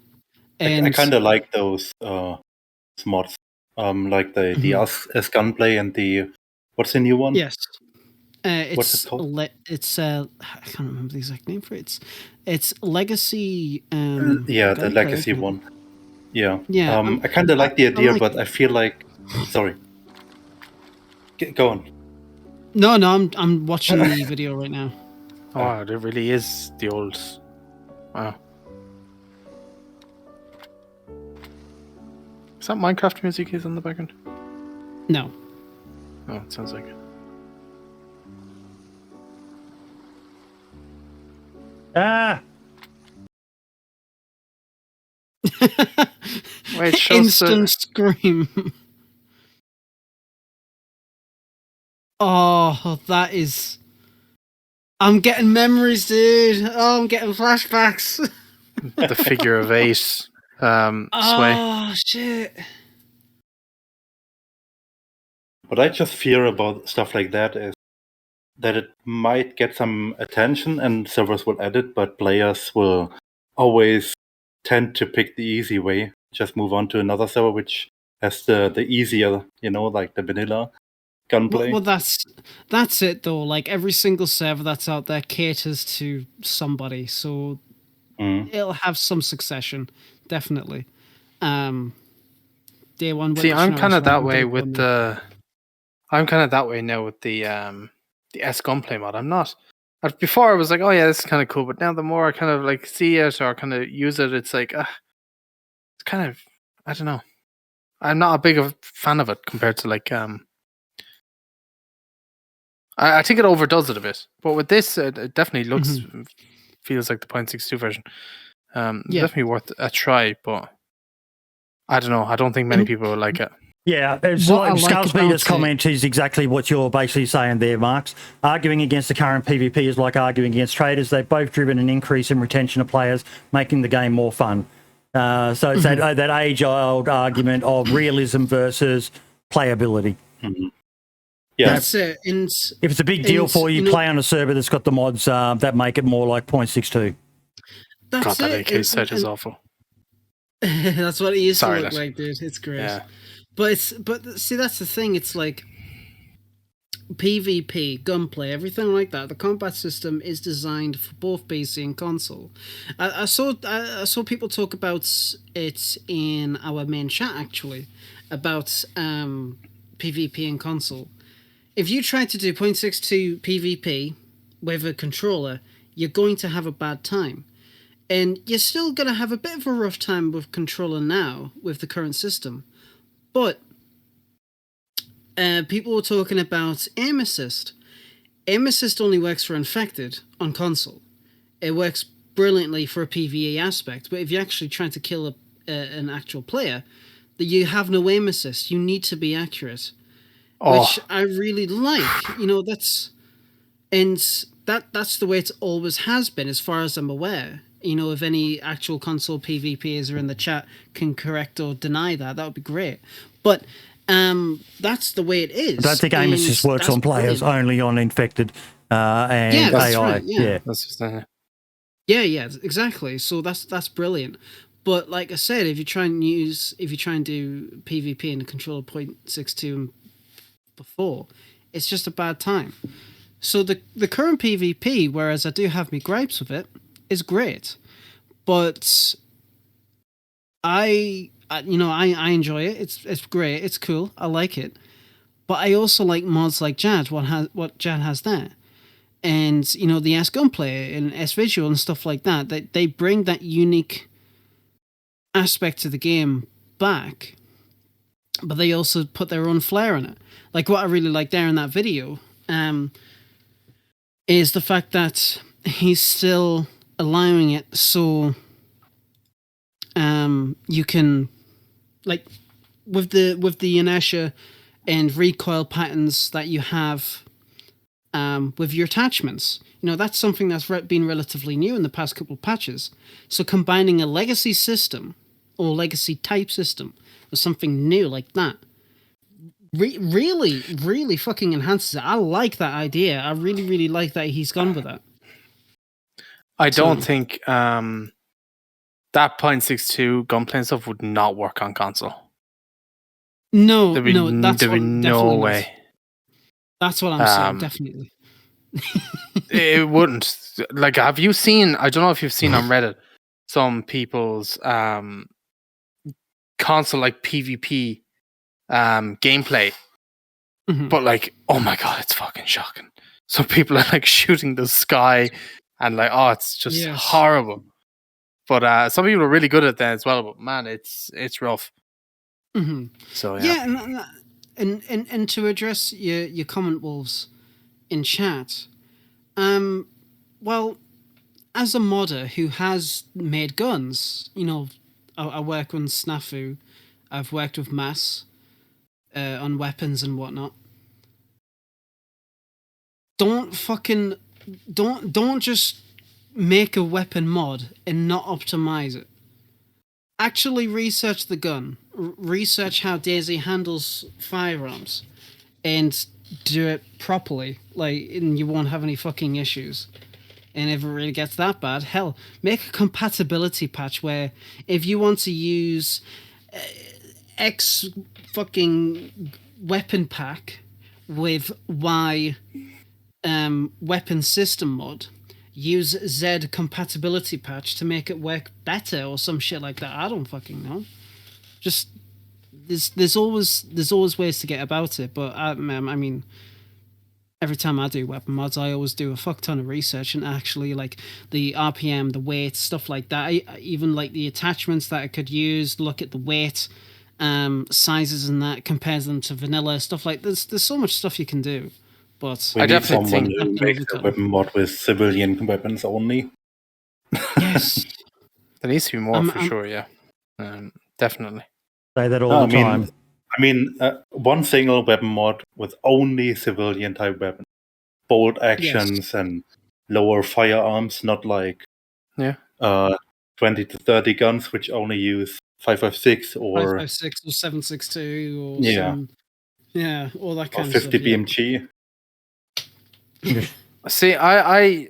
S3: And I kind of like those mods, like the as gunplay and the what's the new one?
S4: Yes.
S3: What's it called?
S4: I can't remember the exact name for it. It's Legacy.
S3: The Legacy one. Yeah.
S4: Yeah.
S3: I kind of like the idea, but I feel like, sorry. Go on.
S4: No, I'm watching the video right now.
S2: Oh, it really is the old. Wow. Is that Minecraft music is on the background?
S4: No.
S2: Oh, it sounds like it. Wait,
S4: instant scream. Oh, that is. I'm getting memories, dude. Oh, I'm getting flashbacks.
S2: The figure of 8 sway.
S4: Oh, shit.
S3: What I just fear about stuff like that is that it might get some attention and servers will add it, but players will always tend to pick the easy way. Just move on to another server which has the easier, like the vanilla gunplay.
S4: Well, that's it though. Like every single server that's out there caters to somebody, so it'll have some succession, definitely. Day one.
S2: See, I'm kind of that way with the. I'm kind of that way now with the S gunplay mod. I'm not. Before I was like, oh yeah, this is kind of cool, but now the more I kind of like see it or kind of use it, it's like, it's kind of, I don't know. I'm not a big fan of it compared to like I think it overdoes it a bit, but with this, it definitely looks feels like the 0.62 version. Definitely worth a try, but I don't know. I don't think many people will like it.
S1: Yeah, Skullspeeder's comment is exactly what you're basically saying there, Marks. Arguing against the current PvP is like arguing against traders. They've both driven an increase in retention of players, making the game more fun. So it's that age-old argument of realism versus playability.
S3: Mm-hmm. Yeah,
S4: that's it.
S1: If it's a big deal for you, play on a server that's got the mods that make it more like 0.62.
S2: God, that AK set is awful.
S4: That's what it used to look like, dude. It's great. Yeah. But see, that's the thing. It's like PvP, gunplay, everything like that. The combat system is designed for both PC and console. I saw people talk about it in our main chat actually about PvP and console. If you try to do 0.62 PvP with a controller, you're going to have a bad time. And you're still going to have a bit of a rough time with controller now with the current system. But people were talking about aim assist. Aim assist only works for infected on console. It works brilliantly for a PvE aspect, but if you're actually trying to kill an actual player, you have no aim assist. You need to be accurate, which I really like. That's the way it always has been, as far as I'm aware. If any actual console PvPers are in the chat can correct or deny that would be great. But that's the way it is.
S1: I don't think aim assist works on players, only on infected and AI.
S4: Right,
S1: yeah.
S2: That's just
S4: Yeah, exactly. So that's brilliant. But like I said, if you try and do PvP in a controller 0.62 and before, it's just a bad time. So the current PvP, whereas I do have my gripes with it, is great, but I enjoy it. It's great. It's cool. I like it, but I also like mods like Jad. What Jad has there, and you know the AEST gunplay and AEST visual and stuff like that. They bring that unique aspect to the game back, but they also put their own flair in it. Like what I really like there in that video is the fact that he's still allowing it so you can, like, with the inertia and recoil patterns that you have with your attachments. You know, that's something that's been relatively new in the past couple of patches. So combining a legacy system or legacy type system with something new like that really fucking enhances it. I like that idea. I really like that he's gone with that.
S2: I don't think that .62 gunplay and stuff would not work on console.
S4: No,
S2: There'd be no way.
S4: That's what I'm saying, definitely.
S2: It wouldn't. Like, have you seen, I don't know if you've seen on Reddit, some people's console like PvP gameplay, but like, oh my god, it's fucking shocking. Some people are like shooting the sky and like, oh, it's just horrible. But some people are really good at that as well. But man, it's rough.
S4: Mm-hmm.
S2: So
S4: and to address your comment, Wolves, in chat, well, as a modder who has made guns, you know, I work on Snafu, I've worked with Mass on weapons and whatnot. Don't just make a weapon mod and not optimize it. Actually research the gun, research how DayZ handles firearms, and do it properly, like, and you won't have any fucking issues. And if it really gets that bad, hell, make a compatibility patch where if you want to use X fucking weapon pack with Y weapon system mod, use Z compatibility patch to make it work better or some shit like that. I don't fucking know. Just there's always ways to get about it. But I mean, every time I do weapon mods, I always do a fuck ton of research and actually like the RPM, the weight, stuff like that. I even like the attachments that I could use. Look at the weight, sizes, and that compares them to vanilla stuff. Like there's so much stuff you can do. But
S3: we need someone who makes a weapon mod with civilian weapons only.
S4: Yes,
S2: there needs to be more for sure. Yeah, definitely.
S1: Say that all the time.
S3: I mean, one single weapon mod with only civilian type weapons, bolt actions and lower firearms, not like 20 to 30 guns which only use 5.56 or
S4: 5.56 or 7.62 or all that kind
S3: or
S4: of
S3: 50
S4: stuff.
S3: BMG.
S2: See, I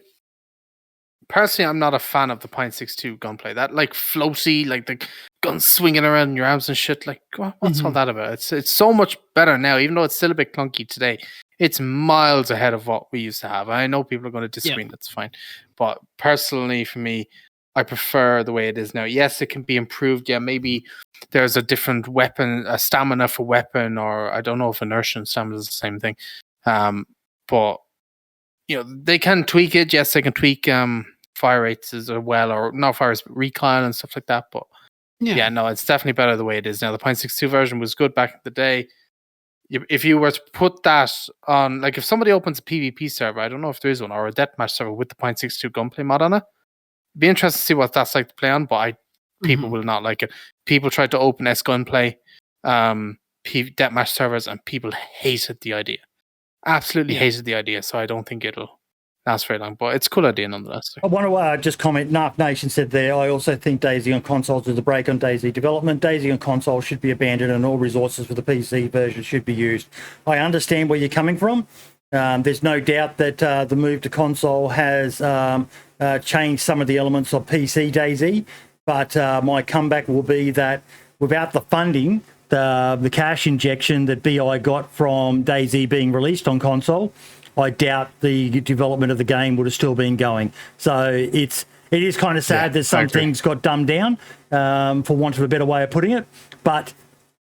S2: personally, I'm not a fan of the .62 gunplay. That like floaty, like the gun swinging around in your arms and shit. Like, what's all that about? It's so much better now, even though it's still a bit clunky today. It's miles ahead of what we used to have. I know people are going to disagree. That's fine, but personally, for me, I prefer the way it is now. Yes, it can be improved. Yeah, maybe there's a different weapon, a stamina for weapon, or I don't know if inertia and stamina is the same thing. But you know, they can tweak it. Yes, they can tweak fire rates as well, or not fire rates, but recoil and stuff like that. But no, it's definitely better the way it is now. The .62 version was good back in the day. If you were to put that on, like if somebody opens a PvP server, I don't know if there is one, or a deathmatch server with the .62 gunplay mod on it, it'd be interesting to see what that's like to play on, but people will not like it. People tried to open S gunplay deathmatch servers, and people hated the idea. Absolutely hated the idea, so I don't think it'll last very long, but it's a cool idea nonetheless.
S1: I want to just comment, Narc Nation said there, I also think DayZ on consoles is a break on DayZ development. DayZ on console should be abandoned and all resources for the PC version should be used. I understand where you're coming from. There's no doubt that the move to console has changed some of the elements of PC DayZ, but my comeback will be that without the funding, the cash injection that BI got from DayZ being released on console, I doubt the development of the game would have still been going. So it is kind of sad that some things got dumbed down, for want of a better way of putting it. But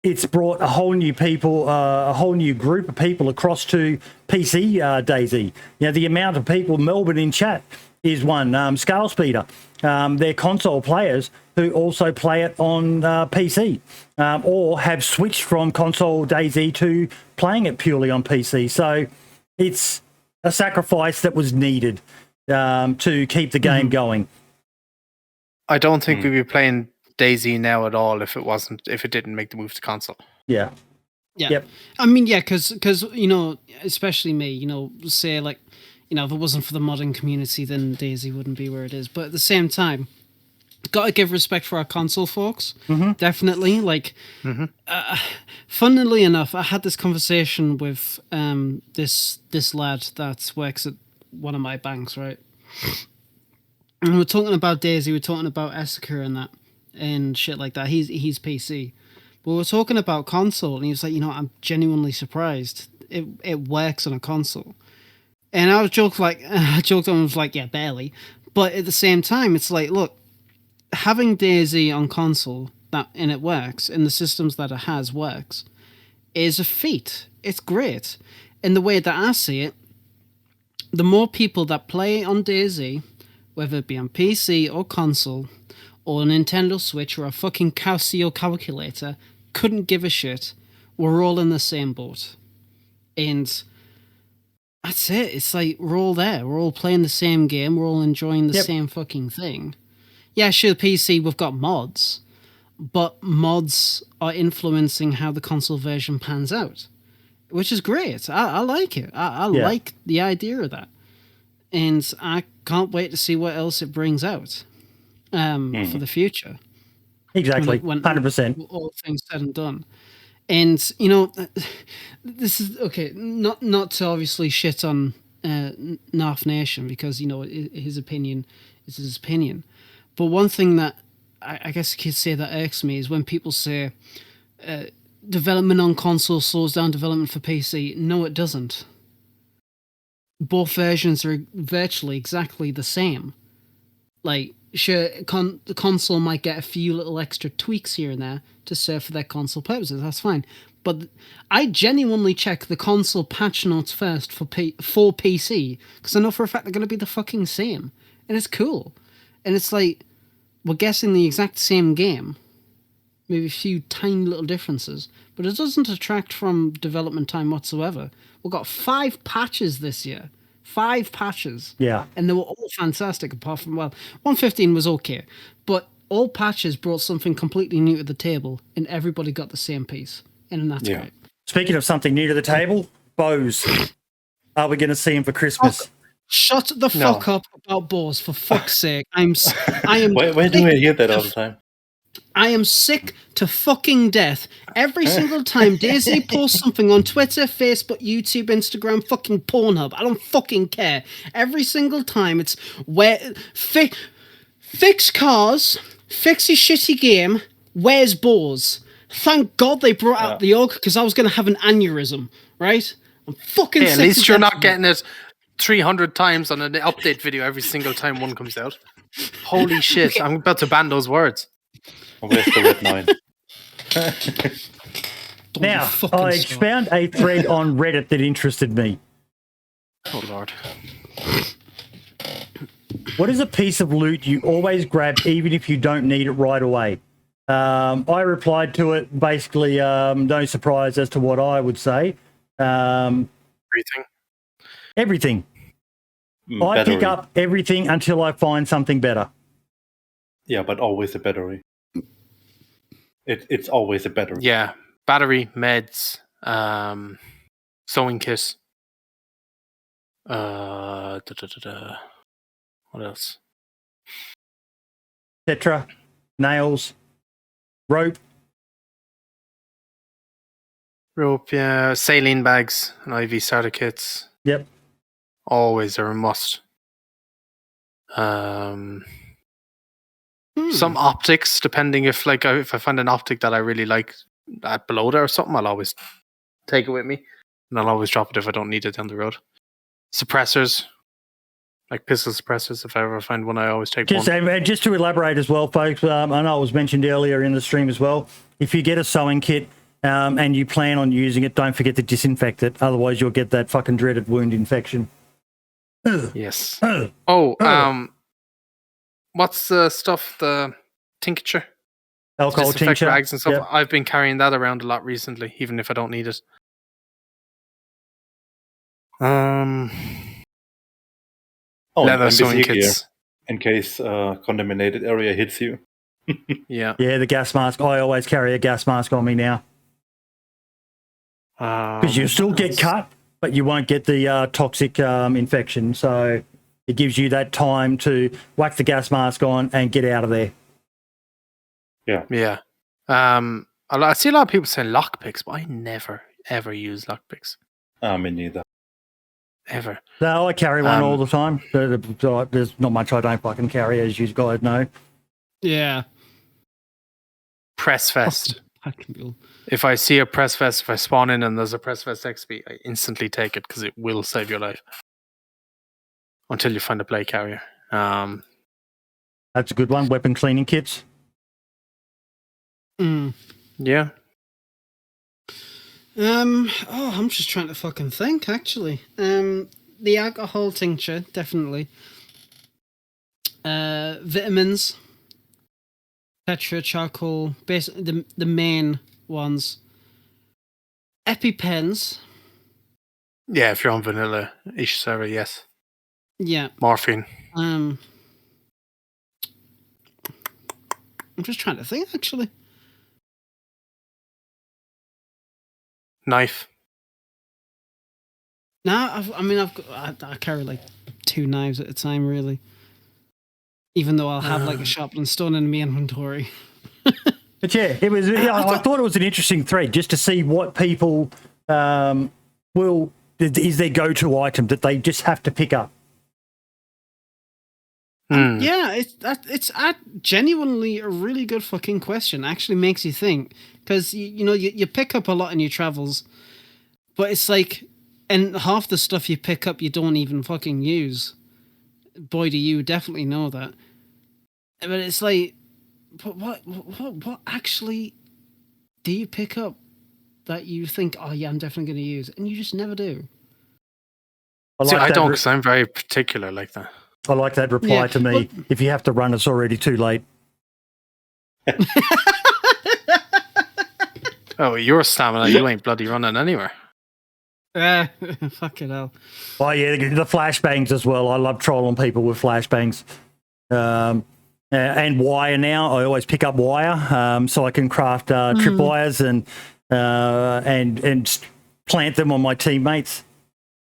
S1: it's brought a whole new group of people across to PC DayZ. The amount of people, Melbourne in chat is one, Scale Speeder. They're console players who also play it on PC or have switched from console DayZ to playing it purely on PC. So it's a sacrifice that was needed to keep the game going.
S2: I don't think we'd be playing DayZ now at all if it didn't make the move to console.
S1: Yeah. Yep.
S4: I mean, because especially me, say like, if it wasn't for the modding community, then DayZ wouldn't be where it is. But at the same time, got to give respect for our console folks. Definitely. Like, funnily enough, I had this conversation with this lad that works at one of my banks, right? And we're talking about DayZ, we're talking about Essica and that, and shit like that. He's PC. But we're talking about console, and he was like, I'm genuinely surprised. It works on a console. And I joked on him, was like, yeah, barely. But at the same time, it's like, look, having DayZ on console and it works, and the systems that it has works, is a feat. It's great. And the way that I see it, the more people that play on DayZ, whether it be on PC or console, or a Nintendo Switch or a fucking Casio calculator, couldn't give a shit. We're all in the same boat. And that's it. It's like, we're all there. We're all playing the same game. We're all enjoying the same fucking thing. Yeah, sure, PC, we've got mods, but mods are influencing how the console version pans out, which is great. I like it. I like the idea of that. And I can't wait to see what else it brings out for the future.
S1: Exactly,
S4: when
S1: 100%.
S4: All things said and done. And, this is, okay, not to obviously shit on Narf Nation, because, his opinion is his opinion. But one thing that I guess you could say that irks me is when people say development on console slows down development for PC. No, it doesn't. Both versions are virtually exactly the same. Like, sure, the console might get a few little extra tweaks here and there to serve for their console purposes. That's fine. But I genuinely check the console patch notes first for PC, because I know for a fact they're going to be the fucking same. And it's cool. And it's like, we're guessing the exact same game. Maybe a few tiny little differences. But it doesn't detract from development time whatsoever. We've got 5 patches this year. 5 patches.
S1: Yeah.
S4: And they were all fantastic, apart from, 1.15 was okay. But all patches brought something completely new to the table, and everybody got the same piece. And that's great.
S1: Speaking of something new to the table, bows. Are we going to see him for Christmas?
S4: Shut the fuck up about bows, for fuck's sake. I am.
S3: Where do we hear that all the time?
S4: I am sick to fucking death. Every single time DayZ posts something on Twitter, Facebook, YouTube, Instagram, fucking Pornhub, I don't fucking care. Every single time it's fix cars, fix your shitty game, where's bows? Thank God they brought out the Orc, because I was going to have an aneurysm, right? I'm fucking sick.
S2: At least you're not getting it 300 times on an update video every single time one comes out. Holy shit, I'm about to ban those words.
S3: Where's the red 9?
S1: Now, I found a thread on Reddit that interested me.
S2: Oh, Lord.
S1: What is a piece of loot you always grab even if you don't need it right away? I replied to it, basically, no surprise as to what I would say. Everything. I pick up everything until I find something better.
S3: Yeah, but always a battery. It's always a battery.
S2: Yeah, battery, meds, sewing kit. What else?
S1: Tetra, nails, rope.
S2: Rope, yeah. Saline bags and IV starter kits.
S1: Yep.
S2: Always are a must. Some optics, depending if I find an optic that I really like at below there or something, I'll always take it with me. And I'll always drop it if I don't need it down the road. Suppressors, like pistol suppressors, if I ever find one, I always take one.
S1: Just to elaborate as well, folks, I know it was mentioned earlier in the stream as well, if you get a sewing kit, and you plan on using it, don't forget to disinfect it. Otherwise, you'll get that fucking dreaded wound infection.
S2: Yes. What's the stuff? The tincture?
S1: Alcohol
S2: Disinfect
S1: tincture.
S2: rags and stuff.
S1: Yep.
S2: I've been carrying that around a lot recently, even if I don't need it. Leather sewing
S3: NBC gear,
S2: kits.
S3: in case contaminated area hits you.
S2: Yeah.
S1: Yeah, the gas mask. I always carry a gas mask on me now. Because you still get cut, but you won't get the toxic infection. So it gives you that time to whack the gas mask on and get out of there.
S2: Yeah. I see a lot of people saying lockpicks, but I never, ever use lockpicks.
S3: Me neither.
S2: Ever.
S1: No, I carry one all the time. There's not much I don't fucking carry, as you guys know.
S4: Yeah.
S2: Press Fest.
S4: Fucking cool.
S2: If I see a Press Fest, if I spawn in and there's a Press Fest XP, I instantly take it because it will save your life. Until you find a plate carrier.
S1: That's a good one. Weapon cleaning kits.
S2: Yeah.
S4: I'm just trying to fucking think, actually. The alcohol tincture, definitely. Vitamins. Petra, charcoal, basically the main ones. EpiPens.
S2: Yeah, if you're on vanilla-ish server, yes.
S4: Yeah.
S2: Morphine.
S4: I'm just trying to think, actually.
S2: Knife.
S4: No, I carry like 2 knives at a time, really. Even though I'll have like a sharpening stone in my inventory.
S1: But yeah, it was. I thought it was an interesting thread just to see what people is their go-to item that they just have to pick up.
S4: Yeah, it's genuinely a really good fucking question. Actually makes you think, because you pick up a lot in your travels, but it's like, and half the stuff you pick up you don't even fucking use. Boy, do you definitely know that. But it's like, but what actually do you pick up that you think, oh yeah, I'm definitely going to use, and you just never do?
S2: I don't, because I'm very particular like that.
S1: I like that reply to me. If you have to run, it's already too late.
S2: Oh, your stamina, you ain't bloody running anywhere.
S4: Fucking hell.
S1: Oh yeah, the flashbangs as well. I love trolling people with flashbangs. And wire now. I always pick up wire so I can craft tripwires and plant them on my teammates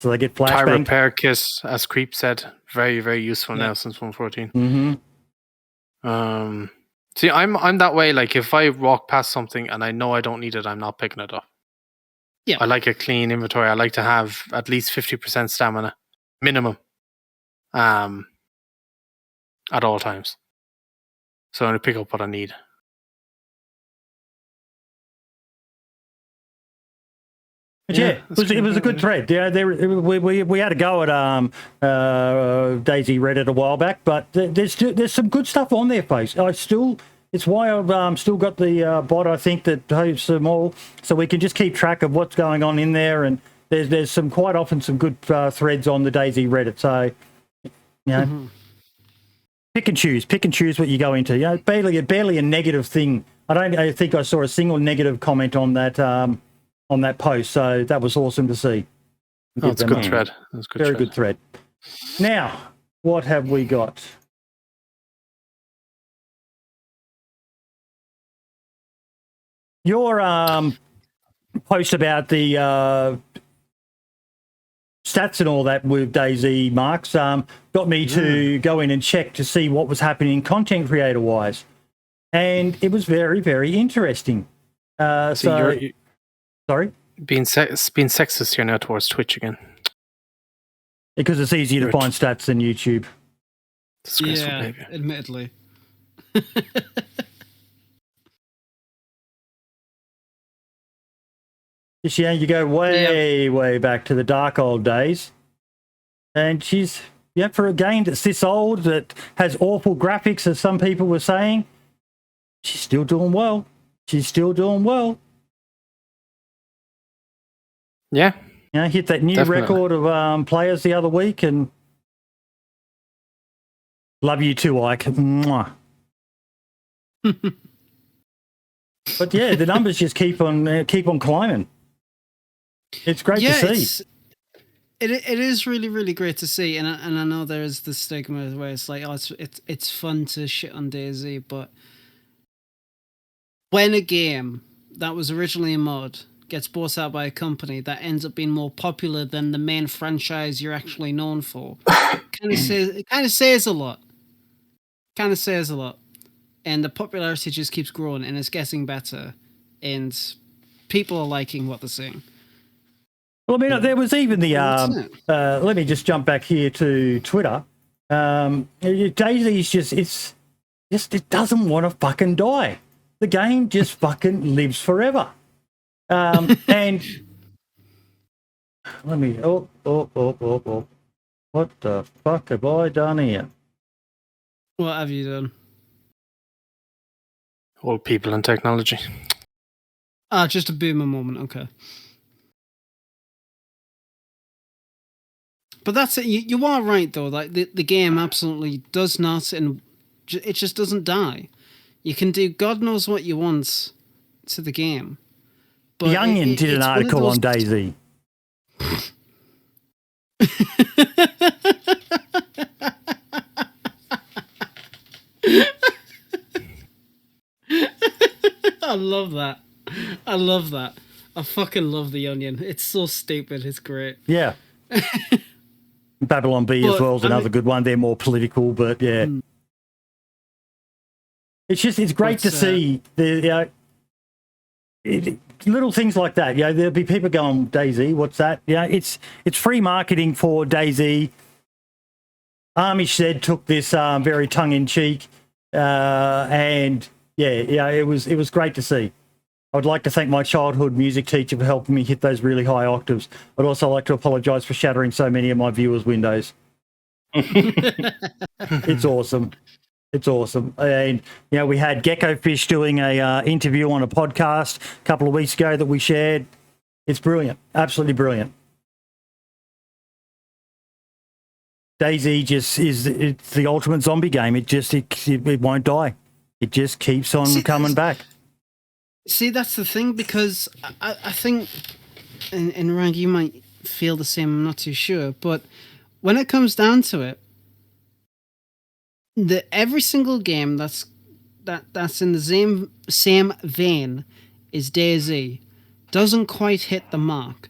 S1: so they get flashbanged.
S2: Tire repair kit, as Creep said, very, very useful now since 1.14. See, I'm that way. Like, if I walk past something and I know I don't need it, I'm not picking it up.
S4: Yeah,
S2: I like a clean inventory. I like to have at least 50% stamina minimum, at all times. So I'm going to pick up what I need.
S1: But yeah, it was a good thread. Yeah, we had a go at DayZ Reddit a while back, but there's some good stuff on there, folks. It's why I've still got the bot, I think, that hosts them all, so we can just keep track of what's going on in there. And there's some quite often some good threads on the DayZ Reddit. So pick and choose what you go into. Barely a negative thing. I think I saw a single negative comment on that post, so that was awesome to see.
S2: Oh, it's a good thread.
S1: Very good thread. Now, what have we got? Your post about the stats and all that with DayZ Marks got me to go in and check to see what was happening content creator wise, and it was very, very interesting. Sorry,
S2: being sexist here now towards Twitch again,
S1: because it's easier to find stats than YouTube.
S2: Disgraceful behavior.
S4: Admittedly.
S1: Yeah, you go way back to the dark old days. And she's, for a game that's this old, that has awful graphics, as some people were saying, she's still doing well.
S2: Yeah.
S1: You know, hit that new
S2: Definitely.
S1: record of players the other week, and love you too, Ike. Mwah. But yeah, the numbers just keep on climbing. It's great to see.
S4: It is really, really great to see, and I know there is the stigma where it's like, oh, it's fun to shit on DayZ, but when a game that was originally a mod gets bought out by a company that ends up being more popular than the main franchise you're actually known for, it kind of says a lot. Kind of says a lot, and the popularity just keeps growing, and it's getting better, and people are liking what they're seeing.
S1: Well, I mean, there was even the. Let me just jump back here to Twitter. DayZ's it doesn't want to fucking die. The game just fucking lives forever. And let me. Oh! What the fuck have I done here?
S4: What have you done?
S2: Old people and technology.
S4: Just a boomer moment. Okay. But that's it. You are right, though. Like the game absolutely does not, and it just doesn't die. You can do God knows what you want to the game. But
S1: The Onion did an article on DayZ. I love that. I fucking love The Onion. It's so stupid. It's great. Yeah. Babylon B as well is another good one. They're more political, but yeah. It's great to see the little things like that. There'll be people going, DayZ, what's that? It's free marketing for DayZ. Amish said took this very tongue in cheek, and it was great to see. I'd like to thank my childhood music teacher for helping me hit those really high octaves. I'd also like to apologise for shattering so many of my viewers' windows. It's awesome. It's awesome. And, we had Gecko Fish doing a interview on a podcast a couple of weeks ago that we shared. It's brilliant. Absolutely brilliant. DayZ it's the ultimate zombie game. It won't die. It just keeps on coming back.
S4: See, that's the thing, because I think, and RaG, you might feel the same, I'm not too sure, but when it comes down to it, every single game that's in the same vein as DayZ doesn't quite hit the mark.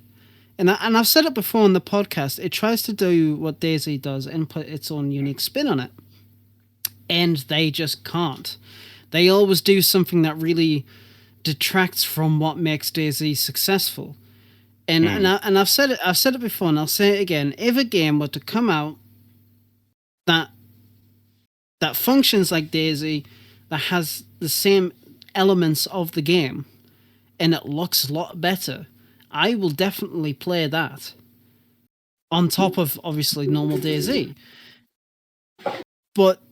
S4: And I've said it before on the podcast, it tries to do what DayZ does and put its own unique spin on it. And they just can't. They always do something that really detracts from what makes DayZ successful. And I've said it before, and I'll say it again. If a game were to come out that functions like DayZ, that has the same elements of the game, and it looks a lot better, I will definitely play that on top of obviously normal DayZ. But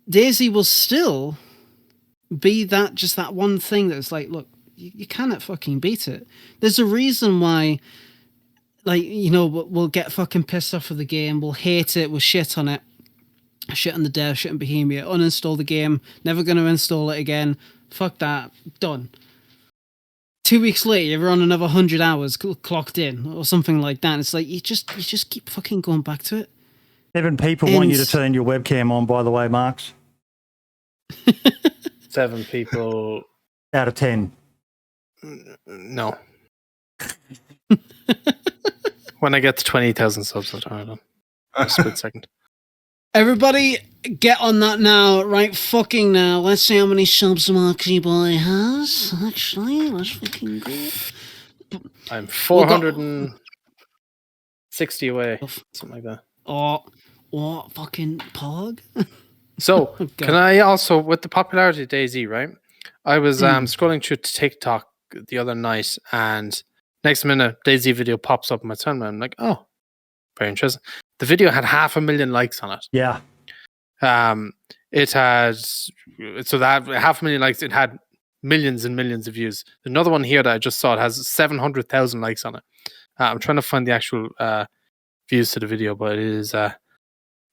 S4: DayZ will still be that one thing that's like, look, you cannot fucking beat it. There's a reason why, we'll get fucking pissed off with the game, we'll hate it, we'll shit on it, shit on the dev, shit on Behemoth, uninstall the game, never going to install it again, fuck that, done. 2 weeks later, you're on another 100 hours clocked in, or something like that. It's like, you just keep fucking going back to it.
S1: 7 people want you to turn your webcam on, by the way, Marks.
S2: 7 people
S1: out of 10.
S2: No. When I get to 20,000 subs, I'll turn it on. A split second.
S4: Everybody, get on that now, right fucking now. Let's see how many subs Marky Boy has. Actually, let's fucking go.
S2: I'm 460 away, something like that.
S4: Oh, what fucking pog?
S2: So, can I also, with the popularity of DayZ, right? I was scrolling through TikTok the other night, and next minute, DayZ video pops up on my timeline. I'm like, oh, very interesting. The video had 500,000 likes on it.
S1: Yeah.
S2: It had, so that 500,000 likes, it had millions and millions of views. Another one here that I just saw, it has 700,000 likes on it. I'm trying to find the actual views to the video, but it is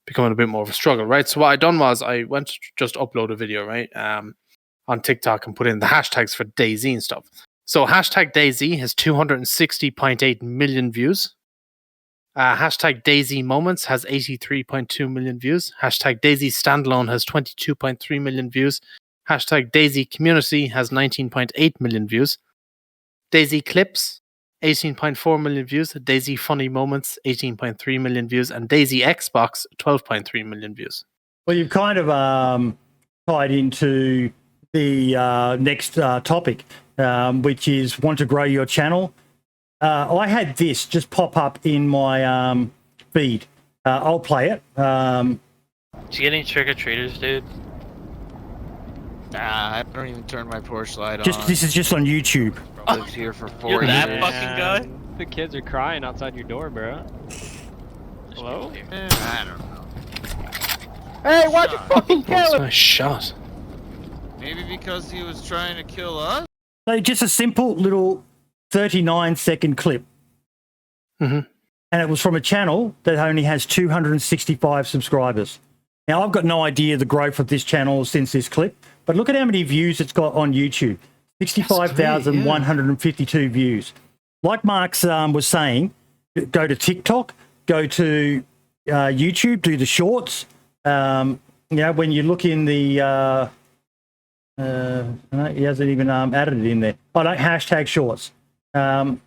S2: becoming a bit more of a struggle, right? So what I done was I went to just upload a video, right, on TikTok and put in the hashtags for DayZ and stuff. So hashtag DayZ has 260.8 million views. Hashtag DayZ Moments has 83.2 million views. Hashtag DayZ Standalone has 22.3 million views. Hashtag DayZ Community has 19.8 million views. DayZ Clips, 18.4 million views. DayZ Funny Moments, 18.3 million views. And DayZ Xbox, 12.3 million views.
S1: Well, you've kind of tied into the next topic, which is want to grow your channel. I had this just pop up in my feed. I'll play it.
S5: Did you get any trick-or-treaters, dude?
S6: Nah, I don't even turn my porch light
S1: on. This is just on YouTube.
S6: Lived here for 4
S5: You're
S6: years.
S5: that fucking guy?
S7: The kids are crying outside your door, bro. Hello?
S6: I don't know.
S7: Hey, why'd you fucking kill
S2: That's
S7: him?
S2: my shot.
S6: Maybe because he was trying to kill us?
S1: So just a simple little 39-second clip.
S2: Mm-hmm.
S1: And it was from a channel that only has 265 subscribers. Now, I've got no idea the growth of this channel since this clip, but look at how many views it's got on YouTube. 65,152 views. Like Mark's was saying, go to TikTok, go to YouTube, do the shorts. When you look in the... he hasn't even added it in there. Oh, no, hashtag shorts. And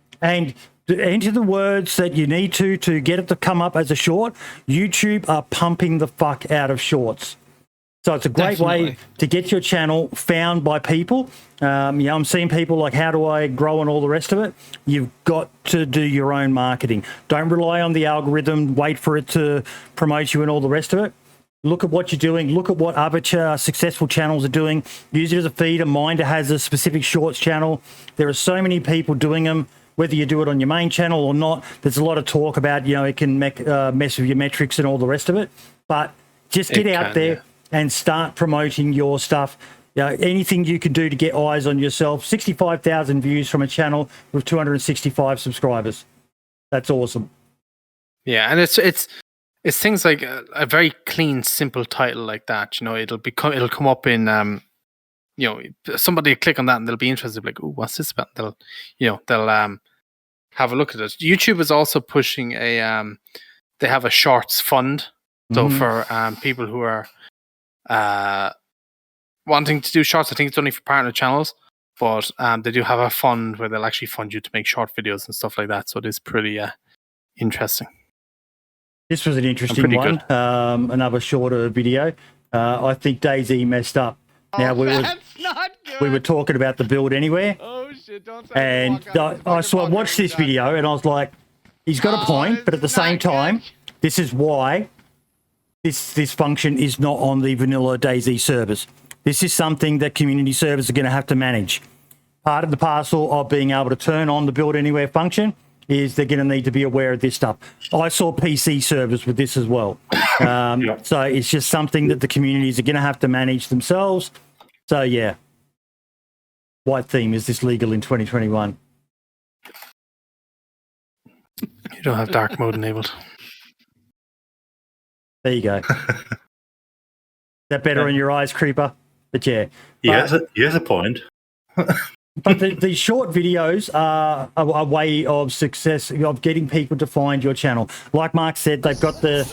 S1: enter the words that you need to get it to come up as a short. YouTube are pumping the fuck out of shorts. So it's a great way to get your channel found by people. I'm seeing people like, how do I grow and all the rest of it? You've got to do your own marketing. Don't rely on the algorithm, wait for it to promote you and all the rest of it. Look at what you're doing. Look at what other successful channels are doing. Use it as a feeder. Minder has a specific shorts channel. There are so many people doing them, whether you do it on your main channel or not. There's a lot of talk about, it can mess with your metrics and all the rest of it. But just get out there and start promoting your stuff. Anything you can do to get eyes on yourself. 65,000 views from a channel with 265 subscribers. That's awesome.
S2: Yeah, and it's things like a very clean, simple title like that. It'll come up in somebody click on that and they'll be interested. Like, oh, what's this about? They'll have a look at it. YouTube is also pushing they have a shorts fund. So for people who are wanting to do shorts, I think it's only for partner channels, but they do have a fund where they'll actually fund you to make short videos and stuff like that. So it is pretty interesting.
S1: This was an interesting one. Another shorter video. I think DayZ messed up. Now we were talking about the build anywhere.
S7: Oh shit! Don't.
S1: And I watched this video and I was like, he's got a point, but at the same time, this is why this function is not on the vanilla DayZ servers. This is something that community servers are going to have to manage. Part of the parcel of being able to turn on the build anywhere function is they're going to need to be aware of this stuff. I saw PC servers with this as well. So it's just something that the communities are going to have to manage themselves. So yeah. White theme, is this legal in 2021?
S2: You don't have dark mode enabled.
S1: There you go. Is that better on your eyes, Creeper? But yeah.
S3: He has a point.
S1: But the short videos are a way of success of getting people to find your channel. Like Mark said, they've got the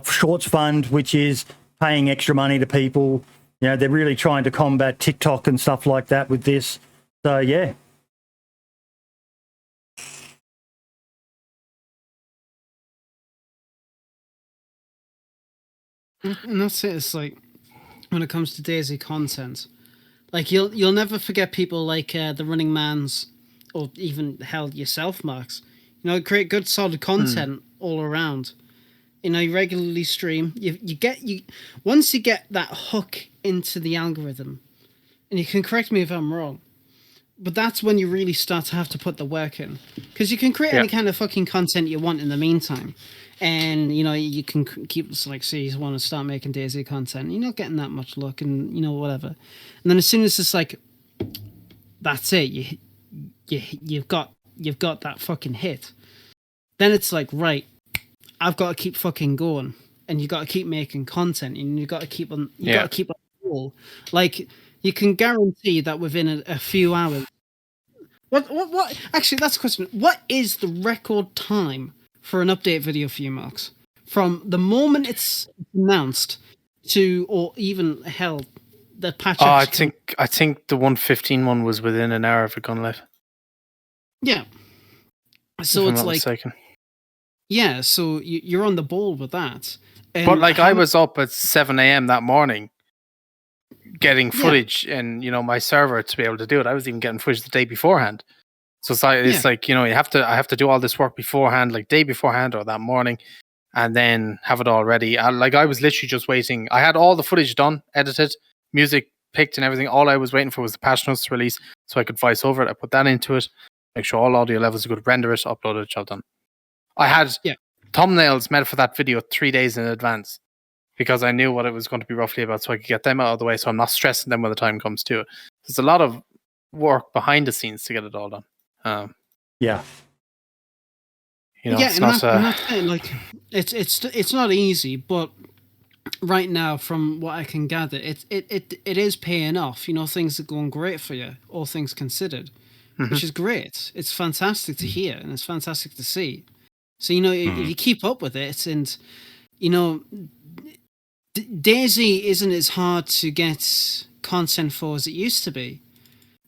S1: shorts fund, which is paying extra money to people. They're really trying to combat TikTok and stuff like that with this. So yeah.
S4: And that's it. It's like when it comes to DayZ content, like you'll never forget people like the Running Mans, or even hell yourself, Max. Create good solid content all around. You regularly stream. Once you get that hook into the algorithm, and you can correct me if I'm wrong, but that's when you really start to have to put the work in, because you can create any kind of fucking content you want in the meantime. And, you can keep, like, say you want to start making DayZ content. You're not getting that much luck and, whatever. And then as soon as it's like, that's it. You've got you've got that fucking hit, then it's like, right, I've got to keep fucking going, and you got to keep making content, and you got to keep on. You got to keep on the ball. Like, you can guarantee that within a few hours. What? Actually, that's a question. What is the record time for an update video for you, Marks? From the moment it's announced to, or even hell, the patch.
S2: Oh, I think the 115 one was within an hour of it gone live.
S4: Yeah. So
S2: if
S4: it's
S2: I'm not
S4: like,
S2: mistaken.
S4: yeah. So you're on the ball with that. And
S2: But like, I was up at 7 a.m. that morning, getting
S4: Yeah.
S2: footage and my server to be able to do it. I was even getting footage the day beforehand. So it's like I have to do all this work beforehand, like day beforehand or that morning, and then have it all ready. I was literally just waiting. I had all the footage done, edited, music picked and everything. All I was waiting for was the patch notes to release so I could voice over it. I put that into it, make sure all audio levels are good, render it, upload it, job done. I had thumbnails made for that video 3 days in advance because I knew what it was going to be roughly about, so I could get them out of the way so I'm not stressing them when the time comes to it. There's a lot of work behind the scenes to get it all done.
S4: It's not easy, but right now, from what I can gather, it is paying off. Things are going great for you, all things considered, which is great. It's fantastic to hear, and it's fantastic to see. So if you keep up with it, and DayZ isn't as hard to get content for as it used to be.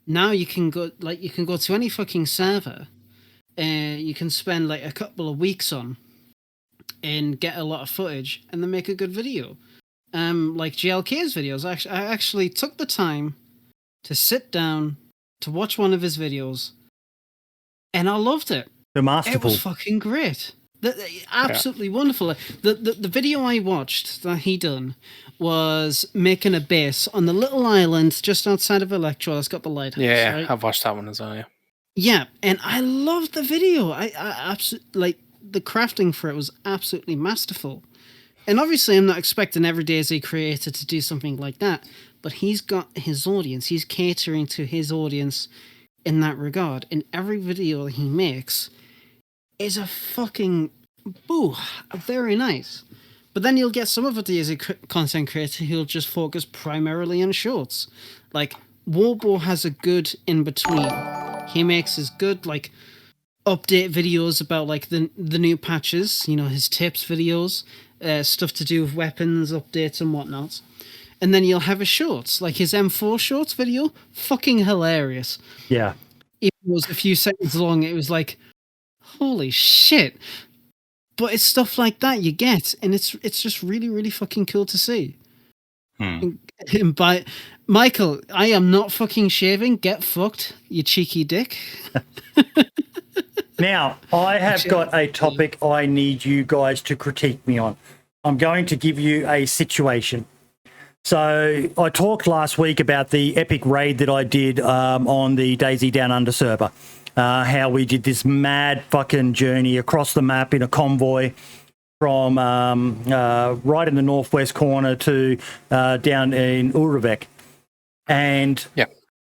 S4: Now you can go to any fucking server. You can spend like a couple of weeks on and get a lot of footage and then make a good video. Like GLK's videos, I actually took the time to sit down to watch one of his videos, and I loved it.
S1: The masterful.
S4: It was fucking great. Absolutely wonderful. The video I watched that he done was making a base on the little island just outside of Electro that's got the lighthouse.
S2: Yeah,
S4: right?
S2: I've watched that one as well. Yeah.
S4: Yeah, and I loved the video. I absolutely, like, the crafting for it was absolutely masterful. And obviously, I'm not expecting every DayZ creator to do something like that, but he's got his audience. He's catering to his audience in that regard. And every video he makes is a fucking very nice. But then you'll get some other DayZ content creator who'll just focus primarily on shorts. Like, Warbo has a good in-between. He makes his good, like, update videos about, like, the new patches, his tips videos, stuff to do with weapons, updates and whatnot. And then you'll have his shorts, like his M4 shorts video, fucking hilarious.
S1: Yeah.
S4: It was a few seconds long, it was like, holy shit. But it's stuff like that you get, and it's just really, really fucking cool to see. And by Michael, I am not fucking shaving. Get fucked, you cheeky dick.
S1: Now, I have got a topic I need you guys to critique me on. I'm going to give you a situation. So I talked last week about the epic raid that I did on the DayZ Down Under server. How we did this mad fucking journey across the map in a convoy from right in the northwest corner to down in Uruvik. And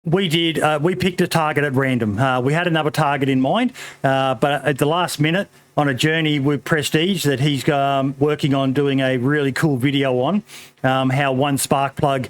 S1: we picked a target at random. We had another target in mind, but at the last minute, on a journey with Prestige that he's working on doing a really cool video on, how one spark plug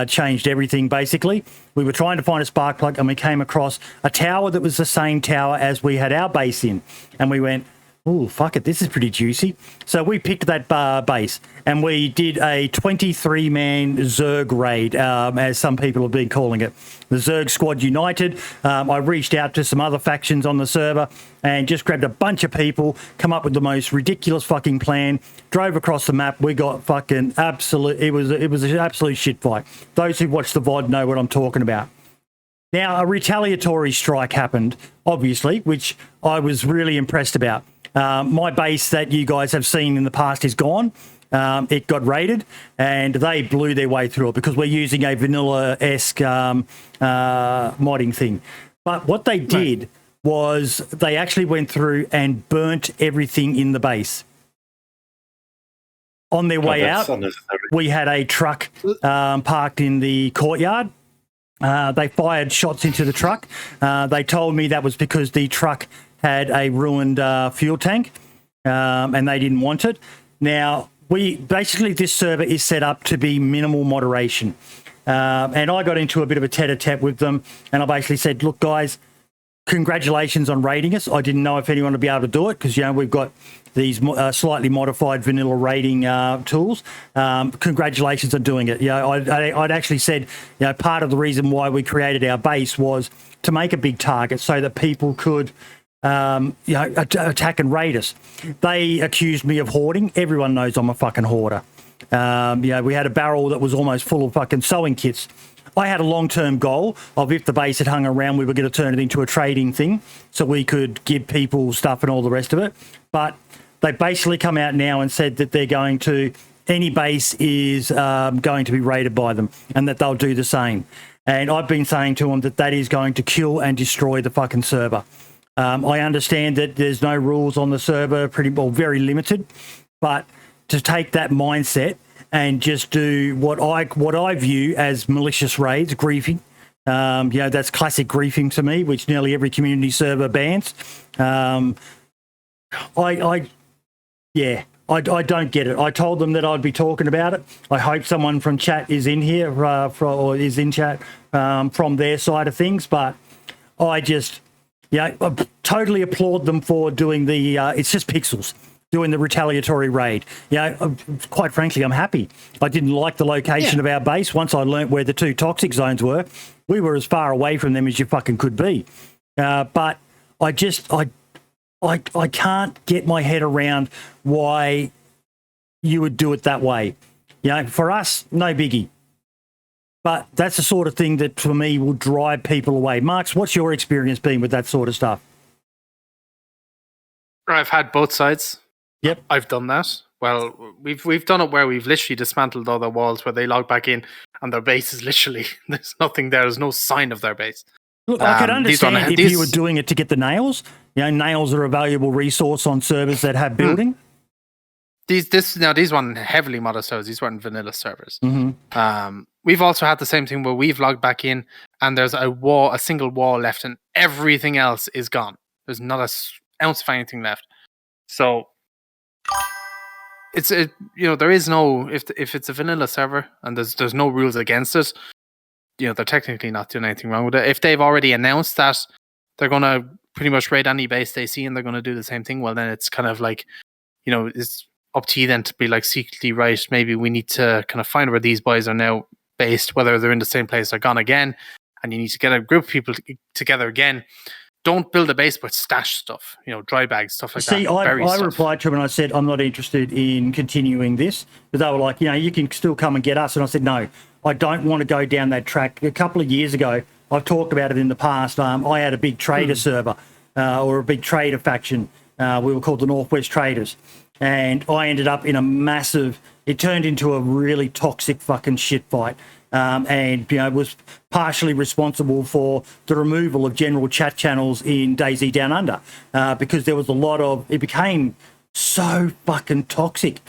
S1: changed everything, basically. We were trying to find a spark plug, and we came across a tower that was the same tower as we had our base in. And we went, oh, fuck it, this is pretty juicy. So we picked that base, and we did a 23-man Zerg raid, as some people have been calling it. The Zerg Squad United. I reached out to some other factions on the server and just grabbed a bunch of people, come up with the most ridiculous fucking plan, drove across the map. We got fucking absolute... It was an absolute shit fight. Those who watch the VOD know what I'm talking about. Now, a retaliatory strike happened, obviously, which I was really impressed about. My base that you guys have seen in the past is gone. It got raided, and they blew their way through it because we're using a vanilla-esque modding thing. But what they did was they actually went through and burnt everything in the base. On their way out, we had a truck parked in the courtyard. They fired shots into the truck. They told me that was because the truck had a ruined fuel tank, and they didn't want it. Now, this server is set up to be minimal moderation. And I got into a bit of a tete-a-tete with them, and I basically said, look, guys, congratulations on raiding us. I didn't know if anyone would be able to do it because, we've got these slightly modified vanilla raiding tools. Congratulations on doing it. I'd actually said, part of the reason why we created our base was to make a big target so that people could attack and raid us. They accused me of hoarding. Everyone knows I'm a fucking hoarder. We had a barrel that was almost full of fucking sewing kits. I had a long-term goal of if the base had hung around, we were going to turn it into a trading thing so we could give people stuff and all the rest of it. But they basically come out now and said that they're going to, any base is going to be raided by them and that they'll do the same. And I've been saying to them that is going to kill and destroy the fucking server. I understand that there's no rules on the server, very limited, but to take that mindset and just do what I view as malicious raids, griefing. That's classic griefing to me, which nearly every community server bans. I don't get it. I told them that I'd be talking about it. I hope someone from chat is in here or is in chat from their side of things. But I just, I totally applaud them for doing the. It's just pixels. Doing the retaliatory raid. Quite frankly, I'm happy. I didn't like the location of our base. Once I learnt where the two toxic zones were, we were as far away from them as you fucking could be. But I can't get my head around why you would do it that way. For us, no biggie. But that's the sort of thing that, for me, will drive people away. Marks, what's your experience been with that sort of stuff?
S2: I've had both sides.
S1: Yep,
S2: I've done that. Well, we've done it where we've literally dismantled all their walls where they log back in and their base is literally, there's nothing there. There's no sign of their base.
S1: Look, I could understand if you were doing it to get the nails. Nails are a valuable resource on servers that have building.
S2: These weren't heavily modded servers. These weren't vanilla servers.
S1: Mm-hmm.
S2: We've also had the same thing where we've logged back in and there's a single wall left and everything else is gone. There's not an ounce of anything left. So there is no, if it's a vanilla server and there's no rules against it, they're technically not doing anything wrong with it. If they've already announced that they're going to pretty much raid any base they see and they're going to do the same thing, well then it's kind of like, it's up to you then to be like secretly, right, maybe we need to kind of find where these boys are now based, whether they're in the same place or gone again, and you need to get a group of people together again. Don't build a base, but stash stuff, dry bags, stuff like that.
S1: See, I replied to them and I said, I'm not interested in continuing this. But they were like, you can still come and get us. And I said, no, I don't want to go down that track. A couple of years ago, I've talked about it in the past. I had a big trader server or a big trader faction. We were called the Northwest Traders. And I ended up in it turned into a really toxic fucking shit fight. And was partially responsible for the removal of general chat channels in DayZ Down Under because there was it became so fucking toxic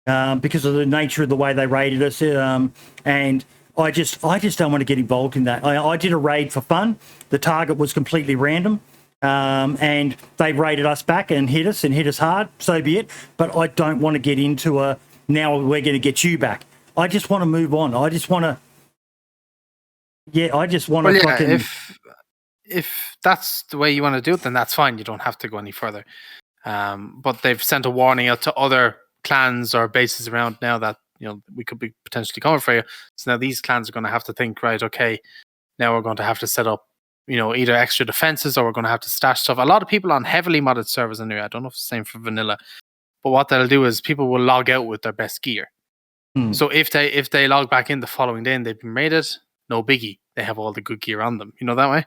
S1: because of the nature of the way they raided us. And I just don't want to get involved in that. I did a raid for fun. The target was completely random. And they raided us back and hit us hard. So be it. But I don't want to get into now we're going to get you back. I just want to move on. I just want to fucking...
S2: If that's the way you want to do it, then that's fine. You don't have to go any further. But they've sent a warning out to other clans or bases around now that we could be potentially coming for you. So now these clans are going to have to think, right, okay, now we're going to have to set up either extra defenses or we're going to have to stash stuff. A lot of people on heavily modded servers anyway, I don't know if it's the same for vanilla, but what they'll do is people will log out with their best gear. So if they log back in the following day and they've been raided, no biggie, they have all the good gear on them, that way.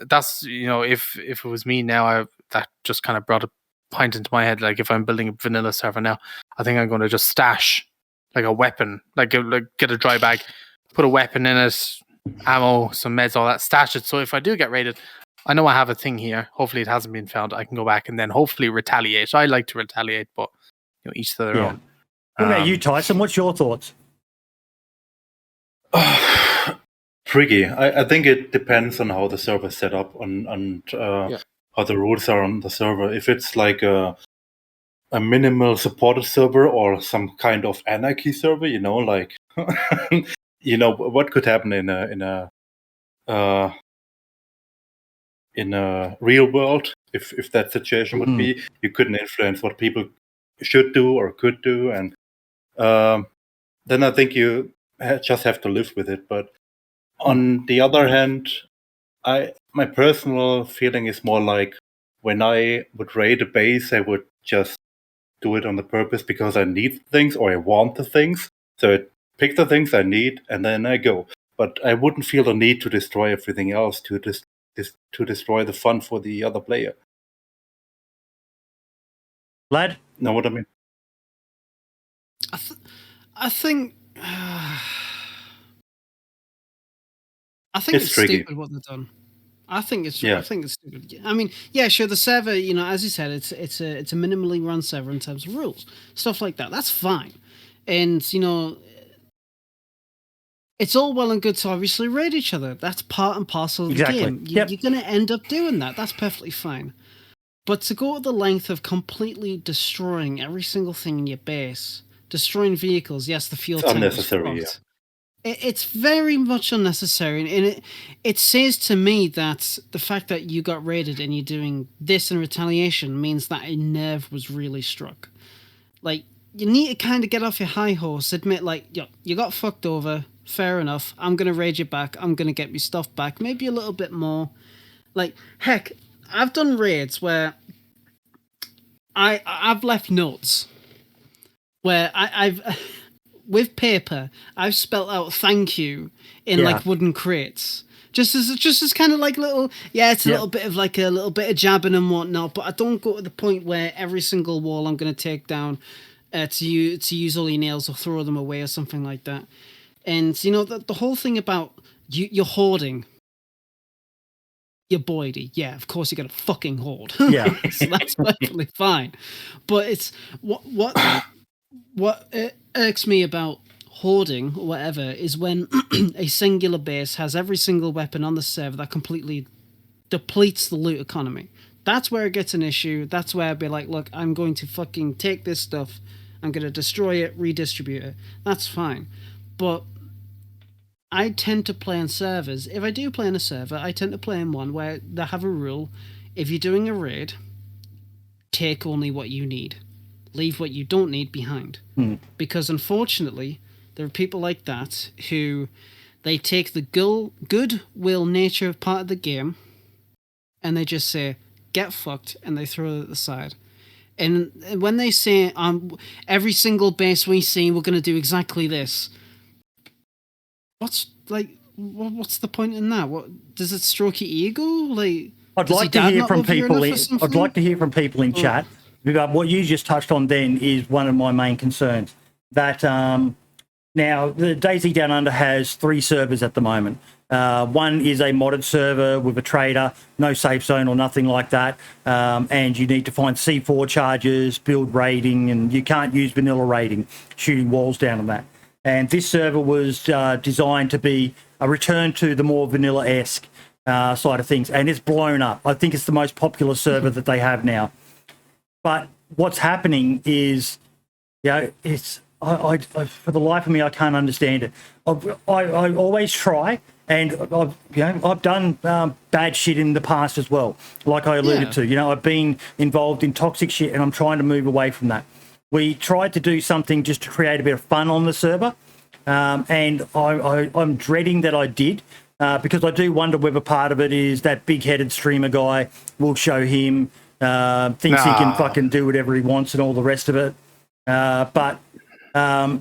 S2: That's if it was me now, that just kind of brought a point into my head. Like if I'm building a vanilla server now, I think I'm going to just stash like a weapon, like get a dry bag, put a weapon in it, ammo, some meds, all that, stash it. So if I do get raided, I know I have a thing here. Hopefully it hasn't been found. I can go back and then hopefully retaliate. I like to retaliate, but each to their own.
S1: What about you, Tyson? What's your thoughts?
S3: tricky. I think it depends on how the server is set up and how the rules are on the server. If it's like a minimal supported server or some kind of anarchy server, like what could happen in a real world if that situation would be, you couldn't influence what people should do or could do, and then I think you just have to live with it. But on the other hand, my personal feeling is more like when I would raid a base, I would just do it on the purpose because I need things or I want the things. So I pick the things I need and then I go. But I wouldn't feel the need to destroy everything else to destroy the fun for the other player.
S1: Lad?
S3: Know what I mean?
S4: I think it's
S3: tricky.
S4: stupid what they've done. I think it's stupid. I mean, yeah, sure. The server, as you said, it's a minimally run server in terms of rules, stuff like that. That's fine, and it's all well and good to obviously raid each other. That's part and parcel of the game. You're going to end up doing that. That's perfectly fine. But to go to the length of completely destroying every single thing in your base, destroying vehicles, yes, the fuel tank
S3: unnecessary.
S4: It's very much unnecessary, and it says to me that the fact that you got raided and you're doing this in retaliation means that a nerve was really struck. Like, you need to kind of get off your high horse, admit, like, you got fucked over, fair enough, I'm going to raid you back, I'm going to get my stuff back, maybe a little bit more. Like, heck, I've done raids where I've left notes where I've with paper, I've spelt out thank you in like wooden crates. Just as kind of like little, it's a little bit of like a little bit of jabbing and whatnot, but I don't go to the point where every single wall I'm going to take down to use all your nails or throw them away or something like that. And the whole thing about you're hoarding. Your boydie, of course you got a fucking hoard.
S1: Yeah,
S4: so that's perfectly fine. But it's what irks me about hoarding or whatever is when a singular base has every single weapon on the server that completely depletes the loot economy. That's where it gets an issue. That's where I'd be like, look, I'm going to fucking take this stuff, I'm going to destroy it, redistribute it. That's fine. But I tend to play on servers. If I do play on a server, I tend to play in one where they have a rule. If you're doing a raid, take only what you need. Leave what you don't need behind. Because unfortunately, there are people like that who they take the goodwill nature of part of the game and they just say, get fucked, and they throw it at the side. And when they say, every single base we see, we're going to do exactly this, what's the point in that? What does it stroke your ego? Like,
S1: I'd like to hear from people in chat. What you just touched on then is one of my main concerns. That now the DayZ Down Under has 3 servers at the moment. One is a modded server with a trader, no safe zone or nothing like that, and you need to find C4 charges, build raiding, and you can't use vanilla raiding, shooting walls down on that. And this server was designed to be a return to the more vanilla-esque side of things, and it's blown up. I think it's the most popular server that they have now. But what's happening is, it's I for the life of me, I can't understand it. I always try, and I've done bad shit in the past as well, like I alluded to. I've been involved in toxic shit, and I'm trying to move away from that. We tried to do something just to create a bit of fun on the server, and I'm dreading that I did, because I do wonder whether part of it is that big-headed streamer guy will show him, thinks he can fucking do whatever he wants and all the rest of it. But I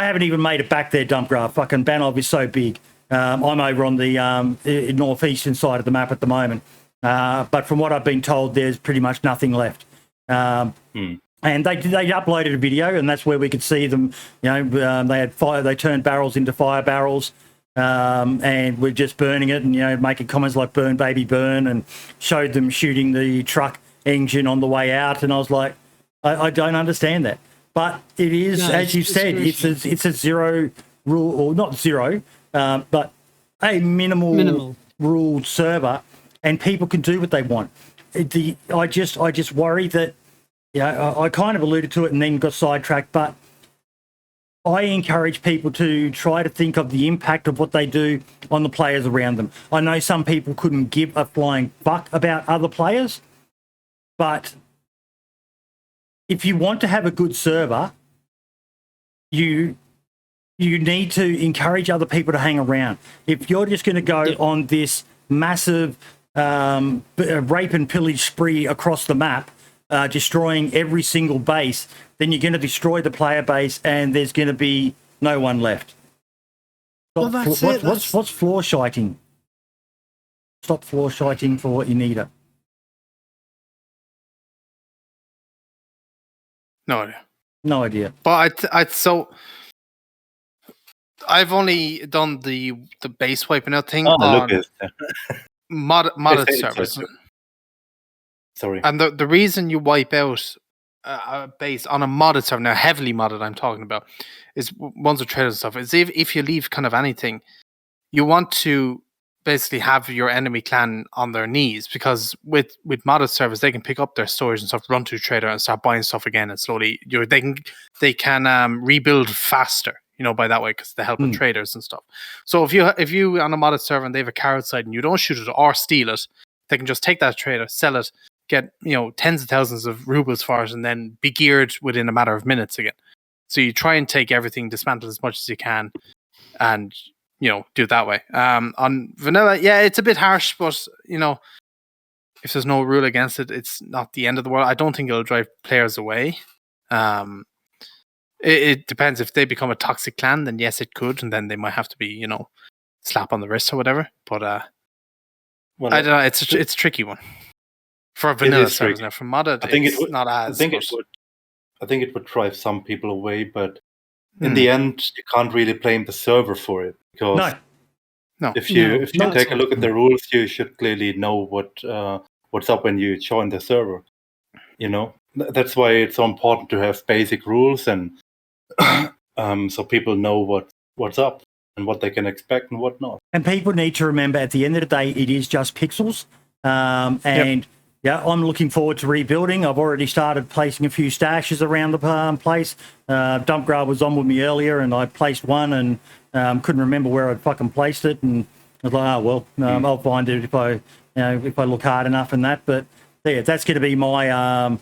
S1: haven't even made it back there, Dumpgraph. Fucking Banov is so big. I'm over on the northeastern side of the map at the moment. But from what I've been told, there's pretty much nothing left. And they uploaded a video, and that's where we could see them. They had fire. They turned barrels into fire barrels, and we're just burning it, and making comments like "burn, baby, burn," and showed them shooting the truck engine on the way out. And I was like, I don't understand that. But it is, as you said, it's a zero rule, or not zero, but a minimal ruled server, and people can do what they want. I just worry that, I kind of alluded to it and then got sidetracked, but I encourage people to try to think of the impact of what they do on the players around them. I know some people couldn't give a flying fuck about other players, but if you want to have a good server, you need to encourage other people to hang around. If you're just going to go on this massive rape and pillage spree across the map, destroying every single base, then you're going to destroy the player base and there's going to be no one left. What's floor shiting? Stop floor shiting for what you need it.
S2: No idea.
S1: No idea.
S2: But I've only done the base wiping out thing on modded servers.
S3: Sorry.
S2: And the reason you wipe out a base on a modded server, now heavily modded I'm talking about, is ones with traders and stuff, is if you leave kind of anything, you want to basically have your enemy clan on their knees, because with modded servers they can pick up their storage and stuff, run to a trader and start buying stuff again, and slowly they can rebuild faster, by that way, because they help with traders and stuff. So if you on a modded server and they have a car outside and you don't shoot it or steal it, they can just take that trader, sell it, get tens of thousands of rubles for it, and then be geared within a matter of minutes again. So you try and take everything, dismantle as much as you can, and do it that way. On vanilla, it's a bit harsh, but if there's no rule against it, it's not the end of the world. I don't think it'll drive players away. It depends. If they become a toxic clan, then yes, it could, and then they might have to be slap on the wrist or whatever. But I don't know. It's a tricky one for vanilla servers. Now for modded, it's not as.
S3: I think it would drive some people away, but in the end, you can't really blame the server for it, because if you take a look at the rules, you should clearly know what's up when you join the server. That's why it's so important to have basic rules, and so people know what's up and what they can expect and what not. And
S1: people need to remember, at the end of the day, it is just pixels. I'm looking forward to rebuilding. I've already started placing a few stashes around the place. Dumpgrad was on with me earlier, and I placed one and couldn't remember where I'd fucking placed it. And I was like, I'll find it if I look hard enough and that. But that's going to be my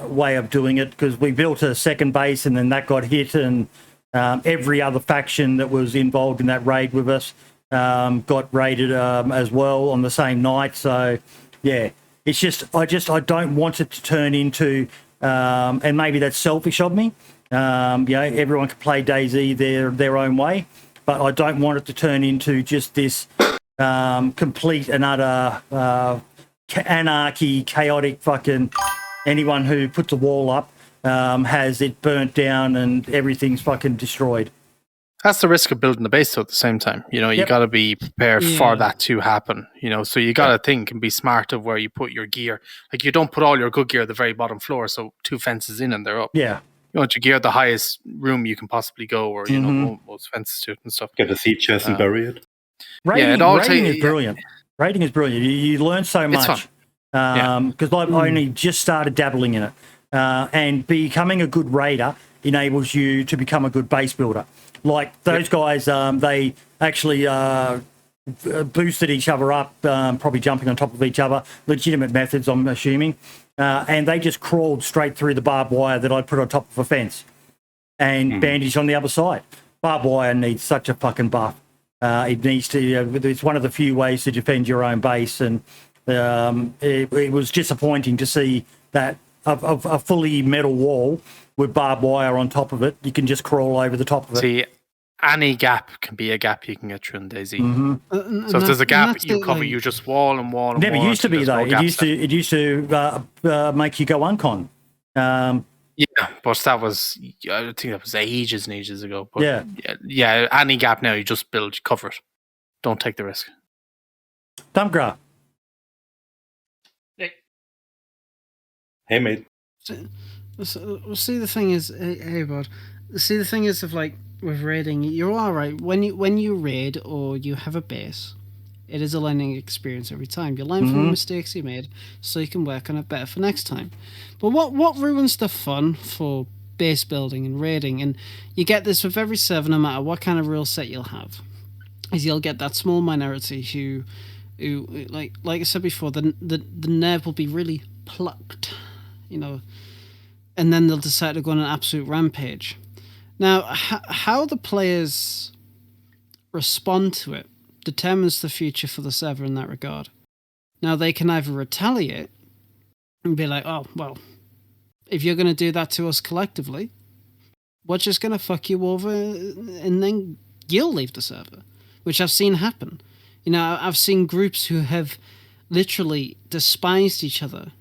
S1: way of doing it, because we built a second base and then that got hit, and every other faction that was involved in that raid with us got raided as well on the same night. So it's just I don't want it to turn into and maybe that's selfish of me. Everyone can play DayZ their own way, but I don't want it to turn into just this complete and utter anarchy, chaotic fucking. Anyone who puts a wall up has it burnt down and everything's fucking destroyed.
S2: That's the risk of building the base, though, at the same time. You got to be prepared for that to happen. So you got to think and be smart of where you put your gear. Like, you don't put all your good gear at the very bottom floor, so 2 fences in and they're up.
S1: Yeah.
S2: You want your gear at the highest room you can possibly go, or, most fences to it and stuff.
S3: Get a seed chest and bury it.
S1: Raiding is brilliant. Raiding is brilliant. You learn so much.
S2: It's fun.
S1: Because I've only just started dabbling in it. And becoming a good raider enables you to become a good base builder. Like those guys, they actually boosted each other up, probably jumping on top of each other, legitimate methods, I'm assuming. And they just crawled straight through the barbed wire that I put on top of a fence and bandaged on the other side. Barbed wire needs such a fucking buff. It needs to, it's one of the few ways to defend your own base, and it was disappointing to see that a fully metal wall with barbed wire on top of it. You can just crawl over the top of it.
S2: See, any gap can be a gap you can get through in DayZ. So if there's a gap, you cover, you just wall and wall and
S1: never
S2: wall.
S1: Used to be though. It used to make you go uncon.
S2: But that was, I think that was ages and ages ago. But yeah. Any gap now, you just build, you cover it. Don't take the risk.
S1: Dumpgrad.
S3: Hey, mate.
S4: See, the thing is, hey, bud. See, the thing is, of like, with raiding, you're all right. When you raid or you have a base, it is a learning experience every time. You learn from the mistakes you made, so you can work on it better for next time. But what ruins the fun for base building and raiding, and you get this with every server, no matter what kind of rule set you'll have, is you'll get that small minority who like I said before, the nerve will be really plucked, and then they'll decide to go on an absolute rampage. Now, how the players respond to it determines the future for the server in that regard. Now, they can either retaliate and be like, oh, well, if you're going to do that to us collectively, we're just going to fuck you over and then you'll leave the server, which I've seen happen. I've seen groups who have literally despised each other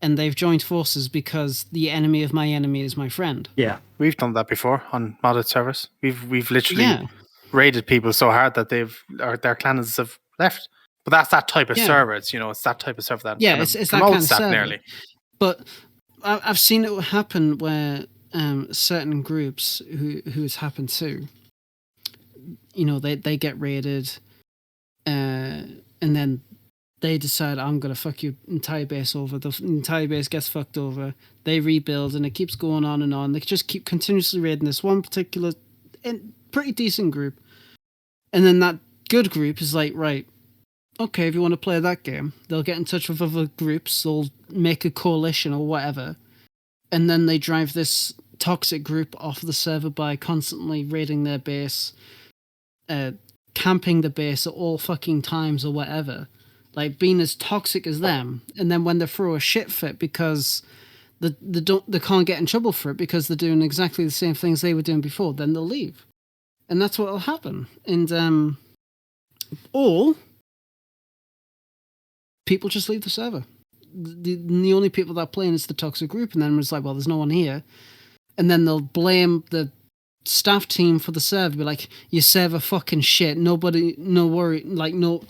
S4: and they've joined forces because the enemy of my enemy is my friend.
S1: Yeah.
S2: We've done that before on modded servers. We've literally raided people so hard that their clans have left. But that's that type of server. It's that type of server that
S4: it's that kind of server. Nearly. But I've seen it happen where certain groups who it's happened to, they get raided, and then they decide, I'm going to fuck your entire base over. The entire base gets fucked over. They rebuild, and it keeps going on and on. They just keep continuously raiding this one particular pretty decent group. And then that good group is like, right, okay, if you want to play that game, they'll get in touch with other groups. They'll make a coalition or whatever. And then they drive this toxic group off the server by constantly raiding their base, camping the base at all fucking times or whatever. Like being as toxic as them, and then when they throw a shit fit because they can't get in trouble for it because they're doing exactly the same things they were doing before, then they'll leave, and that's what will happen. And or people just leave the server. The only people that are playing is the toxic group, and then it's like, well, there's no one here, and then they'll blame the staff team for the server, be like, your server fucking shit. Nobody, no worry, like no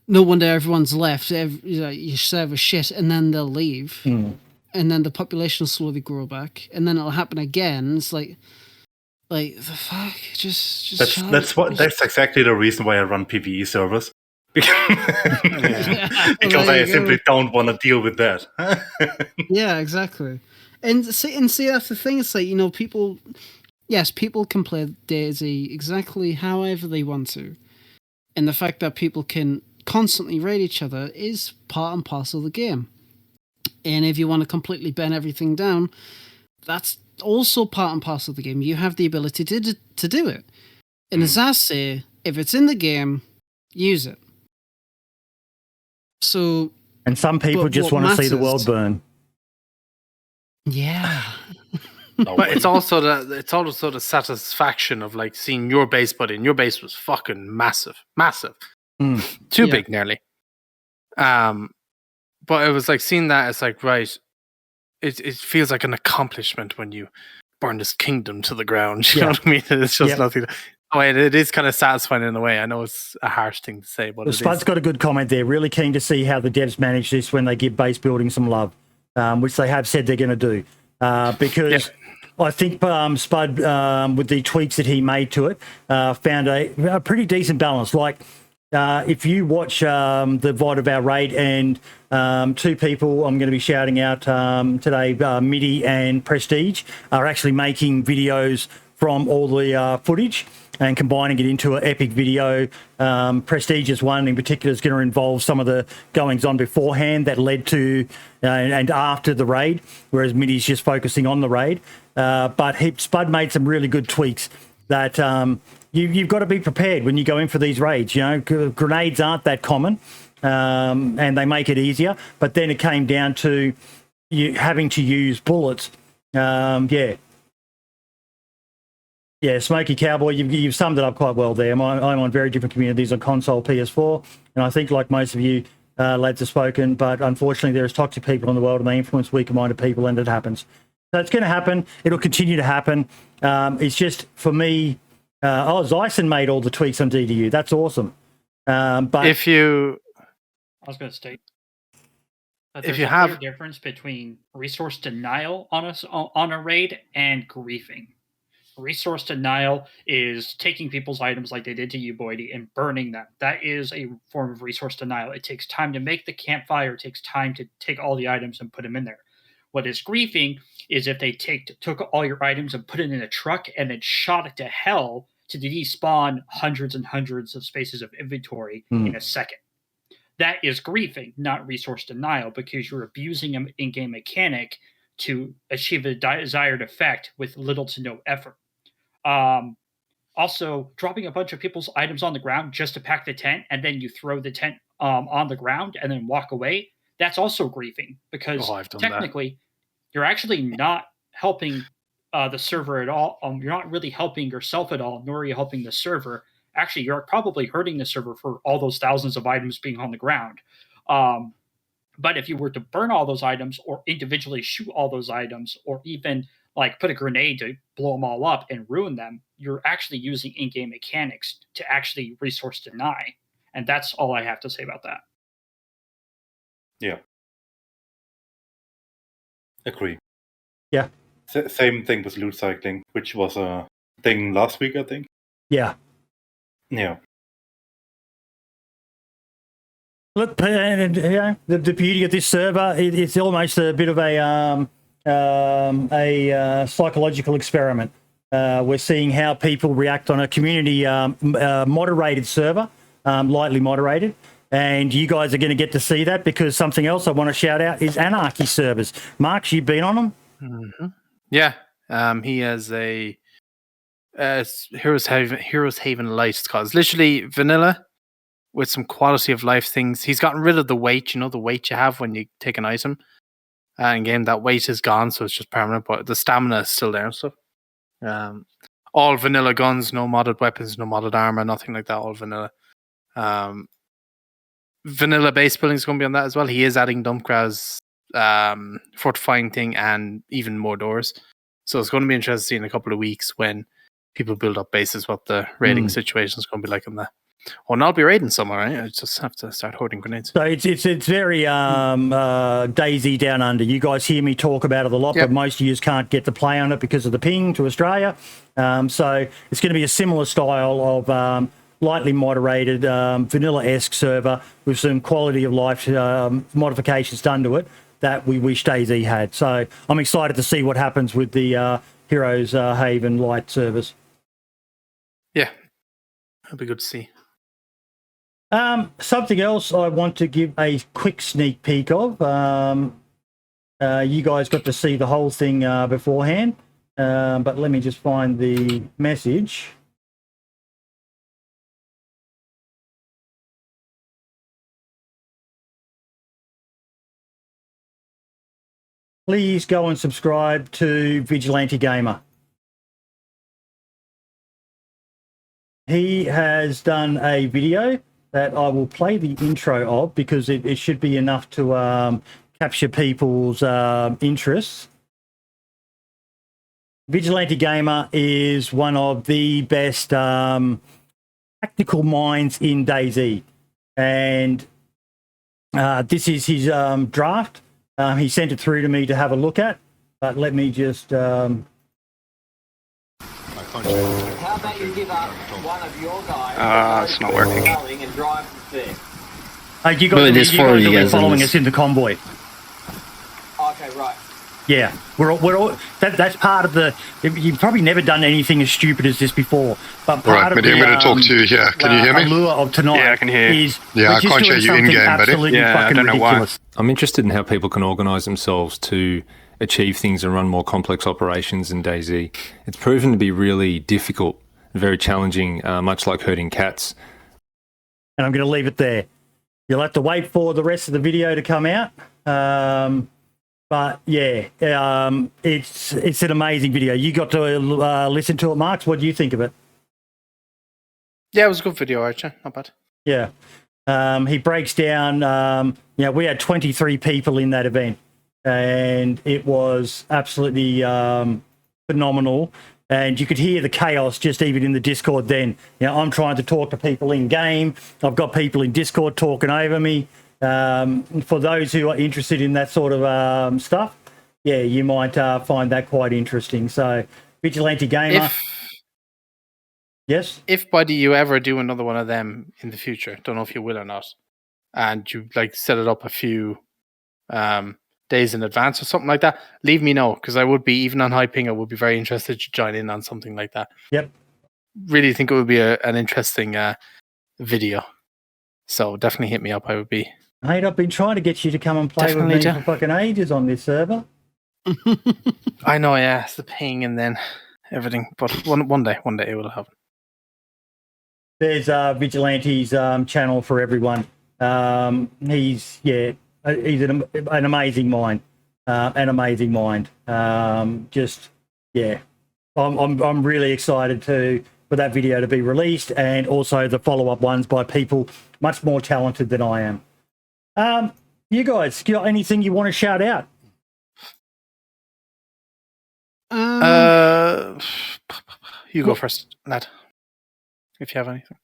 S4: wonder everyone's left. Your server shit, and then they'll leave, and then the population will slowly grow back, and then it'll happen again. It's like the fuck. Just
S3: that's exactly the reason why I run PvE servers, because I simply don't want to deal with that.
S4: Yeah, exactly. And see, that's the thing. It's like people. Yes, people can play DayZ exactly however they want to, and the fact that people can constantly raid each other is part and parcel of the game. And if you want to completely burn everything down, that's also part and parcel of the game. You have the ability to do it. And as I say, if it's in the game, use it. So,
S1: and some people just want to see the world burn.
S4: Yeah.
S2: But it's also the satisfaction of like seeing your base, buddy, and your base was fucking massive. Too big, nearly. But it was like seeing that. It's like, right, it feels like an accomplishment when you burn this kingdom to the ground. You know what I mean? It's just nothing. Oh, it is kind of satisfying in a way. I know it's a harsh thing to say, but
S1: Spud's got a good comment there. Really keen to see how the devs manage this when they give base building some love, which they have said they're going to do. Because I think Spud, with the tweaks that he made to it, found a pretty decent balance. Like, if you watch the VOD of our raid, and two people I'm going to be shouting out today, Midi and Prestige, are actually making videos from all the footage and combining it into an epic video. Prestige's one in particular is going to involve some of the goings on beforehand that led to and after the raid, whereas Midi's just focusing on the raid. But Spud made some really good tweaks that you've got to be prepared when you go in for these raids. Grenades aren't that common, and they make it easier. But then it came down to you having to use bullets. Yeah, Smoky Cowboy, you've summed it up quite well there. I'm on very different communities on console, PS4, and I think like most of you lads have spoken, but unfortunately there's toxic people in the world and they influence weaker-minded people, and it happens. So it's going to happen. It'll continue to happen. It's just, for me, Zyson made all the tweaks on DDU. That's awesome. But
S2: if you...
S8: I was going to state that
S2: if
S8: there's
S2: you
S8: a
S2: have
S8: clear difference between resource denial on a raid and griefing. Resource denial is taking people's items like they did to you, Boydie, and burning them. That is a form of resource denial. It takes time to make the campfire. It takes time to take all the items and put them in there. What is griefing is if they took all your items and put it in a truck and then shot it to hell to despawn hundreds and hundreds of spaces of inventory in a second. That is griefing, not resource denial, because you're abusing an in-game mechanic to achieve a desired effect with little to no effort. Also, dropping a bunch of people's items on the ground just to pack the tent, and then you throw the tent on the ground and then walk away, that's also griefing, because technically you're actually not helping the server at all. You're not really helping yourself at all, nor are you helping the server. Actually, you're probably hurting the server for all those thousands of items being on the ground. But if you were to burn all those items or individually shoot all those items or even like put a grenade to blow them all up and ruin them, you're actually using in-game mechanics to actually resource deny. And that's all I have to say about that.
S3: Yeah. Agree.
S1: Yeah.
S3: Same thing with loot cycling, which was a thing last week, I think.
S1: Yeah.
S3: Yeah.
S1: Look, the beauty of this server, it's almost a bit of a psychological experiment. We're seeing how people react on a community moderated server, lightly moderated. And you guys are going to get to see that, because something else I want to shout out is Anarchy servers. Mark, you've been on them?
S2: Mm-hmm. Yeah. He has a Heroes Haven Light, it's called. It's literally vanilla with some quality of life things. He's gotten rid of the weight, the weight you have when you take an item. In game, that weight is gone, so it's just permanent, but the stamina is still there and stuff. All vanilla guns, no modded weapons, no modded armor, nothing like that, all vanilla. Vanilla base building is going to be on that as well. He is adding Dumpgra's fortifying thing and even more doors. So it's going to be interesting to see in a couple of weeks when people build up bases what the raiding situation is going to be like in that. Oh, and I'll be raiding somewhere, right? I just have to start hoarding grenades.
S1: So it's very DayZ Down Under. You guys hear me talk about it a lot, but most of you can't get to play on it because of the ping to Australia. So it's going to be a similar style of lightly moderated, vanilla-esque server with some quality of life modifications done to it that we wish DayZ had. So I'm excited to see what happens with the Heroes Haven Light servers.
S2: Yeah, that'll be good to see.
S1: Something else I want to give a quick sneak peek of. You guys got to see the whole thing beforehand, but let me just find the message. Please go and subscribe to Vigilante Gamer. He has done a video that I will play the intro of because it should be enough to capture people's interests. Vigilante Gamer is one of the best tactical minds in DayZ. And this is his draft. He sent it through to me to have a look at, but let me just...
S9: How about you give up one of your guys?
S2: It's not working.
S9: And drive the
S1: you guys are following us in the convoy.
S9: Okay, right.
S1: Yeah, we're all that's part of the. You've probably never done anything as stupid as this before, but part of the.
S10: I'm going to talk to you here. Can you hear me?
S1: Allure of tonight.
S2: Yeah, I can hear you.
S10: I can't show you in game, buddy.
S2: Yeah, I don't know why.
S11: I'm interested in how people can organise themselves to achieve things and run more complex operations in DayZ. It's proven to be really difficult, very challenging, much like herding cats.
S1: And I'm going to leave it there. You'll have to wait for the rest of the video to come out. But yeah, it's an amazing video. You got to listen to it, Marks. What do you think of it?
S2: Yeah, it was a good video, Archie. Not bad.
S1: Yeah. He breaks down, we had 23 people in that event, and it was absolutely phenomenal. And you could hear the chaos just even in the Discord then. I'm trying to talk to people in game. I've got people in Discord talking over me. For those who are interested in that sort of stuff, yeah, you might find that quite interesting. So Vigilante Gamer. Yes?
S2: If, buddy, you ever do another one of them in the future, don't know if you will or not, and you like set it up a few days in advance or something like that, leave me know, because I would be, even on high ping, I would be very interested to join in on something like that.
S1: Yep.
S2: Really think it would be an interesting video. So definitely hit me up. I would be.
S1: Mate, I've been trying to get you to come and play with me for fucking ages on this server.
S2: I know, yeah, it's the ping and then everything. But one day it will happen.
S1: There's Vigilante's channel for everyone. He's an amazing mind. I'm really excited for that video to be released, and also the follow-up ones by people much more talented than I am. You guys, got anything you want to shout out?
S2: You go first, lad. If you have anything.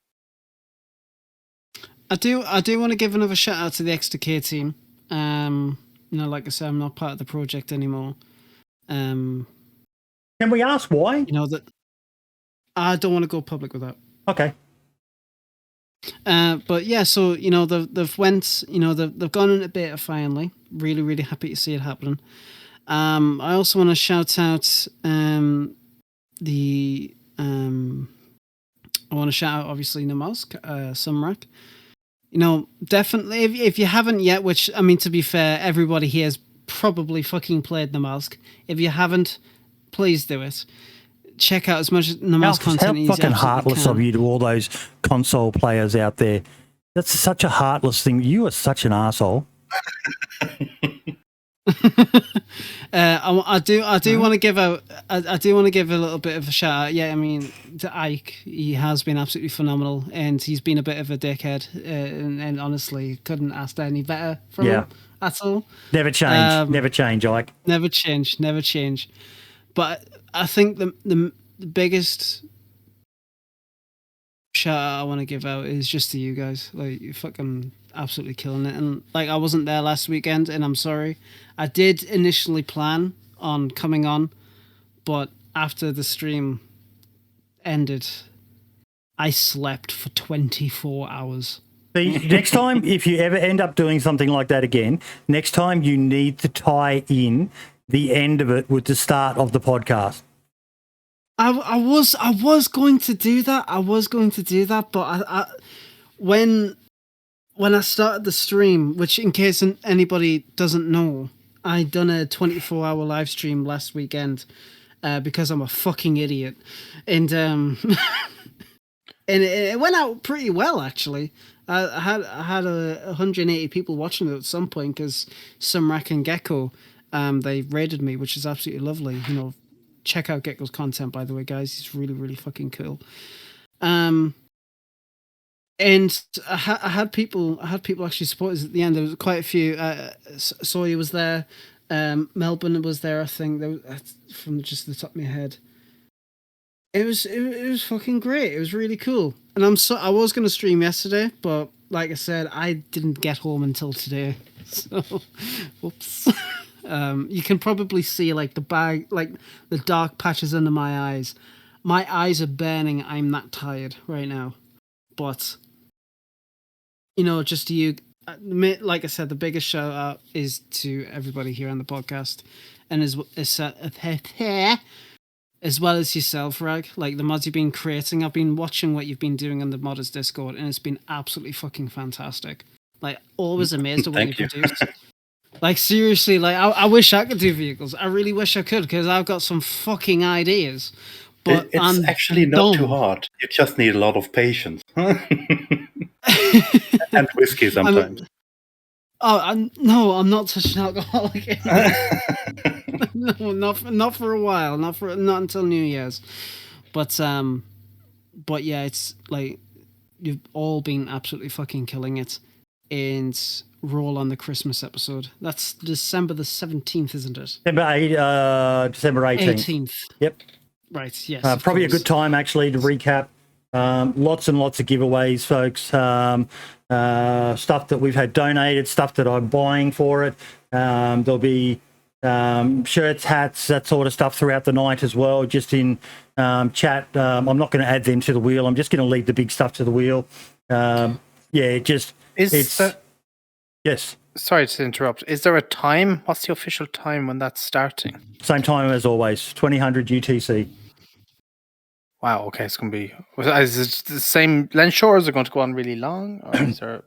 S4: I do want to give another shout out to the XTK team. Like I said, I'm not part of the project anymore.
S1: Can we ask why?
S4: That I don't want to go public with that.
S1: Okay.
S4: But yeah, so they've went, they've gone into beta finally. Really, really happy to see it happening. I also want to shout out I want to shout out obviously Namask, Sumrak. Definitely if you haven't yet, which I mean, to be fair, everybody here has probably fucking played Namask. If you haven't, please do it. Check out as much Namask content.
S1: How fucking heartless of you to all those console players out there. That's such a heartless thing. You are such an asshole.
S4: I do want to give out. I do want to give a little bit of a shout out. Yeah, I mean, to Ike, he has been absolutely phenomenal, and he's been a bit of a dickhead, and honestly, couldn't ask any better from him at all.
S1: Never change. Never change, Ike.
S4: Never change. But I think the biggest shout out I want to give out is just to you guys. Like, you're fucking absolutely killing it. And like, I wasn't there last weekend, and I'm sorry. I did initially plan on coming on, but after the stream ended, I slept for 24 hours.
S1: See, next time, if you ever end up doing something like that again, next time you need to tie in the end of it with the start of the podcast.
S4: I was going to do that. But I when I started the stream, which in case anybody doesn't know, I done a 24-hour live stream last weekend because I'm a fucking idiot, and and it went out pretty well actually. I had 180 people watching it at some point because Sumrak and Gecko they raided me, which is absolutely lovely. Check out Gecko's content, by the way, guys. He's really, really fucking cool. And I had people actually support us at the end. There was quite a few. Sawyer was there. Melbourne was there. I think there was, from just the top of my head. It was fucking great. It was really cool. And I was going to stream yesterday, but like I said, I didn't get home until today. So, whoops. You can probably see like the dark patches under my eyes. My eyes are burning. I'm that tired right now. But just to you, like I said, the biggest shout out is to everybody here on the podcast, and as well as yourself, RaG. Like the mods you've been creating, I've been watching what you've been doing on the Modders Discord, and it's been absolutely fucking fantastic. Like, always amazed at what you produce. Like, seriously, like I wish I could do vehicles. I really wish I could, because I've got some fucking ideas. But
S3: it's actually not too hard. You just need a lot of patience. And whiskey sometimes.
S4: No, I'm not such an alcoholic. No, not for a while. Not until New Year's. But yeah, it's like you've all been absolutely fucking killing it. And roll on the Christmas episode. That's December the 17th, isn't it?
S1: December 18th. Yep.
S4: Right, yes.
S1: Probably a good time, actually, to recap. Lots and lots of giveaways, folks. Stuff that we've had donated, stuff that I'm buying for it. There'll be shirts, hats, that sort of stuff throughout the night as well, just in chat. I'm not going to add them to the wheel. I'm just going to leave the big stuff to the wheel. Yes.
S2: Sorry to interrupt. Is there a time? What's the official time when that's starting?
S1: Same time as always, 2000 UTC.
S2: Wow, okay, it's going to be... Is it the same length short, or is it going to go on really long? Or is there...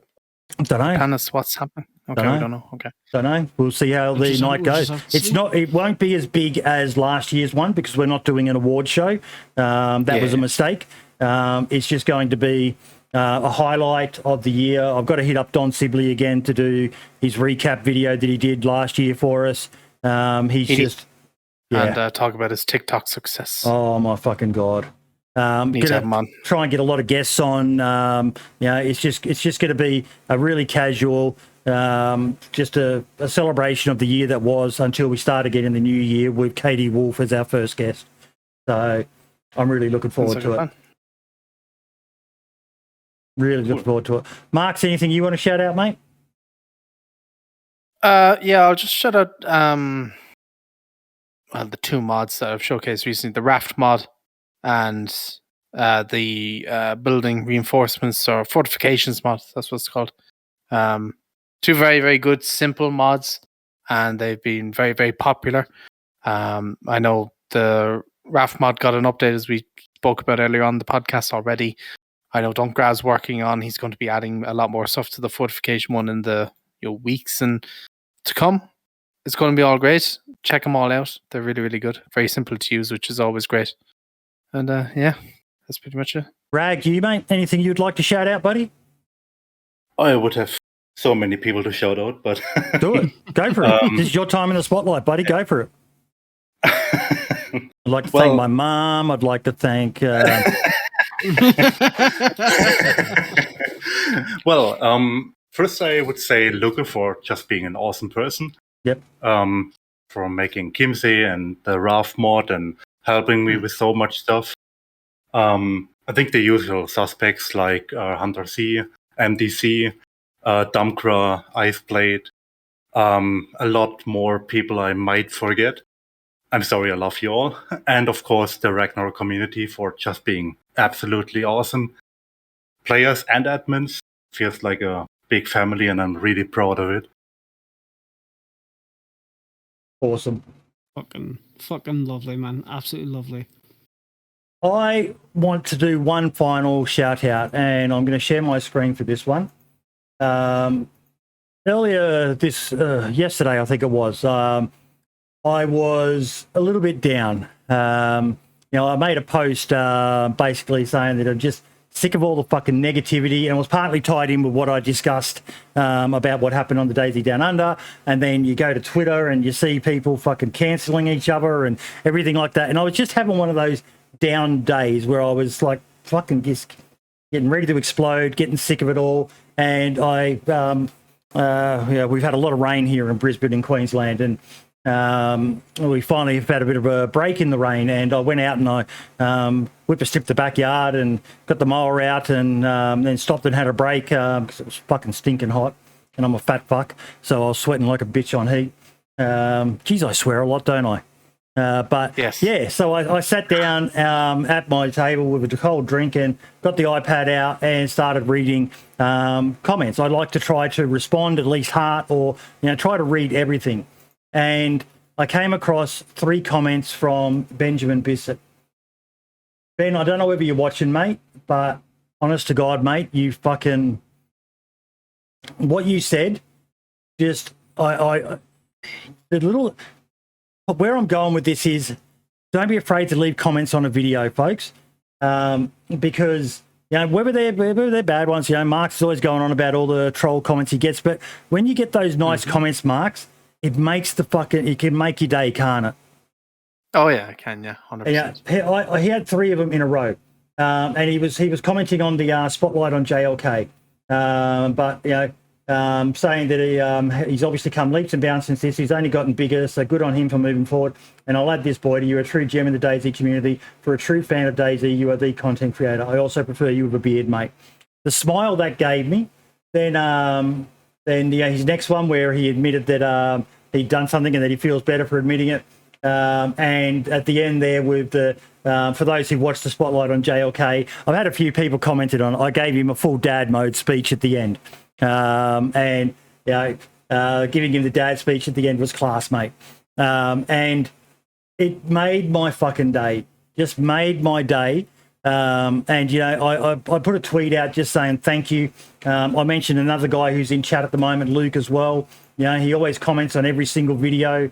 S1: Don't know.
S2: Tell us what's happening. Okay, we don't know. Okay.
S1: Don't know. We'll see how the night goes. It won't be as big as last year's one because we're not doing an award show. That was a mistake. It's just going to be a highlight of the year. I've got to hit up Don Sibley again to do his recap video that he did last year for us. And
S2: talk about his TikTok success.
S1: Oh my fucking God.
S2: Need to have him on.
S1: Try and get a lot of guests on. It's just going to be a really casual, just a celebration of the year that was until we start again in the new year with Katie Wolf as our first guest. So I'm really looking forward to it.
S2: Fun.
S1: Really looking forward to it. Marks, anything you want to shout out, mate?
S2: I'll just shout out the two mods that I've showcased recently, the Raft mod and the building reinforcements or fortifications mod. That's what it's called. Two very, very good, simple mods, and they've been very, very popular. I know the Raft mod got an update, as we spoke about earlier on the podcast already. I know Dunkgrad's working on, he's going to be adding a lot more stuff to the fortification one in the weeks and to come. It's going to be all great. Check them all out. They're really, really good. Very simple to use, which is always great. And that's pretty much it.
S1: Rag, you, mate? Anything you'd like to shout out, buddy?
S3: I would have so many people to shout out, but...
S1: Do it. Go for it. This is your time in the spotlight, buddy. Go for it. I'd like to thank my mom. I'd like to thank...
S3: First I would say Luca for just being an awesome person.
S1: Yep.
S3: For making Kimsey and the Raft mod and helping me with so much stuff. I think the usual suspects like Hunter C, MDC, Dumpgra, Iceblade, a lot more people I might forget. I'm sorry, I love you all. And of course, the Ragnar community for just being absolutely awesome. Players and admins, feels like a big family, and I'm really proud of it.
S1: Awesome.
S4: Fucking lovely, man. Absolutely lovely.
S1: I want to do one final shout out, and I'm going to share my screen for this one. Earlier yesterday, I think it was, I was a little bit down. I made a post basically saying that I'm just sick of all the fucking negativity, and it was partly tied in with what I discussed about what happened on the DayZ Down Under, and then you go to Twitter and you see people fucking cancelling each other and everything like that. And I was just having one of those down days where I was like fucking just getting ready to explode, getting sick of it all. And we've had a lot of rain here in Brisbane in Queensland, and we finally have had a bit of a break in the rain, and I went out and I whipper stripped the backyard and got the mower out, and then stopped and had a break because it was fucking stinking hot, and I'm a fat fuck, so I was sweating like a bitch on heat. Geez, I swear a lot, don't I? But
S2: yes.
S1: Yeah, so I sat down at my table with a cold drink and got the iPad out and started reading comments. I like to try to respond at least heart, or try to read everything. And I came across 3 comments from Benjamin Bissett. Ben, I don't know whether you're watching, mate, but honest to God, mate, you fucking... What you said, just... the little... Where I'm going with this is, don't be afraid to leave comments on a video, folks, because... whether they're bad ones, Mark's is always going on about all the troll comments he gets, but when you get those nice comments, Mark's, it makes it can make your day, can't it?
S2: Oh yeah, it can, 100%.
S1: He had 3 of them in a row, and he was commenting on the spotlight on JLK, but saying that he's obviously come leaps and bounds since this. He's only gotten bigger, so good on him for moving forward. And I'll add this, Boyd, you're a true gem in the DayZ community. For a true fan of DayZ, you are the content creator. I also prefer you with a beard, mate. The smile that gave me, then his next one where he admitted that he'd done something and that he feels better for admitting it. And at the end there with the, for those who watched the spotlight on JLK, I've had a few people commented on it. I gave him a full dad mode speech at the end. And, you know, giving him the dad speech at the end was class, mate. And it made my fucking day. Just made my day. And, you know, I put a tweet out just saying thank you. I mentioned another guy who's in chat at the moment, Luke, as well. You know, he always comments on every single video.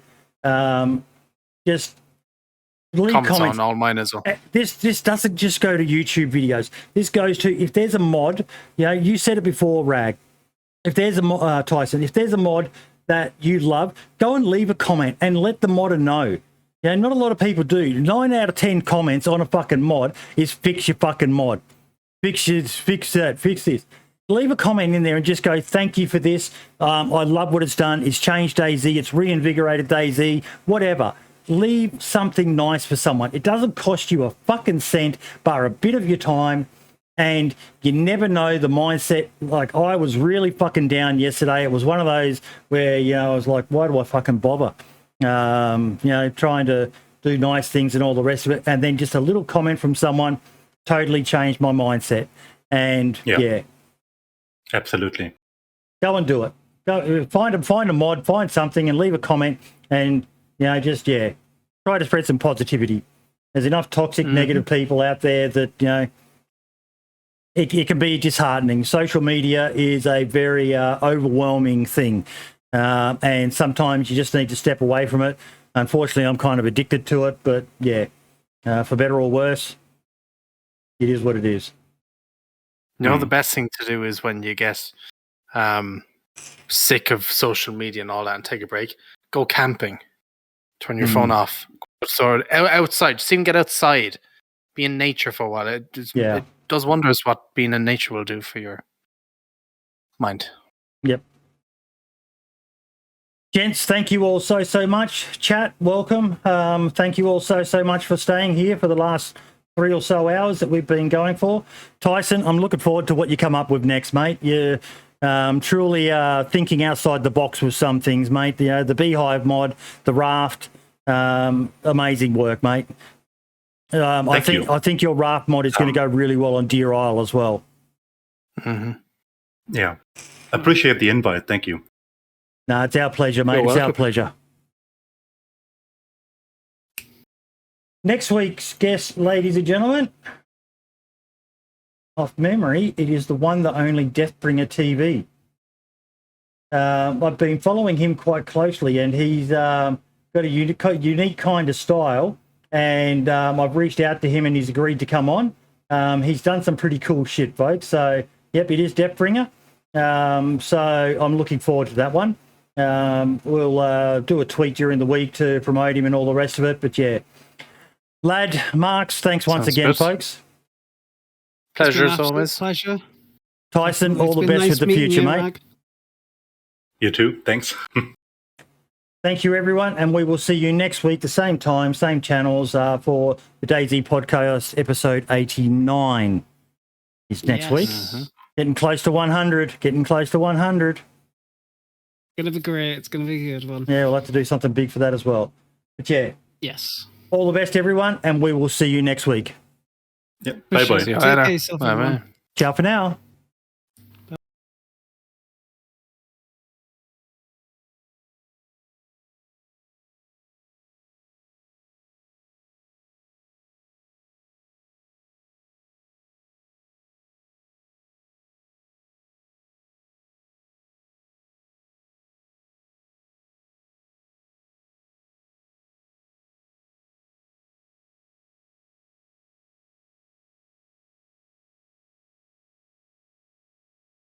S1: Just leave comments
S2: on all mine as well.
S1: This doesn't just go to YouTube videos. This goes to, if there's a mod, you know, you said it before, Rag. If there's a Tyson, if there's a mod that you love, go and leave a comment and let the modder know. You know, not a lot of people do. 9 out of 10 comments on a fucking mod is fix your fucking mod. Fix that, fix this. Leave a comment in there and just go, thank you for this. I love what it's done. It's changed DayZ. It's reinvigorated DayZ. Whatever. Leave something nice for someone. It doesn't cost you a fucking cent, bar a bit of your time. And you never know the mindset. Like, I was really fucking down yesterday. It was one of those where, you know, I was like, why do I fucking bother? You know, trying to do nice things and all the rest of it. And then just a little comment from someone totally changed my mindset. And yeah.
S3: Absolutely.
S1: Go and do it. Go find a mod, find something and leave a comment and, you know, just, try to spread some positivity. There's enough toxic, negative people out there that, you know, it can be disheartening. Social media is a very overwhelming thing. And sometimes you just need to step away from it. Unfortunately, I'm kind of addicted to it, but for better or worse, it is what it is.
S2: You know, the best thing to do is when you get sick of social media and all that and take a break, go camping, turn your phone off, so outside, just even get outside, be in nature for a while. It does wonders what being in nature will do for your mind.
S1: Yep. Gents, thank you all so much. Chat, welcome. Thank you all so much for staying here for the last 3 or so hours that we've been going for. Tyson, I'm looking forward to what you come up with next, mate. You're truly thinking outside the box with some things, mate. You know, the Beehive mod, the Raft, amazing work, mate. I think your Raft mod is going to go really well on Deer Isle as well.
S3: Yeah. Appreciate the invite. Thank you.
S1: No, it's our pleasure, mate. It's our pleasure. Next week's guest, ladies and gentlemen, off memory, it is the one, the only Deathbringer TV. I've been following him quite closely, and he's got a unique kind of style. And I've reached out to him, and he's agreed to come on. He's done some pretty cool shit, folks. So, yep, it is Deathbringer. So I'm looking forward to that one. We'll do a tweet during the week to promote him and all the rest of it. But yeah, Lad, Marks, thanks once again, folks.
S2: Pleasure as always.
S4: Pleasure.
S1: Tyson, all the best with the future, mate.
S3: You too. Thanks.
S1: Thank you, everyone, and we will see you next week, the same time, same channels, for the DayZ Podcast, episode 89 is next week. Getting close to 100. Getting close to 100.
S4: Gonna be great. It's gonna be a good one.
S1: Yeah, we'll have to do something big for that as well. But yeah.
S4: Yes.
S1: All the best, everyone, and we will see you next week.
S3: Yep. Bye-bye.
S2: See you later. Bye-bye.
S1: Ciao for now.